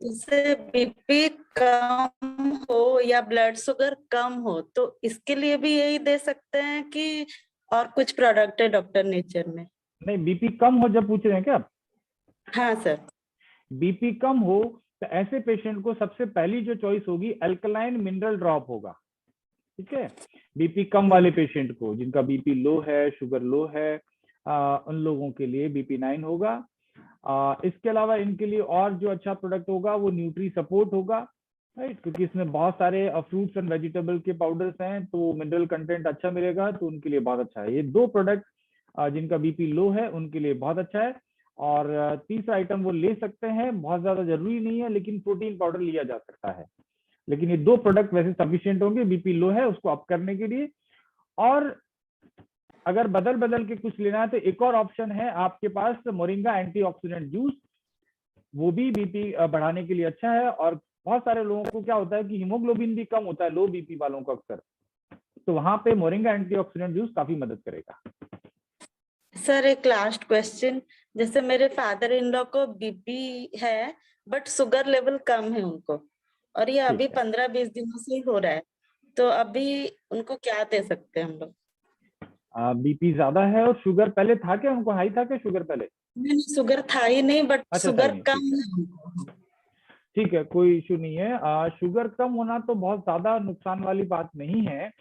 Speaker 13: जैसे बीपी कम हो या ब्लड शुगर कम हो तो इसके लिए भी यही दे सकते हैं कि और कुछ प्रोडक्ट है डॉक्टर नेचर में?
Speaker 8: नहीं, बीपी कम हो जब पूछ रहे हैं क्या आप?
Speaker 13: हाँ सर।
Speaker 8: बीपी कम हो तो ऐसे पेशेंट को सबसे पहली जो चॉइस होगी अल्कलाइन मिनरल ड्रॉप होगा, ठीक है। बीपी कम वाले पेशेंट को, जिनका बीपी लो है, शुगर लो है, उन लोगों के लिए BP9 होगा। इसके अलावा इनके लिए और जो अच्छा प्रोडक्ट होगा वो न्यूट्री सपोर्ट होगा, राइट, क्योंकि इसमें बहुत सारे फ्रूट्स एंड वेजिटेबल के पाउडर्स हैं, तो मिनरल कंटेंट अच्छा मिलेगा, तो उनके लिए बहुत अच्छा है। ये 2 प्रोडक्ट जिनका बीपी लो है उनके लिए बहुत अच्छा है। और तीसरा आइटम वो ले सकते हैं, बहुत ज्यादा जरूरी नहीं है, लेकिन प्रोटीन पाउडर लिया जा सकता है। लेकिन ये 2 प्रोडक्ट वैसे सफिशिएंट होंगे बीपी लो है उसको अप करने के लिए। और अगर बदल बदल के कुछ लेना है तो एक और ऑप्शन है आपके पास, मोरिंगा एंटीऑक्सीडेंट जूस, वो भी बीपी बढ़ाने के लिए अच्छा है। और बहुत सारे लोगों को क्या होता है कि हीमोग्लोबिन भी कम होता है लो बीपी वालों को अक्सर, तो वहां पे मोरिंगा एंटीऑक्सीडेंट जूस काफी मदद करेगा।
Speaker 13: सर एक लास्ट क्वेश्चन, जैसे मेरे फादर इन लॉ को बीपी है बट शुगर लेवल कम है उनको, और ये अभी 15-20 दिनों से ही हो रहा है, तो अभी उनको क्या दे सकते हैं हम लोग?
Speaker 8: बीपी ज्यादा है और शुगर पहले था क्या, उनको हाई था क्या शुगर पहले?
Speaker 13: नहीं, शुगर था ही नहीं, बट शुगर कम है उनको।
Speaker 8: ठीक है, कोई इशू नहीं है। शुगर कम होना तो बहुत ज्यादा नुकसान वाली बात नहीं है।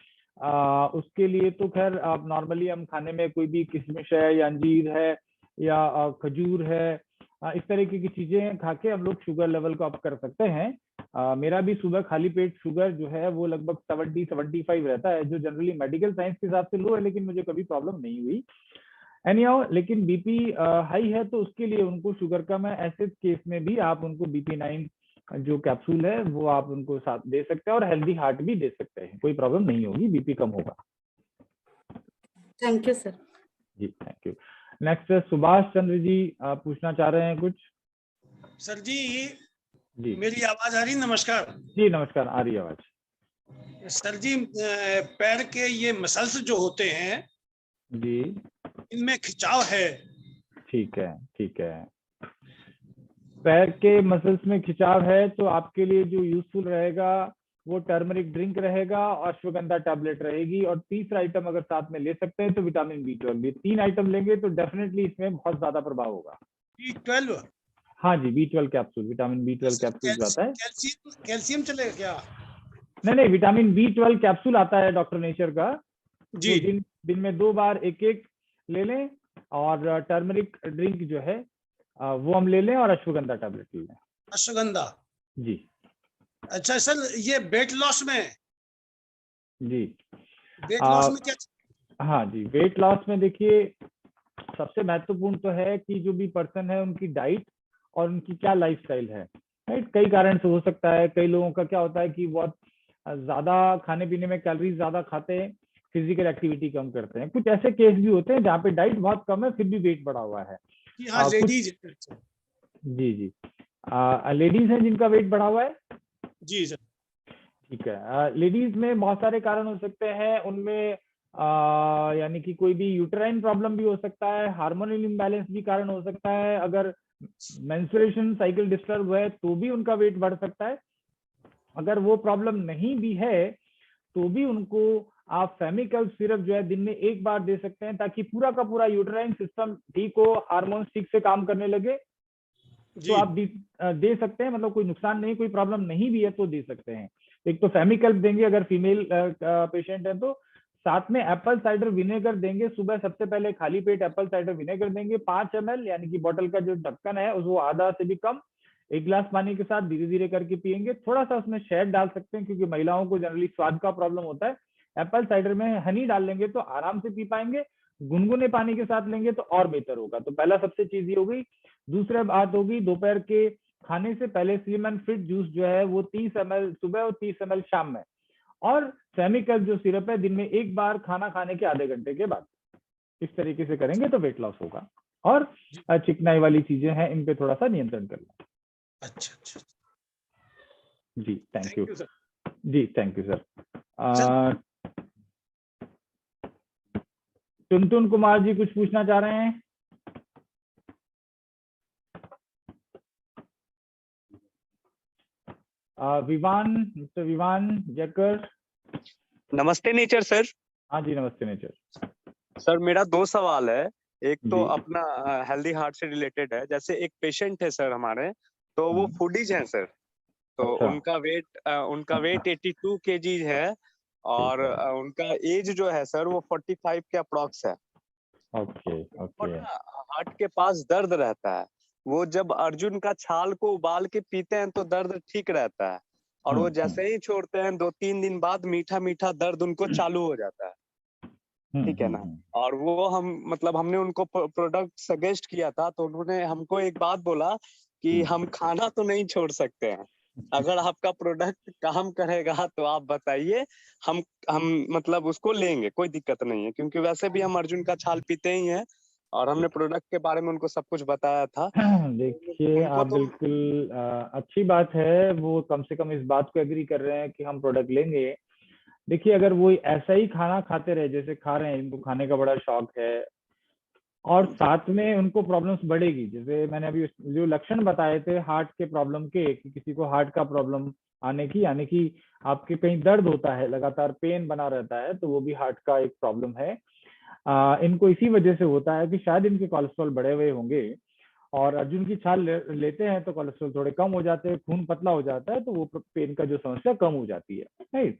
Speaker 8: उसके लिए तो खैर आप नॉर्मली हम खाने में कोई भी किशमिश है या अंजीर है या खजूर है, इस तरीके की चीजें खा के हम लोग शुगर लेवल को अप कर सकते हैं। मेरा भी सुबह खाली पेट शुगर जो है वो लगभग 70-75 रहता है, जो जनरली मेडिकल साइंस के हिसाब से लो है, लेकिन मुझे कभी प्रॉब्लम नहीं हुई। एनीहाउ, लेकिन बीपी हाई है तो उसके लिए उनको शुगर कम है, ऐसे केस में भी आप उनको BP9 जो कैप्सूल है वो आप उनको साथ दे सकते हैं, और हेल्दी हार्ट भी दे सकते हैं, कोई प्रॉब्लम नहीं होगी, बीपी कम होगा।
Speaker 13: Thank you sir.
Speaker 8: जी thank you. Next Subhash Chandra ji, आप पूछना चाह रहे हैं कुछ?
Speaker 14: सर जी मेरी आवाज आ रही? नमस्कार
Speaker 8: जी। नमस्कार, आ रही आवाज।
Speaker 14: सर जी, पैर के ये मसल्स जो होते हैं
Speaker 8: जी,
Speaker 14: इनमें खिंचाव है।
Speaker 8: ठीक है, ठीक है। पैर के मसल्स में खिंचाव है तो आपके लिए जो यूजफुल रहेगा वो टर्मरिक ड्रिंक रहेगा और अश्वगंधा टैबलेट रहेगी, और तीसरा आइटम अगर साथ में ले सकते हैं तो विटामिन B12। ये 3 आइटम लेंगे तो डेफिनेटली इसमें बहुत ज्यादा प्रभाव होगा।
Speaker 14: B12?
Speaker 8: हाँ जी, B12 capsule, vitamin B12 capsule जो आता है।
Speaker 14: कैल्शियम चलेगा क्या?
Speaker 8: नहीं, विटामिन B12 कैप्सूल आता है डॉक्टर नेचर का
Speaker 14: जी।
Speaker 8: दिन में 2 बार एक ले लें, और टर्मरिक ड्रिंक जो है वो हम ले लें, और अश्वगंधा टैबलेट ले लें।
Speaker 14: अश्वगंधा?
Speaker 8: जी।
Speaker 14: अच्छा सर, ये वेट लॉस में?
Speaker 8: जी,
Speaker 14: वेट लॉस में क्या?
Speaker 8: हाँ जी, वेट लॉस में देखिए सबसे महत्वपूर्ण तो है कि जो भी पर्सन है उनकी डाइट और उनकी क्या लाइफस्टाइल है, राइट। कई कारण से हो सकता है, कई लोगों का क्या होता है कि बहुत ज्यादा खाने पीने में कैलोरीज ज्यादा खाते हैं, फिजिकल एक्टिविटी कम करते हैं। कुछ ऐसे केस भी होते हैं जहाँ पे डाइट बहुत कम है फिर भी वेट बढ़ा हुआ है।
Speaker 14: लेडीज?
Speaker 8: जी जी, लेडीज हैं जिनका वेट बढ़ा हुआ है?
Speaker 14: जी सर।
Speaker 8: ठीक है, लेडीज में बहुत सारे कारण हो सकते हैं, उनमें यानी कि कोई भी यूटेराइन प्रॉब्लम भी हो सकता है, हार्मोनल इम्बैलेंस भी कारण हो सकता है, अगर मेंस्ट्रुएशन साइकिल डिस्टर्ब है तो भी उनका वेट बढ़ सकता है। अगर वो प्रॉब्लम नहीं भी है तो भी उनको आप फेमिकल सिरप जो है दिन में 1 बार दे सकते हैं, ताकि पूरा का पूरा यूटेराइन सिस्टम ठीक हो, हार्मोन्स ठीक से काम करने लगे, तो आप दे सकते हैं। मतलब कोई नुकसान नहीं, कोई प्रॉब्लम नहीं भी है तो दे सकते हैं। एक तो फेमिकल देंगे अगर फीमेल पेशेंट है तो, साथ में एप्पल साइडर विनेगर देंगे। सुबह सबसे पहले खाली पेट एप्पल साइडर विनेगर देंगे 5 ml, यानी कि बोतल का जो ढक्कन है वो आधा से भी कम, 1 गिलास पानी के साथ धीरे धीरे करके पियेंगे। थोड़ा सा उसमें शहद डाल सकते हैं क्योंकि महिलाओं को जनरली स्वाद का प्रॉब्लम होता है। एप्पल साइडर में हनी डाल लेंगे तो आराम से पी पाएंगे। गुनगुने पानी के साथ लेंगे तो और बेहतर होगा। तो पहला सबसे चीज ये हो गई। दूसरी बात होगी, दोपहर के खाने से पहले स्लिम एंड फिट जूस जो है वो 30 ml सुबह और 30 ml शाम में, और सेमिकल जो सिरप है दिन में 1 बार खाना खाने के आधे घंटे के बाद। इस तरीके से करेंगे तो वेट लॉस होगा। और चिकनाई वाली चीजें हैं, इन पे थोड़ा सा नियंत्रण करना।
Speaker 14: अच्छा
Speaker 8: जी थैंक यू जी, thank you sir. Tuntun Kumar ji कुछ पूछना चाह रहे हैं? विवान, मिस्टर विवान जयकर।
Speaker 15: नमस्ते नेचर सर।
Speaker 8: हाँ जी नमस्ते नेचर।
Speaker 15: सर मेरा 2 सवाल है। एक तो अपना हेल्दी हार्ट से रिलेटेड है। जैसे एक पेशेंट है सर हमारे, तो वो फूडीज हैं सर, तो
Speaker 8: अच्छा।
Speaker 15: उनका वेट 82 kg है, और उनका एज जो है सर वो 45 के अप्रॉक्स है।
Speaker 8: ओके
Speaker 15: और हार्ट के पास दर्द रहता है। वो जब अर्जुन का छाल को उबाल के पीते हैं तो दर्द ठीक रहता है, और वो जैसे ही छोड़ते हैं 2-3 दिन बाद मीठा मीठा दर्द उनको चालू हो जाता है। ठीक है ना। और वो हमने उनको प्रोडक्ट सजेस्ट किया था, तो उन्होंने हमको एक बात बोला कि हम खाना तो नहीं छोड़ सकते हैं, अगर आपका प्रोडक्ट काम करेगा तो आप बताइए, हम मतलब उसको लेंगे, कोई दिक्कत नहीं है, क्योंकि वैसे भी हम अर्जुन का छाल पीते ही हैं, और हमने प्रोडक्ट के बारे में उनको सब कुछ बताया था।
Speaker 8: देखिए आप बिल्कुल अच्छी बात है, वो कम से कम इस बात को एग्री कर रहे हैं कि हम प्रोडक्ट लेंगे। देखिए अगर वो ऐसा ही खाना खाते रहे जैसे खा रहे हैं, इनको खाने का बड़ा शौक है, और साथ में उनको प्रॉब्लम्स बढ़ेगी, जैसे मैंने अभी जो लक्षण बताए थे हार्ट के प्रॉब्लम के, कि किसी को हार्ट का प्रॉब्लम आने की, यानी कि आपके कहीं दर्द होता है, लगातार पेन बना रहता है, तो वो भी हार्ट का एक प्रॉब्लम है। इनको इसी वजह से होता है कि शायद इनके कोलेस्ट्रॉल बढ़े हुए होंगे, और अर्जुन की छाल लेते हैं तो कोलेस्ट्रॉल थोड़े कम हो जाते हैं, खून पतला हो जाता है, तो वो पेन का जो समस्या कम हो जाती है, राइट।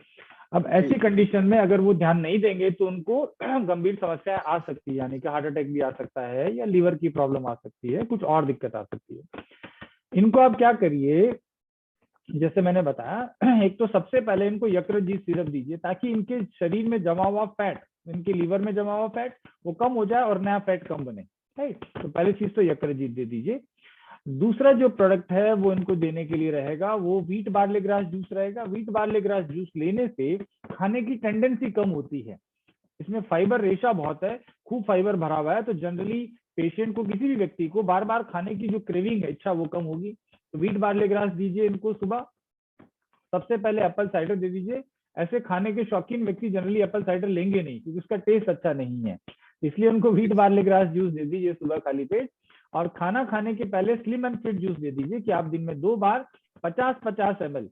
Speaker 8: अब ऐसी कंडीशन में अगर वो ध्यान नहीं देंगे तो उनको गंभीर समस्याएं आ सकती है, यानी कि हार्ट अटैक भी आ सकता है, या लीवर की प्रॉब्लम आ सकती है, कुछ और दिक्कत आ सकती है। इनको आप क्या करिए, जैसे मैंने बताया, एक तो सबसे पहले इनको यकृत सिरप दीजिए, ताकि इनके शरीर में जमा हुआ फैट, इनके लीवर में जमा हुआ फैट वो कम हो जाए और नया फैट कम बने, राइट। तो पहली चीज तो यकृत दे दीजिए। दूसरा जो प्रोडक्ट है वो इनको देने के लिए रहेगा वो व्हीट बार्ले ग्रास जूस रहेगा। व्हीट बार्ले ग्रास जूस लेने से खाने की टेंडेंसी कम होती है, इसमें फाइबर रेशा बहुत है, खूब फाइबर भरा हुआ है, तो जनरली पेशेंट को, किसी भी व्यक्ति को बार बार खाने की जो क्रेविंग है, इच्छा, वो कम होगी। तो व्हीट बार्ले ग्रास दीजिए इनको सुबह। सबसे पहले एप्पल साइडर दे दीजिए। ऐसे खाने के शौकीन व्यक्ति जनरली एप्पल साइडर लेंगे नहीं क्योंकि उसका टेस्ट अच्छा नहीं है, इसलिए उनको व्हीट बार्ले ग्रास जूस दे दीजिए सुबह खाली पेट। और खाना खाने के पहले स्लिम एंड फिट जूस दे दीजिए कि आप दिन में 2 बार 50-50 ml,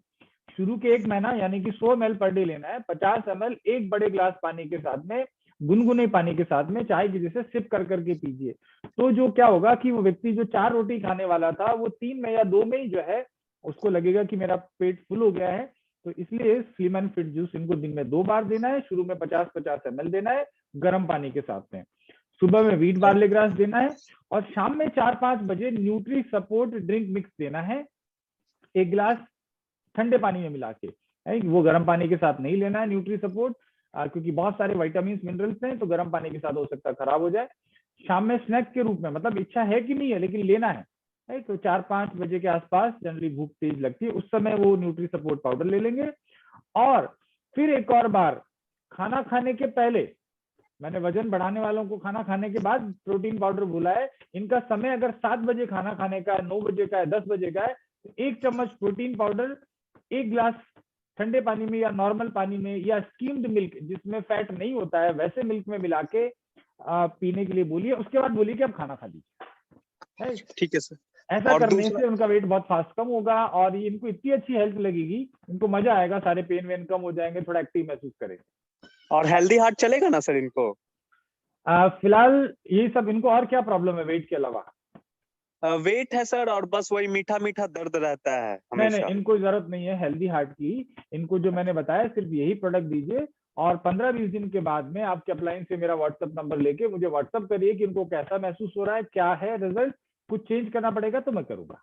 Speaker 8: शुरू के 1 महीना यानी कि 100 ml पर डे लेना है। 50 ml एक बड़े ग्लास पानी के साथ में, गुनगुने पानी के साथ में, चाय की जैसे सिप कर करके पीजिए। तो जो क्या होगा कि वो व्यक्ति जो 4 रोटी खाने वाला था वो 3 में या 2 में ही जो है उसको लगेगा कि मेरा पेट फुल हो गया है। तो इसलिए स्लिम एंड फिट जूस इनको दिन में 2 बार देना है। शुरू में 50-50 ml देना है गर्म पानी के साथ में। सुबह में व्हीट बार्ले ग्रास देना है, और शाम में 4-5 बजे न्यूट्री सपोर्ट ड्रिंक मिक्स देना है, 1 गिलास ठंडे पानी में मिला के। वो गर्म पानी के साथ नहीं लेना है न्यूट्री सपोर्ट, क्योंकि बहुत सारे विटामिन मिनरल्स हैं, तो गर्म पानी के साथ हो सकता है खराब हो जाए। शाम में स्नैक के रूप में, मतलब इच्छा है कि नहीं है लेकिन लेना है, तो 4-5 बजे के आसपास जनरली भूख तेज लगती है, उस समय वो न्यूट्री सपोर्ट पाउडर ले लेंगे। और फिर एक और बार खाना खाने के पहले, मैंने वजन बढ़ाने वालों को खाना खाने के बाद प्रोटीन पाउडर बोला है, इनका समय अगर 7 बजे खाना खाने का है, 9 बजे का है, 10 बजे का है, तो 1 चम्मच प्रोटीन पाउडर 1 गिलास ठंडे पानी में या नॉर्मल पानी में या स्कीम्ड मिल्क जिसमें फैट नहीं होता है वैसे मिल्क में मिला के पीने के लिए बोलिए। उसके बाद बोलिए कि आप खाना खा लीजिए।
Speaker 15: ठीक है सर।
Speaker 8: ऐसा करने से उनका वेट बहुत फास्ट कम होगा, और ये इनको इतनी अच्छी हेल्थ लगेगी, इनको मजा आएगा, सारे पेन वेन कम हो जाएंगे, थोड़ा एक्टिव महसूस करेंगे।
Speaker 15: और हेल्दी हार्ट चलेगा ना सर इनको?
Speaker 8: फिलहाल ये सब, इनको और क्या प्रॉब्लम है वेट के अलावा?
Speaker 15: वेट है सर, और बस वही मीठा मीठा दर्द रहता है हमेशा।
Speaker 8: नहीं, इनको जरूरत नहीं है हेल्दी हार्ट की। इनको जो मैंने बताया सिर्फ यही प्रोडक्ट दीजिए, और 15-20 दिन के बाद में आपके अपलाइन से मेरा व्हाट्सएप नंबर लेके मुझे व्हाट्सएप करिए कि इनको कैसा महसूस हो रहा है, क्या है रिजल्ट, कुछ चेंज करना पड़ेगा तो मैं करूंगा।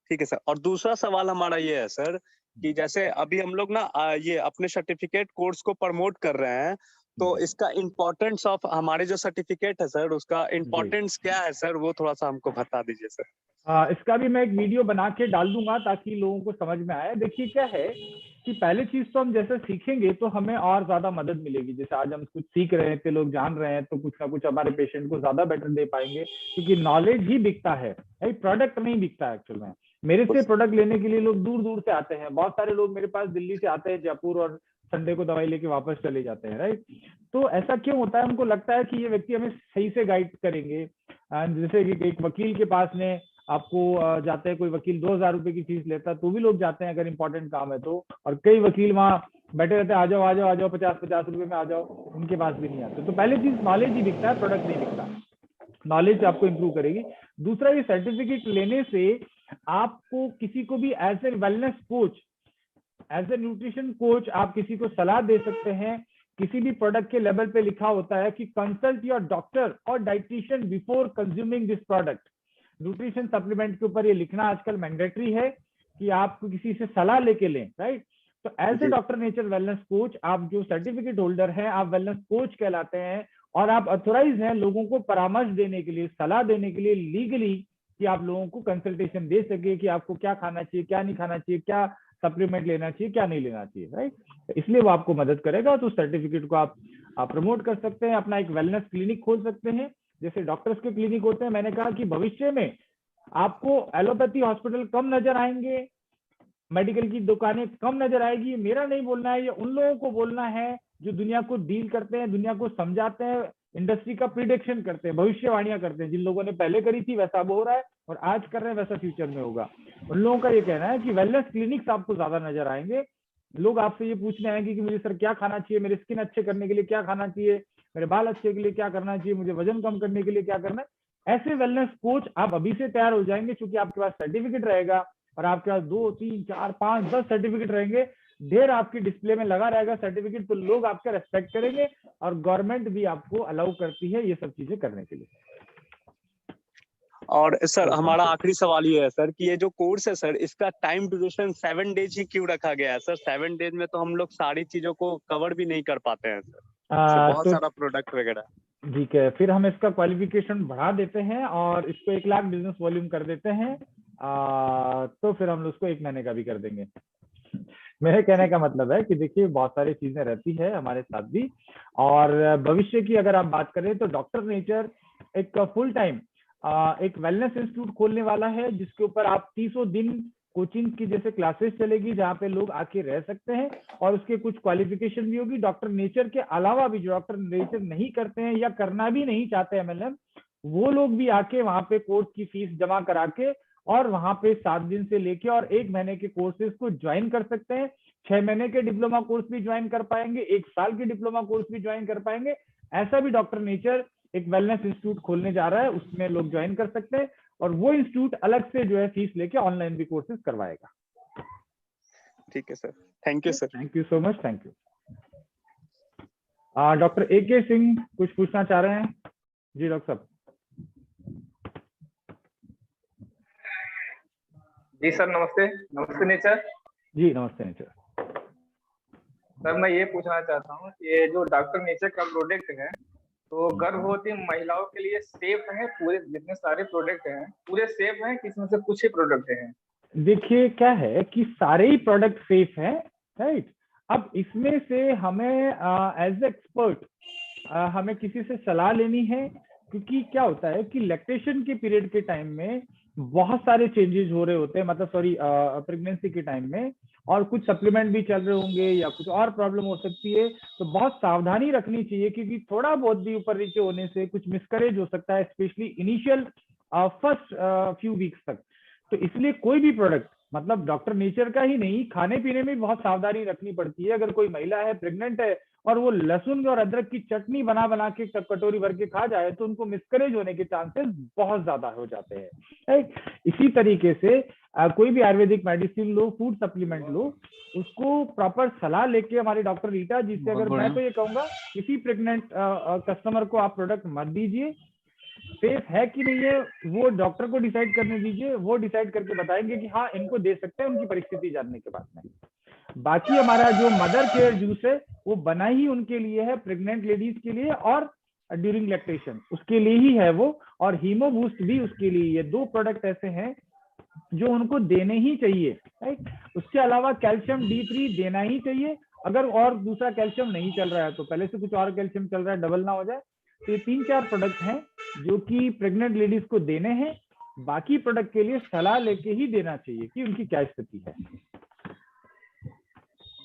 Speaker 15: ठीक है सर। और दूसरा सवाल हमारा ये है सर कि जैसे अभी हम लोग ना ये अपने सर्टिफिकेट कोर्स को प्रमोट कर रहे हैं, तो इसका इम्पोर्टेंस ऑफ हमारे जो सर्टिफिकेट है सर, उसका इम्पोर्टेंस क्या है सर, वो थोड़ा सा हमको बता दीजिए सर।
Speaker 8: इसका भी मैं एक वीडियो बना के डाल दूंगा ताकि लोगों को समझ में आए। देखिए क्या है कि पहली चीज तो हम जैसे सीखेंगे तो हमें और ज्यादा मदद मिलेगी। जैसे आज हम कुछ सीख रहे थे, लोग जान रहे हैं, तो कुछ ना कुछ हमारे पेशेंट को ज्यादा बेटर दे पाएंगे, क्योंकि नॉलेज ही बिकता है, प्रोडक्ट नहीं बिकता है। एक्चुअल में मेरे से प्रोडक्ट लेने के लिए लोग दूर दूर से आते हैं। बहुत सारे लोग मेरे पास दिल्ली से आते हैं, जयपुर, और संडे को दवाई लेके वापस चले जाते हैं, राइट। तो ऐसा क्यों होता है? उनको लगता है कि ये व्यक्ति हमें सही से गाइड करेंगे। जैसे कि एक वकील के पास में आपको जाते हैं, कोई वकील 2000 रुपए की फीस लेता है तो भी लोग जाते हैं अगर इंपॉर्टेंट काम है तो, और कई वकील वहां बैठे रहते हैं, आ जाओ आ जाओ आ जाओ, 50 रुपए में आ जाओ, उनके पास भी नहीं आते। तो पहली चीज नॉलेज ही बिकता है, प्रोडक्ट नहीं बिकता। नॉलेज आपको इंप्रूव करेगी। दूसरा, ये सर्टिफिकेट लेने से आपको किसी को भी as a wellness coach, as a nutrition coach, आप किसी को सलाह दे सकते हैं। किसी भी प्रोडक्ट के लेवल पे लिखा होता है कि कंसल्ट योर डॉक्टर और dietitian before consuming this product. Nutrition supplement के ऊपर ये लिखना आजकल मैंडेटरी है कि आप किसी से सलाह लेके लें, राइट। तो as a doctor nature wellness coach, आप जो सर्टिफिकेट होल्डर हैं, आप वेलनेस कोच कहलाते हैं, और आप ऑथोराइज हैं लोगों को परामर्श देने के लिए, सलाह देने के लिए लीगली, कि आप लोगों को कंसल्टेशन दे सके कि आपको क्या खाना चाहिए, क्या नहीं खाना चाहिए, क्या सप्लीमेंट लेना चाहिए, क्या नहीं लेना चाहिए, राइट। इसलिए वो आपको मदद करेगा। तो सर्टिफिकेट को आप प्रमोट कर सकते हैं, अपना एक वेलनेस क्लिनिक खोल सकते हैं, जैसे डॉक्टर्स के क्लिनिक होते हैं। मैंने कहा कि भविष्य में आपको एलोपैथी हॉस्पिटल कम नजर आएंगे, मेडिकल की दुकानें कम नजर आएगी। ये मेरा नहीं बोलना है, ये उन लोगों को बोलना है जो दुनिया को डील करते हैं, दुनिया को समझाते हैं, इंडस्ट्री का प्रिडिक्शन करते हैं, भविष्यवाणियां करते हैं। जिन लोगों ने पहले करी थी वैसा अब हो रहा है, और आज कर रहे हैं वैसा फ्यूचर में होगा। उन लोगों का ये कहना है कि वेलनेस क्लिनिक्स आपको ज्यादा नजर आएंगे। लोग आपसे ये पूछने आएंगे कि मुझे सर क्या खाना चाहिए, मेरे स्किन अच्छे करने के लिए क्या खाना चाहिए, मेरे बाल अच्छे के लिए क्या करना चाहिए, मुझे वजन कम करने के लिए क्या करना है। ऐसे वेलनेस कोच आप अभी से तैयार हो जाएंगे, क्योंकि आपके पास सर्टिफिकेट रहेगा, और आपके पास 2, 3, 4, 5, 10 सर्टिफिकेट रहेंगे, ढेर आपकी डिस्प्ले में लगा रहेगा सर्टिफिकेट, तो लोग आपका रेस्पेक्ट करेंगे, और गवर्नमेंट भी आपको अलाउ करती है ये सब चीजें करने के लिए।
Speaker 15: और सर हमारा आखिरी सवाल ये है सर कि ये जो कोर्स है सर, इसका टाइम ड्यूरेशन 7 डेज ही क्यों रखा गया है सर? 7 डेज में तो हम लोग सारी चीजों को कवर भी नहीं कर पाते हैं सर, बहुत सारा प्रोडक्ट वगैरह।
Speaker 8: ठीक है, फिर हम इसका क्वालिफिकेशन बढ़ा देते हैं और इसको 1 लाख बिजनेस वॉल्यूम कर देते हैं। तो फिर हम उसको 1 महीने का भी कर देंगे। मेरे कहने का मतलब है कि देखिए बहुत सारी चीजें रहती है हमारे साथ भी, और भविष्य की अगर आप बात करें तो डॉक्टर नेचर एक फुल टाइम एक वेलनेस इंस्टीट्यूट खोलने वाला है, जिसके ऊपर आप 300 दिन कोचिंग की जैसे क्लासेस चलेगी, जहाँ पे लोग आके रह सकते हैं, और उसके कुछ क्वालिफिकेशन भी होगी। डॉक्टर नेचर के अलावा भी जो डॉक्टर नेचर नहीं करते हैं या करना भी नहीं चाहते MLM, वो लोग भी आके वहां पे कोर्स की फीस जमा करा के, और वहां पे 7 दिन से लेके और 1 महीने के कोर्सेज को ज्वाइन कर सकते हैं। 6 महीने के डिप्लोमा कोर्स भी ज्वाइन कर पाएंगे, 1 साल के डिप्लोमा कोर्स भी ज्वाइन कर पाएंगे। ऐसा भी डॉक्टर नेचर एक वेलनेस इंस्टीट्यूट खोलने जा रहा है, उसमें लोग ज्वाइन कर सकते हैं, और वो इंस्टीट्यूट अलग से जो है फीस लेके ऑनलाइन भी कोर्सेज करवाएगा।
Speaker 15: ठीक है sir, thank you sir.
Speaker 8: Thank you so much, thank you. Doctor AK Singh कुछ पूछना चाह रहे हैं? जी डॉक्टर साहब।
Speaker 16: जी सर, नमस्ते। नमस्ते नेचर
Speaker 8: जी। नमस्ते नेचर
Speaker 16: सर, मैं ये पूछना चाहता हूँ कि ये जो डॉक्टर नेचर का प्रोडक्ट है, तो गर्भवती महिलाओं के लिए सेफ है? पूरे जितने सारे प्रोडक्ट हैं पूरे सेफ हैं कि इसमें से कुछ ही प्रोडक्ट हैं?
Speaker 8: देखिए क्या है कि सारे ही प्रोडक्ट सेफ हैं, राइट। अब इसमें से हमें एज एक्सपर्ट हमें किसी से सलाह लेनी है, क्योंकि क्या होता है कि लैक्टेशन के पीरियड के टाइम में बहुत सारे चेंजेस हो रहे होते हैं, मतलब सॉरी प्रेगनेंसी के टाइम में, और कुछ सप्लीमेंट भी चल रहे होंगे या कुछ और प्रॉब्लम हो सकती है। तो बहुत सावधानी रखनी चाहिए, क्योंकि थोड़ा बहुत भी ऊपर नीचे होने से कुछ मिसकरेज हो सकता है, specially initial first few weeks तक। तो इसलिए कोई भी प्रोडक्ट, मतलब डॉक्टर नेचर का ही नहीं, खाने पीने में बहुत सावधानी रखनी पड़ती है। अगर कोई महिला है, प्रेग्नेंट है, और वो लहसुन और अदरक की चटनी बना बना के कटोरी भर के खा जाए, तो उनको मिसकरेज होने के चांसेस बहुत ज्यादा हो जाते हैं, राइट। इसी तरीके से कोई भी आयुर्वेदिक मेडिसिन लो, फूड सप्लीमेंट लो, उसको प्रॉपर सलाह लेके हमारे डॉक्टर रीटा जी से, अगर मैं तो ये कहूंगा किसी प्रेग्नेंट कस्टमर को आप प्रोडक्ट मत दीजिए। सेफ है कि नहीं है वो डॉक्टर को डिसाइड करने दीजिए, वो डिसाइड करके बताएंगे कि हाँ इनको दे सकते हैं उनकी परिस्थिति जानने के बाद में। बाकी हमारा जो मदर केयर जूस है वो बना ही उनके लिए है, प्रेग्नेंट लेडीज के लिए और ड्यूरिंग लैक्टेशन उसके लिए ही है वो, और हीमो बूस्ट भी उसके लिए। ये 2 प्रोडक्ट ऐसे हैं जो उनको देने ही चाहिए, राइट। उसके अलावा कैल्शियम D3 देना ही चाहिए। अगर और दूसरा कैल्शियम नहीं चल रहा है तो पहले से कुछ और कैल्शियम चल रहा है, डबल ना हो जाए। तो ये 3-4 प्रोडक्ट हैं जो कि प्रेग्नेंट लेडीज को देने हैं। बाकी प्रोडक्ट के लिए सलाह लेके ही देना चाहिए कि उनकी क्या स्थिति है।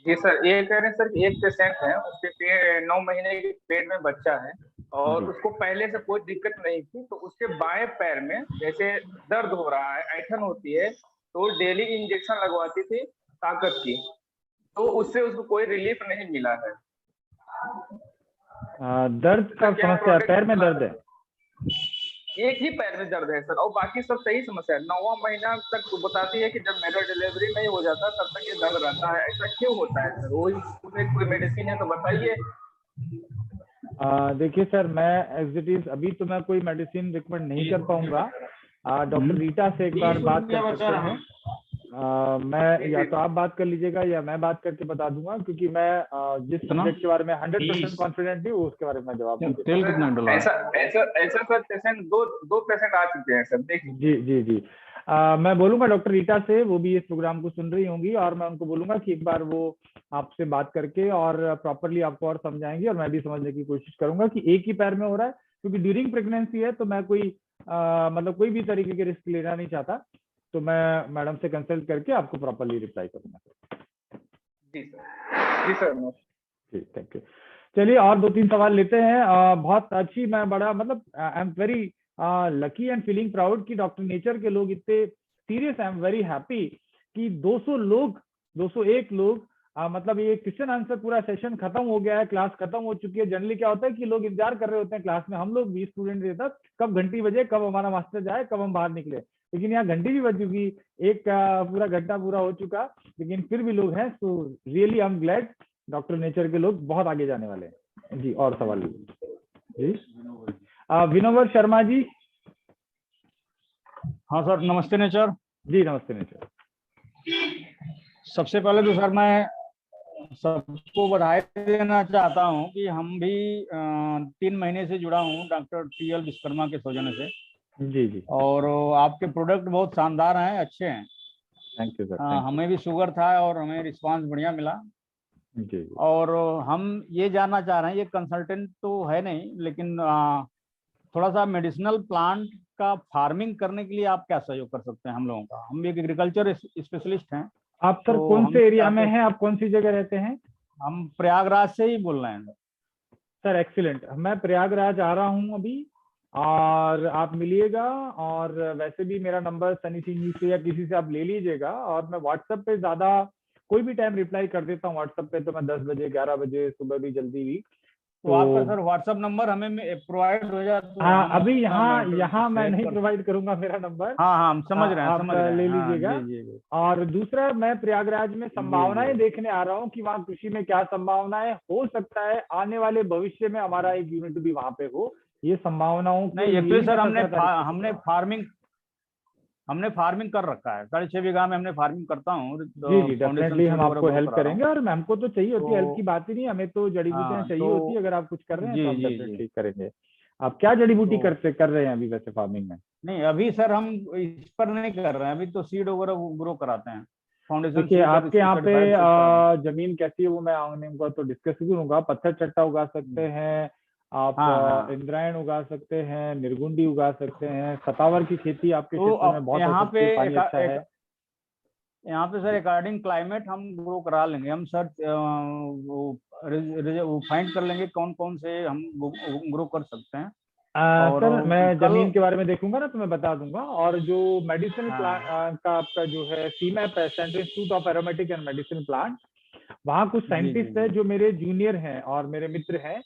Speaker 16: जी सर, ये कह रहे हैं सर कि एक पेशेंट है, उसके 9 महीने के पेट में बच्चा है और उसको पहले से कोई दिक्कत नहीं थी, तो उसके बाएं पैर में जैसे दर्द हो रहा है, ऐंठन होती है, तो डेली इंजेक्शन लगवाती थी ताकत की, तो उससे उसको कोई रिलीफ नहीं मिला है।
Speaker 8: दर्द का समस्या है, पैर में दर्द है?
Speaker 16: एक ही पैर में दर्द है सर, और बाकी सब सही समस्या है। 9वां महीना तक तो बताती है कि जब मेरा डिलीवरी नहीं हो जाता तब तक ये दर्द रहता है। ऐसा क्यों होता है सर? वही कोई मेडिसिन है तो बताइए।
Speaker 8: देखिए सर, मैं एज इट इज अभी तो मैं कोई मेडिसिन रिकमेंड नहीं कर पाऊंगा। डॉक्टर रीटा से एक बार बात कर सकते हैं। मैं या तो आप बात कर लीजिएगा या मैं बात करके बता दूंगा, क्योंकि मैं जिस सब्जेक्ट के बारे में 100% कॉन्फिडेंट हूँ उसके बारे में जवाब दूंगा।
Speaker 16: ऐसा सर पेशेंट दो पेशेंट आ चुके हैं सर, देखिए।
Speaker 8: जी जी जी, मैं बोलूंगा डॉक्टर रीटा से, वो भी इस प्रोग्राम को सुन रही होंगी, और मैं उनको बोलूंगा कि एक बार वो आपसे बात करके और प्रॉपरली आपको और समझाएंगे, और मैं भी समझने की कोशिश करूंगा कि एक ही पैर में हो रहा है, क्योंकि ड्यूरिंग प्रेगनेंसी है तो मैं कोई मतलब कोई भी तरीके के रिस्क लेना नहीं चाहता। तो मैं मैडम से कंसल्ट करके आपको प्रॉपरली रिप्लाई करूंगा।
Speaker 16: जी सर, जी सर,
Speaker 8: ठीक, थैंक यू। चलिए और 2-3 सवाल लेते हैं। बहुत अच्छी, मैं बड़ा मतलब आई am very lucky and feeling proud कि डॉक्टर नेचर के लोग इतने serious. I am very happy कि 201 लोग मतलब ये क्वेश्चन आंसर पूरा सेशन खत्म हो गया है, क्लास खत्म हो चुकी है। जनरली क्या होता है कि लोग इंतजार कर रहे होते हैं क्लास में, हम लोग 20 स्टूडेंट रहता कब घंटी बजे, कब हमारा मास्टर जाए, कब हम बाहर निकले, लेकिन यहाँ घंटी भी बज चुकी, एक पूरा घंटा पूरा हो चुका, लेकिन फिर भी लोग हैं। So really I am glad, doctor nature के लोग बहुत आगे जाने वाले हैं। जी, और सवाल जी। विनोवर शर्मा जी।
Speaker 17: हाँ सर, नमस्ते नेचर।
Speaker 8: जी नमस्ते नेचर।
Speaker 17: सबसे पहले तो सर मैं सबको बधाई देना चाहता हूँ कि हम भी 3 महीने से जुड़ा हूँ डॉक्टर TL विश्वकर्मा के सौजन्य से।
Speaker 8: जी जी,
Speaker 17: और आपके प्रोडक्ट बहुत शानदार हैं, अच्छे हैं।
Speaker 8: Thank you sir.
Speaker 17: हमें भी शुगर था और हमें रिस्पांस बढ़िया मिला।
Speaker 8: जी।
Speaker 17: और हम ये जानना चाह रहे हैं, ये कंसल्टेंट तो है नहीं, लेकिन थोड़ा सा मेडिसिनल प्लांट का फार्मिंग करने के लिए आप क्या सहयोग कर सकते हैं हम लोगों का? हम एक एग्रीकल्चर स्पेशलिस्ट हैं।
Speaker 8: आप सर
Speaker 17: तो
Speaker 8: कौन से एरिया में हैं? आप कौन सी जगह रहते हैं?
Speaker 17: हम प्रयागराज से ही बोल रहे हैं
Speaker 8: सर। एक्सीलेंट, मैं प्रयागराज आ रहा हूँ अभी, और आप मिलिएगा। और वैसे भी मेरा नंबर सनी सिंह जी से या किसी से आप ले लीजिएगा, और मैं व्हाट्सएप पे ज्यादा कोई भी टाइम रिप्लाई कर देता हूँ। व्हाट्सएप पे तो मैं 10 बजे 11 बजे सुबह भी जल्दी भी।
Speaker 17: तो आपका सर व्हाट्सएप नंबर हमें प्रोवाइड हो जाए तो?
Speaker 8: हाँ, अभी यहाँ मैं नहीं प्रोवाइड करूंगा मेरा नंबर।
Speaker 17: हाँ, हम समझ रहे हैं,
Speaker 8: समझ रहे हैं, ले लीजिएगा। और दूसरा, मैं प्रयागराज में संभावनाएं देखने आ रहा हूँ कि वहाँ कृषि में क्या संभावनाएं हो सकता है, आने वाले भविष्य में हमारा एक यूनिट भी वहाँ पे हो। ये संभावनाओं
Speaker 17: नहीं, एक्चुअली सर हमने फार्मिंग कर रखा है। 6.5 बीघा में हमने फार्मिंग करता हूँ।
Speaker 8: जी जी, डेफिनेटली हम आपको हेल्प करेंगे, और हमको तो चाहिए होती है हेल्प की बात ही नहीं, हमें तो जड़ी बूटियां चाहिए होती है। अगर आप कुछ कर रहे हैं तो हम डेफिनेटली करेंगे। आप क्या जड़ी बूटी कर रहे हैं अभी वैसे फार्मिंग में?
Speaker 17: नहीं, अभी सर हम इस पर नहीं कर रहे हैं, अभी तो सीड वगैरह ग्रो कराते हैं। फाउंडेशन
Speaker 8: देखिए, आपके यहाँ पे जमीन कैसी है वो मैं आने को तो डिस्कस करूंगा। पत्थर चट्टा उगा सकते हैं आप, इंद्रायण उगा सकते हैं, निर्गुंडी उगा सकते हैं, सतावर की खेती आपके क्षेत्र में बहुत
Speaker 17: यहाँ पे
Speaker 8: पानी अच्छा है।
Speaker 17: यहाँ पे सर अकॉर्डिंग क्लाइमेट हम ग्रो करा लेंगे। हम सर वो फाइंड कर लेंगे कौन कौन से हम ग्रो कर सकते हैं।
Speaker 8: सर मैं जमीन के बारे में देखूंगा ना तो मैं बता दूंगा। और जो मेडिसिन प्लांट का आपका जो है सीमैप है, central institute of aromatic and medicine plant, वहाँ कुछ साइंटिस्ट है जो मेरे जूनियर हैं और मेरे मित्र हैं,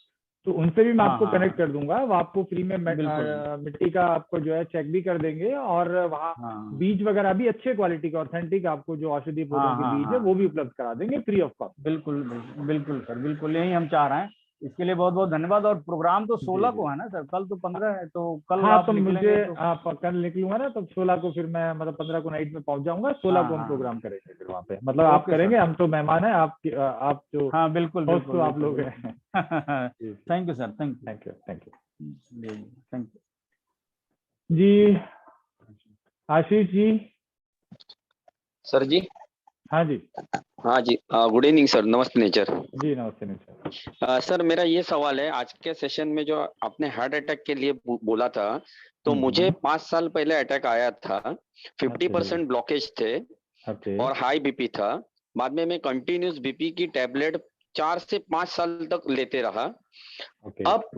Speaker 8: तो उनसे भी मैं आपको कनेक्ट कर दूंगा। वो आपको फ्री में मिट्टी का आपको जो है चेक भी कर देंगे, और वहाँ बीज वगैरह भी अच्छे क्वालिटी का ऑथेंटिक आपको जो औषधि पौधों के बीज है वो भी उपलब्ध करा देंगे फ्री ऑफ कॉस्ट।
Speaker 17: बिल्कुल बिल्कुल सर, बिल्कुल यही हम चाह रहे हैं। इसके लिए बहुत बहुत धन्यवाद। और प्रोग्राम तो 16 को है ना सर, कल तो 15 है, तो कल
Speaker 8: हाँ,
Speaker 17: आप
Speaker 8: तो मुझे
Speaker 17: तो...
Speaker 8: आप कल निकलूंगा ना, तो 16 को फिर मैं मतलब 15 को नाइट में पहुंच जाऊंगा, 16 को हम प्रोग्राम करेंगे फिर वहाँ पे, मतलब आप करेंगे, हम तो मेहमान है, आप जो
Speaker 17: हाँ बिल्कुल बिल्कुल
Speaker 8: आप लोग हैं।
Speaker 17: Thank you sir, thank
Speaker 8: you thank
Speaker 17: you
Speaker 8: जी। आशीष जी।
Speaker 18: सर जी।
Speaker 8: हाँ जी।
Speaker 18: हाँ जी, गुड इवनिंग सर, नमस्ते नेचर।
Speaker 8: जी नमस्ते नेचर।
Speaker 18: सर मेरा ये सवाल है, आज के सेशन में जो आपने हार्ट अटैक के लिए बोला था, तो मुझे 5 साल पहले अटैक आया था, 50% ब्लॉकेज थे और हाई बीपी था। बाद में मैं कंटिन्यूस बीपी की टैबलेट 4 से 5 साल तक लेते रहा। अब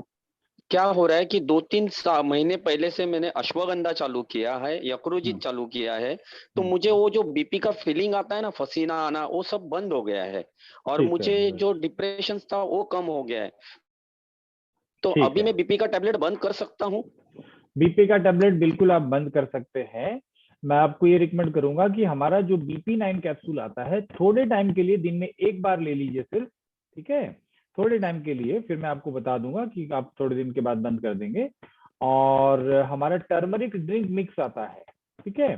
Speaker 18: क्या हो रहा है कि 2-3 महीने पहले से मैंने अश्वगंधा चालू किया है, यकृजीत चालू किया है, तो मुझे वो जो बीपी का फीलिंग आता है ना, पसीना आना, वो सब बंद हो गया है और मुझे जो डिप्रेशन था वो कम हो गया है। तो अभी मैं बीपी का टैबलेट बंद कर सकता हूँ?
Speaker 8: बीपी का टैबलेट बिल्कुल आप बंद कर सकते हैं। मैं आपको ये रिकमेंड करूंगा कि हमारा जो BP9 कैप्सूल आता है, थोड़े टाइम के लिए दिन में 1 बार ले लीजिए सिर्फ, ठीक है, थोड़े टाइम के लिए, फिर मैं आपको बता दूंगा कि आप थोड़े दिन के बाद बंद कर देंगे। और हमारा टर्मरिक ड्रिंक मिक्स आता है, ठीक है,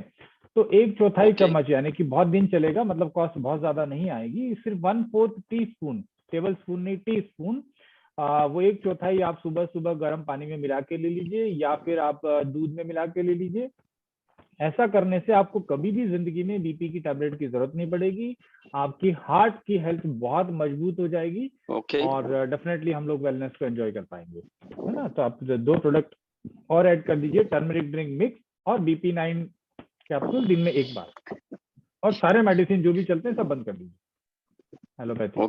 Speaker 8: तो 1/4 चम्मच, यानी कि बहुत दिन चलेगा, मतलब कॉस्ट बहुत ज्यादा नहीं आएगी, सिर्फ 1/4 टीस्पून, टेबल स्पून नहीं टीस्पून, वो 1/4 आप सुबह सुबह गर्म पानी में मिला के ले लीजिए या फिर आप दूध में मिला के ले लीजिए। ऐसा करने से आपको कभी भी जिंदगी में बीपी की टैबलेट की जरूरत नहीं पड़ेगी, आपकी हार्ट की हेल्थ बहुत मजबूत हो जाएगी और डेफिनेटली हम लोग वेलनेस को एंजॉय कर पाएंगे, है ना। तो आप 2 प्रोडक्ट और ऐड कर दीजिए, टर्मरिक ड्रिंक मिक्स और BP9 कैप्सूल दिन में 1 बार, और सारे मेडिसिन जो भी चलते हैं सब बंद कर दीजिए allopathy.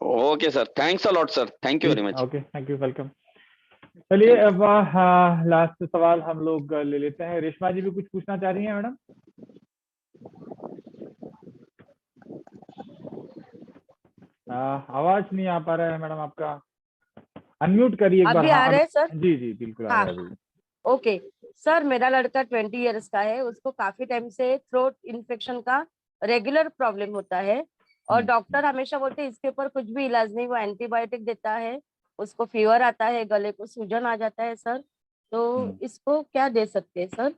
Speaker 18: Okay sir, thanks a lot sir, thank you very much.
Speaker 8: Okay, thank you, welcome. चलिए अब लास्ट सवाल हम लोग ले लेते हैं। रेशमा जी भी कुछ पूछना चाह रही हैं मैडम? आवाज नहीं आ पा रहा है मैडम आपका, अनम्यूट करिए एक बार।
Speaker 19: अभी आ रहे हैं सर?
Speaker 8: जी जी बिल्कुल आ रहा है।
Speaker 19: ओके सर, मेरा लड़का 20 इयर्स का है, उसको काफी टाइम से थ्रोट इन्फेक्शन का रेगुलर प्रॉब्लम होता है और डॉक्टर हमेशा बोलते हैं इसके ऊपर कुछ भी इलाज नहीं, वो एंटीबायोटिक देता है, उसको फीवर आता है, गले को सूजन आ जाता है सर, तो इसको क्या दे सकते हैं सर?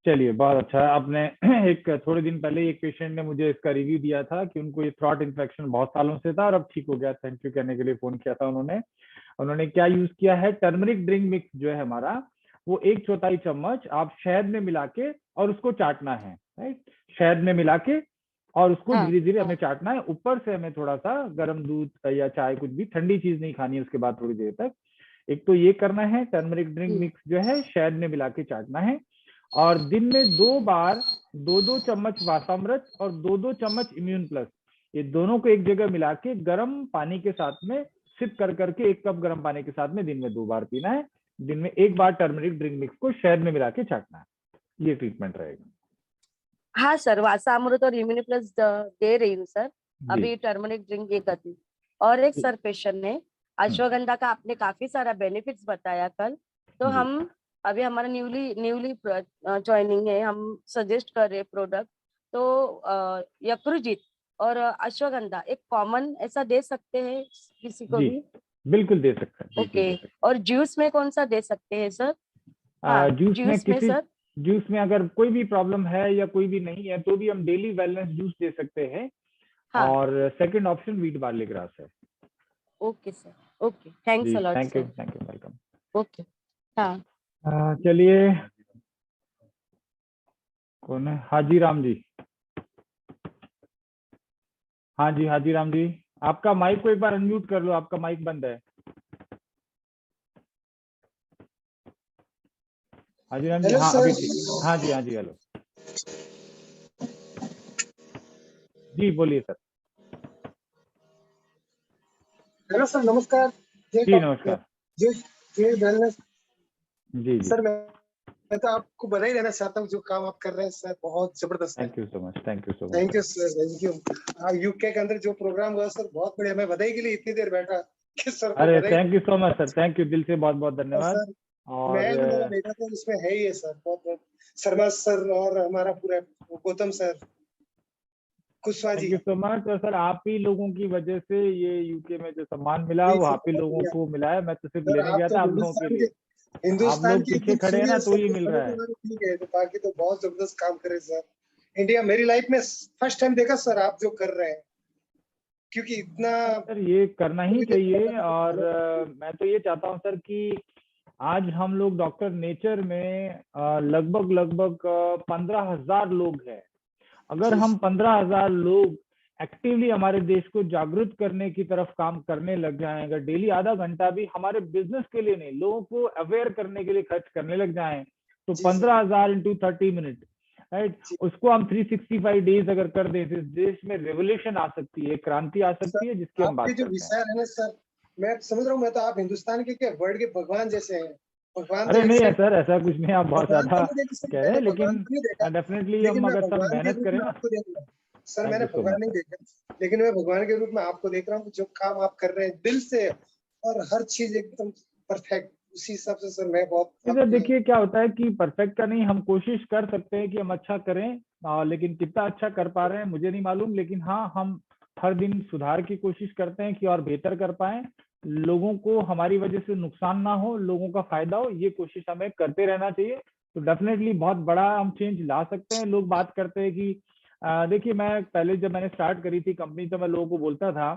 Speaker 8: चलिए बहुत अच्छा, आपने एक थोड़े दिन पहले एक पेशेंट ने मुझे इसका रिव्यू दिया था कि उनको ये थ्रॉट इन्फेक्शन बहुत सालों से था और अब ठीक हो गया, थैंक यू कहने के लिए फोन किया था उन्होंने क्या यूज किया है, टर्मरिक ड्रिंक मिक्स जो है हमारा, वो 1/4 चम्मच आप शहद में मिला के और उसको चाटना है, राइट, शहद में मिला के और उसको धीरे धीरे हमें चाटना है। ऊपर से हमें थोड़ा सा गर्म दूध या चाय, कुछ भी ठंडी चीज नहीं खानी है उसके बाद थोड़ी देर तक। एक तो ये करना है, टर्मरिक ड्रिंक मिक्स जो है शहद में मिला के चाटना है, और दिन में 2 बार 2-2 चम्मच वासामृत और 2-2 चम्मच इम्यून प्लस, ये दोनों को एक जगह मिला के गर्म पानी के साथ में सिप कर करके 1 कप गर्म पानी के साथ में दिन में 2 बार पीना है। दिन में 1 बार टर्मरिक ड्रिंक मिक्स को शहद में मिला के चाटना है, ये ट्रीटमेंट रहेगा।
Speaker 19: हाँ सर, वासामृत और इम्यून प्लस दे रही हूँ सर, अभी टर्मरिक ड्रिंक ये करती। और एक सर क्वेश्चन है, अश्वगंधा का आपने काफी सारा बेनिफिट्स बताया कल, तो हम अभी हमारा न्यूली ज्वाइनिंग है, हम सजेस्ट कर रहे प्रोडक्ट, तो यकृजीत और अश्वगंधा एक कॉमन ऐसा दे सकते हैं किसी को भी?
Speaker 8: बिल्कुल दे सकते हैं।
Speaker 19: ओके, और जूस में कौन सा दे सकते हैं सर?
Speaker 8: जूस में सर, जूस में अगर कोई भी प्रॉब्लम है या कोई भी नहीं है तो भी हम डेली वेलनेस जूस दे सकते हैं। और second option wheat barley grass है।
Speaker 19: Okay sir, okay, thanks a lot.
Speaker 8: Thank you, welcome.
Speaker 19: Okay, हाँ
Speaker 8: चलिए, कौन है? हाजी राम जी। हाँ जी, हाजी राम जी, आपका माइक को एक बार अनम्यूट कर लो, आपका माइक बंद है। हाजी राम जी, हाँ अभी ठीक। हाँ जी, हेलो जी, बोलिए सर।
Speaker 20: हेलो सर, नमस्कार।
Speaker 8: जी नमस्कार।
Speaker 20: जी सर, मैं तो आपको बधाई देना चाहता हूँ, जो काम आप कर रहे हैं सर बहुत जबरदस्त है।
Speaker 8: Thank you so much.
Speaker 20: Thank you sir, thank you. UK के अंदर जो प्रोग्राम हुआ सर बहुत बढ़िया, मैं बधाई के लिए इतनी देर बैठा कि सर।
Speaker 8: अरे thank you so much sir, thank you, दिल से बहुत बहुत धन्यवाद।
Speaker 20: और मेरा बेटा तो इसमें है ही है सर, बहुत बहुत शर्मा सर और हमारा पूरा गौतम सर, कुशवाहा
Speaker 8: थैंक
Speaker 20: जी।
Speaker 8: You so much. और सर आप ही लोगों की वजह से ये यूके में जो सम्मान मिला वो आप ही लोगों को मिला है, मैं तो सिर्फ
Speaker 20: सर
Speaker 8: लेने
Speaker 20: आप
Speaker 8: गया
Speaker 20: तो
Speaker 8: था आप लोगों के लिए। आप
Speaker 20: हिंदुस्तान
Speaker 8: लोग
Speaker 20: की
Speaker 8: पीछे
Speaker 20: एकदम
Speaker 8: खड़े हैं ना
Speaker 20: सीनियर
Speaker 8: तो ये मिल रहा है।
Speaker 20: ठीक है, तो बाकी तो बहुत जबरदस्त काम करे सर। इंडिया मेरी लाइफ में फर्स्ट टाइम देखा सर आप जो कर रहे हैं, क्योंकि इतना
Speaker 8: सर ये करना ही चाहिए। और मैं तो ये चाहता हूँ सर कि आज हम लोग डॉक्टर नेचर में लगभग 15,000 लोग हैं। अगर हम 15,000 लोग एक्टिवली हमारे देश को जागरूक करने की तरफ काम करने लग जाएं, अगर डेली आधा घंटा भी हमारे बिजनेस के लिए नहीं, लोगों को अवेयर करने के लिए खर्च करने लग जाएं, तो 15,000 इंटू 30 मिनट, राइट, उसको हम 365 डेज अगर कर दें तो इस देश में रेवोल्यूशन आ सकती है, क्रांति आ सकती है, जिसकी हम बात
Speaker 20: आपके जो
Speaker 8: करते हैं।
Speaker 20: विचार है ना सर, मैं समझ रहा हूँ, मैं तो आप हिंदुस्तान के क्या वर्ल्ड के भगवान जैसे हैं। भगवान
Speaker 8: अरे
Speaker 20: तो
Speaker 8: नहीं है
Speaker 20: एक
Speaker 8: सर, ऐसा कुछ नहीं, आप बहुत
Speaker 20: भगवान तो
Speaker 8: ज्यादा
Speaker 20: नहीं देखा सर,
Speaker 8: कह रहे
Speaker 20: मैंने
Speaker 8: हैं,
Speaker 20: भगवान
Speaker 8: लेकिन
Speaker 20: तो नहीं देखा,
Speaker 8: डेफिनेटली
Speaker 20: लेकिन
Speaker 8: हम
Speaker 20: मैं
Speaker 8: अगर सब
Speaker 20: भगवान के
Speaker 8: मेहनत
Speaker 20: रूप
Speaker 8: करें
Speaker 20: में
Speaker 8: ना।
Speaker 20: आपको देख रहा हूँ सर।
Speaker 8: थैंक
Speaker 20: मैंने
Speaker 8: यू सो
Speaker 20: भगवान
Speaker 8: मच
Speaker 20: नहीं
Speaker 8: सर।
Speaker 20: देखा, लेकिन मैं भगवान के रूप में आपको देख रहा हूँ, जो काम आप कर रहे हैं दिल से, और हर चीज एकदम परफेक्ट, उसी हिसाब से सर मैं बहुत
Speaker 8: सर देखिए क्या होता है कि परफेक्ट का नहीं, हम कोशिश कर सकते हैं कि हम अच्छा करें, लेकिन कितना अच्छा कर पा रहे हैं मुझे नहीं मालूम, लेकिन हाँ हम हर दिन सुधार की कोशिश करते हैं कि और बेहतर कर पाए, लोगों को हमारी वजह से नुकसान ना हो, लोगों का फायदा हो, ये कोशिश हमें करते रहना चाहिए। तो डेफिनेटली बहुत बड़ा हम चेंज ला सकते हैं। लोग बात करते हैं कि देखिए, मैं पहले जब मैंने स्टार्ट करी थी कंपनी तो मैं लोगों को बोलता था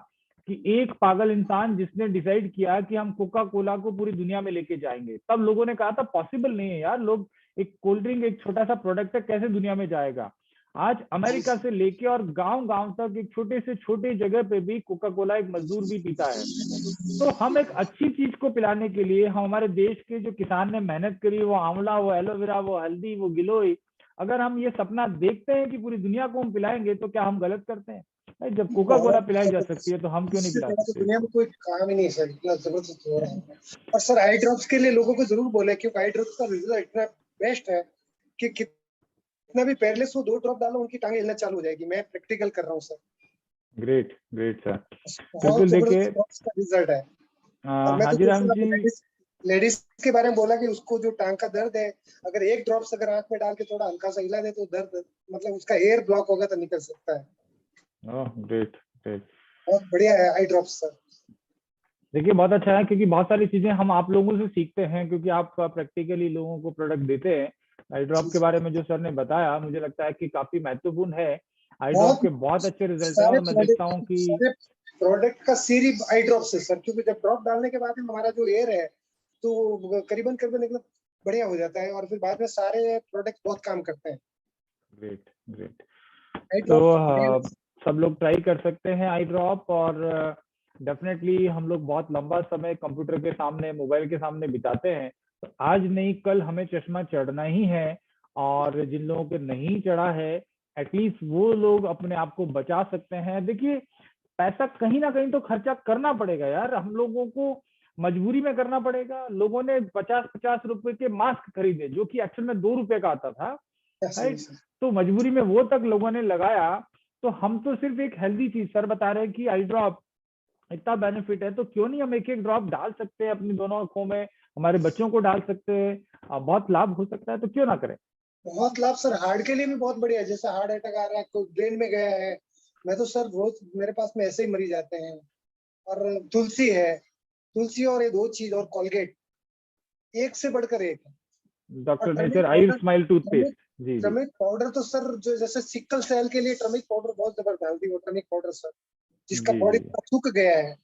Speaker 8: कि एक पागल इंसान जिसने डिसाइड किया कि हम कोका कोला को पूरी दुनिया में लेके जाएंगे, तब लोगों ने कहा था पॉसिबल नहीं है यार, लोग एक कोल्ड ड्रिंक एक छोटा सा प्रोडक्ट है, कैसे दुनिया में जाएगा। आज अमेरिका से लेके और गांव गांव तक एक छोटे से छोटे जगह पे भी कोका कोला एक मजदूर भी पीता है। तो हम एक अच्छी चीज को पिलाने के लिए, हम हमारे देश के जो किसान ने मेहनत करी, वो आंवला, वो एलोवेरा, वो हल्दी, वो गिलोय, अगर हम ये सपना देखते हैं कि पूरी दुनिया को हम पिलाएंगे, तो क्या हम गलत करते हैं? जब कोका कोला पिलाई जा सकती है तो हम क्यों नहीं पिला
Speaker 20: तो
Speaker 8: सकते?
Speaker 20: दुनिया में कोई काम ही नहीं सर, इतना जबरदस्त हो रहा है। और सर आई ड्रॉप्स के लिए लोगों को जरूर बोले, क्योंकि आई ड्रॉप्स का रिजल्ट इतना बेस्ट है कि कितना भी पेरलेस हो, 2 ड्रॉप डालो उनकी टांगे हिलना चालू हो जाएगी। मैं प्रैक्टिकल कर रहा हूँ सर।
Speaker 8: ग्रेट ग्रेट सर,
Speaker 20: बहुत
Speaker 8: बिल्कुल। देखिए
Speaker 20: जबरदस्त रिजल्ट है। और मैं तो
Speaker 8: हाजीराम जी,
Speaker 20: लेडीज के बारे में बोला कि उसको जो टांग का दर्द है, अगर एक ड्रॉप्स अगर आंख में डाल के थोड़ा हल्का सा हिला दे तो दर्द, मतलब उसका एयर ब्लॉक होगा तो निकल सकता है।
Speaker 8: ग्रेट ग्रेट,
Speaker 20: बहुत बढ़िया है आई ड्रॉप्स सर।
Speaker 8: देखिए बहुत अच्छा है, क्योंकि बहुत सारी चीजें हम आप लोगों से सीखते हैं, क्योंकि आप प्रैक्टिकली लोगों को प्रोडक्ट देते हैं। आई ड्रॉप के बारे में जो सर ने बताया, मुझे लगता है कि काफी महत्वपूर्ण है। आई ड्रॉप के बहुत अच्छे रिजल्ट है, और मैं देखता हूँ कि
Speaker 20: प्रोडक्ट का सीरीज आई ड्रॉप से सर, क्योंकि जब ड्रॉप डालने के बाद हमारा जो एयर है तो करीबन एकदम बढ़िया हो जाता है, और फिर बाद में सारे प्रोडक्ट बहुत काम करते हैं।
Speaker 8: Great great. तो सब लोग ट्राई कर सकते हैं आई ड्रॉप, और डेफिनेटली हम लोग बहुत लंबा समय कंप्यूटर के सामने, मोबाइल के सामने बिताते हैं, तो आज नहीं कल हमें चश्मा चढ़ना ही है। और जिन लोगों को नहीं चढ़ा है, एटलीस्ट वो लोग अपने आप को बचा सकते हैं। देखिए पैसा कहीं ना कहीं तो खर्चा करना पड़ेगा यार, हम लोगों को मजबूरी में करना पड़ेगा। लोगों ने 50-50 रुपए के मास्क खरीदे, जो कि एक्चुअल में 2 रुपए का आता था, राइट, तो मजबूरी में वो तक लोगों ने लगाया। तो हम तो सिर्फ एक हेल्दी चीज, सर बता रहे हैं कि आई ड्रॉप इतना बेनिफिट है, तो क्यों नहीं हम एक ड्रॉप डाल सकते हैं अपनी दोनों आंखों में, हमारे बच्चों को डाल सकते हैं, बहुत लाभ हो सकता है, तो क्यों ना करें।
Speaker 20: बहुत लाभ सर, हार्ट के लिए भी बहुत बढ़िया है। जैसे हार्ट अटैक आ रहा है, कोई ब्रेन में गया है, मैं तो सर रोज मेरे पास में ऐसे ही मरीज आते हैं। और तुलसी है, तुलसी और ये 2 चीज, और कोलगेट, एक से बढ़कर एक।
Speaker 8: Doctor nature I smile toothpaste, जी
Speaker 20: टर्मिक पाउडर तो सर, जो जैसे सिकल सेल के लिए टर्मिक पाउडर बहुत जबरदस्त है, वो टर्मिक पाउडर सर, जिसका बॉडी सूख गया है।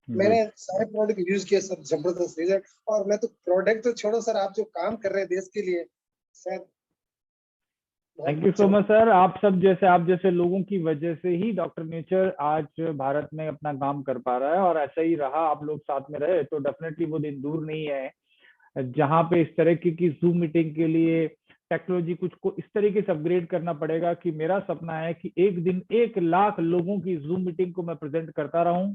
Speaker 20: मैंने सारे प्रोडक्ट यूज किए सर, जबरदस्त रिजल्ट। और मैं तो प्रोडक्ट तो छोड़ो सर, आप जो काम कर रहे हैं देश के लिए sir,
Speaker 8: thank you so much sir. आप जैसे लोगों की वजह से ही डॉक्टर नेचर आज भारत में अपना काम कर पा रहा है, और ऐसा ही रहा, आप लोग साथ में रहे तो डेफिनेटली वो दिन दूर नहीं है जहां पे इस तरह की जूम मीटिंग के लिए टेक्नोलॉजी कुछ को इस तरीके से अपग्रेड करना पड़ेगा कि मेरा सपना है कि एक दिन 1 लाख लोगों की जूम मीटिंग को मैं प्रेजेंट करता रहूं,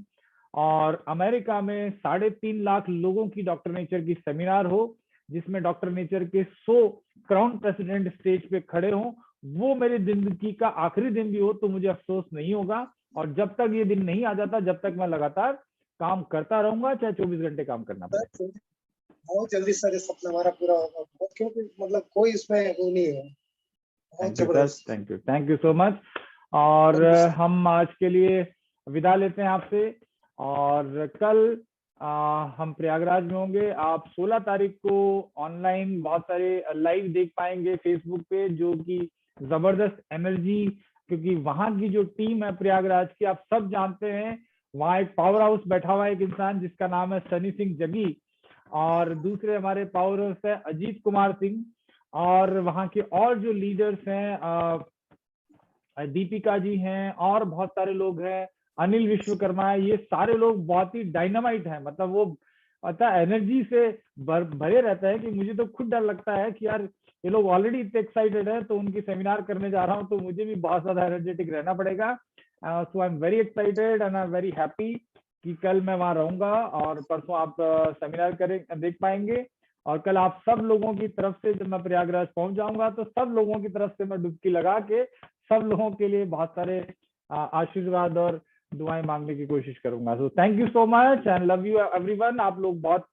Speaker 8: और अमेरिका में 3.5 लाख लोगों की डॉक्टर नेचर की सेमिनार हो, जिसमें डॉक्टर नेचर के 100 क्राउन प्रेसिडेंट स्टेज पे खड़े हों। वो मेरी जिंदगी का आखिरी दिन भी हो तो मुझे अफसोस नहीं होगा, और जब तक ये दिन नहीं आ जाता, जब तक मैं लगातार काम करता रहूंगा, चाहे 24 घंटे काम करना पड़े।
Speaker 20: बहुत जल्दी सर ये सपना हमारा पूरा होगा, क्योंकि मतलब कोई इसमें वो नहीं है। बहुत जबरदस्त।
Speaker 8: Thank you so much. और हम आज के लिए विदा लेते हैं आपसे, और कल हम प्रयागराज में होंगे। आप 16 तारीख को ऑनलाइन बहुत सारे लाइव देख पाएंगे फेसबुक पे, जो कि जबरदस्त एनर्जी, क्योंकि वहां की जो टीम है प्रयागराज की, आप सब जानते हैं, वहाँ एक पावर हाउस बैठा हुआ है एक इंसान जिसका नाम है सनी सिंह जगी, और दूसरे हमारे पावर हाउस है अजीत कुमार सिंह, और वहाँ के और जो लीडर्स हैं दीपिका जी हैं, और बहुत सारे लोग हैं, अनिल विश्वकर्मा है, ये सारे लोग बहुत ही डायनामाइट हैं। मतलब वो पता एनर्जी से भरे रहता है कि मुझे तो खुद डर लगता है कि यार ये लोग ऑलरेडी इतने एक्साइटेड है, तो उनकी सेमिनार करने जा रहा हूँ तो मुझे भी बहुत ज्यादा एनर्जेटिक रहना पड़ेगा। So I am very excited and I am very happy कि कल मैं वहाँ रहूंगा और परसों आप सेमिनार देख पाएंगे। और कल आप सब लोगों की तरफ से जब मैं प्रयागराज पहुंच जाऊंगा तो सब लोगों की तरफ से मैं डुबकी लगा के सब लोगों के लिए बहुत सारे आशीर्वाद और दुआएं मांगने की कोशिश करूंगा। So thank you so much and love you everyone. आप लोग बहुत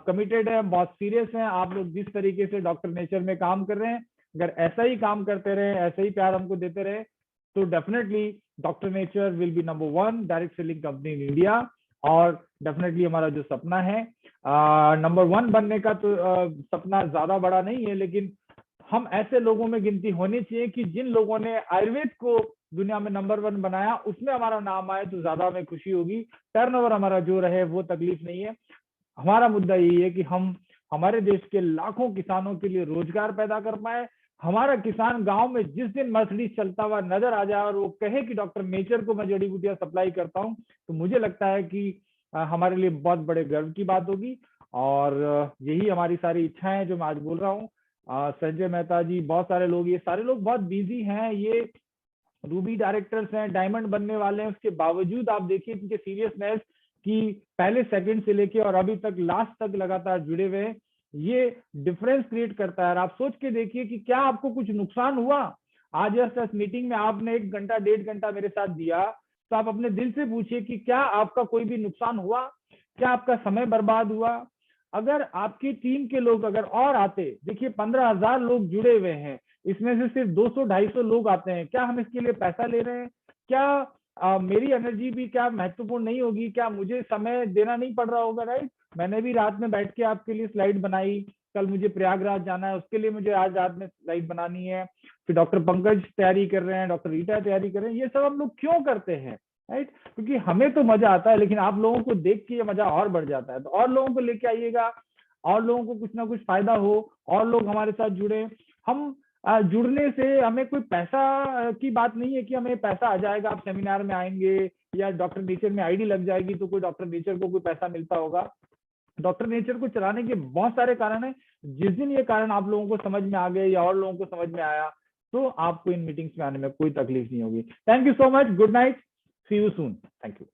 Speaker 8: कमिटेड हैं, बहुत सीरियस हैं। आप लोग जिस तरीके से डॉक्टर नेचर में काम कर रहे हैं, अगर ऐसा ही काम करते रहे, ऐसा ही प्यार हमको देते रहे, तो definitely doctor nature will be number 1 direct selling company in India. और डेफिनेटली हमारा जो सपना है नंबर 1 बनने का, तो सपना ज्यादा बड़ा नहीं है, लेकिन हम ऐसे लोगों में गिनती होनी चाहिए कि जिन लोगों ने आयुर्वेद को दुनिया में नंबर 1 बनाया, उसमें हमारा नाम आए तो ज्यादा हमें खुशी होगी। टर्नओवर हमारा जो रहे वो तकलीफ नहीं है। हमारा मुद्दा यही है कि हम हमारे देश के लाखों किसानों के लिए रोजगार पैदा कर पाए। हमारा किसान गांव में जिस दिन मर्सिडीज चलता हुआ नजर आ जाए और वो कहे कि डॉक्टर नेचर को मैं जड़ी बूटियां सप्लाई करता हूं, तो मुझे लगता है कि हमारे लिए बहुत बड़े गर्व की बात होगी। और यही हमारी सारी इच्छाएं हैं जो मैं आज बोल रहा हूँ। संजय मेहता जी, बहुत सारे लोग, ये सारे लोग बहुत बिजी हैं, ये रूबी डायरेक्टर्स हैं, डायमंड बनने वाले हैं, उसके बावजूद आप देखिए इनके सीरियसनेस कि पहले सेकंड से लेके और अभी तक लास्ट तक लगातार जुड़े हुए हैं। ये डिफरेंस क्रिएट करता है। और आप सोच के देखिए कि क्या आपको कुछ नुकसान हुआ आज इस मीटिंग में, आपने 1 घंटा 1.5 घंटा मेरे साथ दिया, तो आप अपने दिल से पूछिए कि क्या आपका कोई भी नुकसान हुआ, क्या आपका समय बर्बाद हुआ? अगर आपकी टीम के लोग अगर और आते, देखिए 15,000 लोग जुड़े हुए हैं, इसमें से सिर्फ 200-250 लोग आते हैं, क्या हम इसके लिए पैसा ले रहे हैं? क्या मेरी एनर्जी भी क्या महत्वपूर्ण नहीं होगी? क्या मुझे समय देना नहीं पड़ रहा होगा? राइट, मैंने भी रात में बैठ के आपके लिए स्लाइड बनाई। कल मुझे प्रयागराज जाना है, उसके लिए मुझे आज रात में स्लाइड बनानी है। फिर डॉक्टर पंकज तैयारी कर रहे हैं, डॉक्टर रीटा तैयारी कर रहे हैं। ये सब हम लोग क्यों करते हैं? राइट, क्योंकि हमें तो मजा आता है, लेकिन आप लोगों को देख के ये मजा और बढ़ जाता है। तो और लोगों को लेके आइएगा, और लोगों को कुछ ना कुछ फायदा हो, और लोग हमारे साथ जुड़े। हम जुड़ने से हमें कोई पैसा की बात नहीं है कि हमें पैसा आ जाएगा, आप सेमिनार में आएंगे या डॉक्टर नेचर में आईडी लग जाएगी तो कोई डॉक्टर नेचर को कोई पैसा मिलता होगा। डॉक्टर नेचर को चलाने के बहुत सारे कारण हैं। जिस दिन ये कारण आप लोगों को समझ में आ गए या और लोगों को समझ में आया, तो आपको इन मीटिंग्स में आने में कोई तकलीफ नहीं होगी। Thank you so much, good night, see you soon, thank you.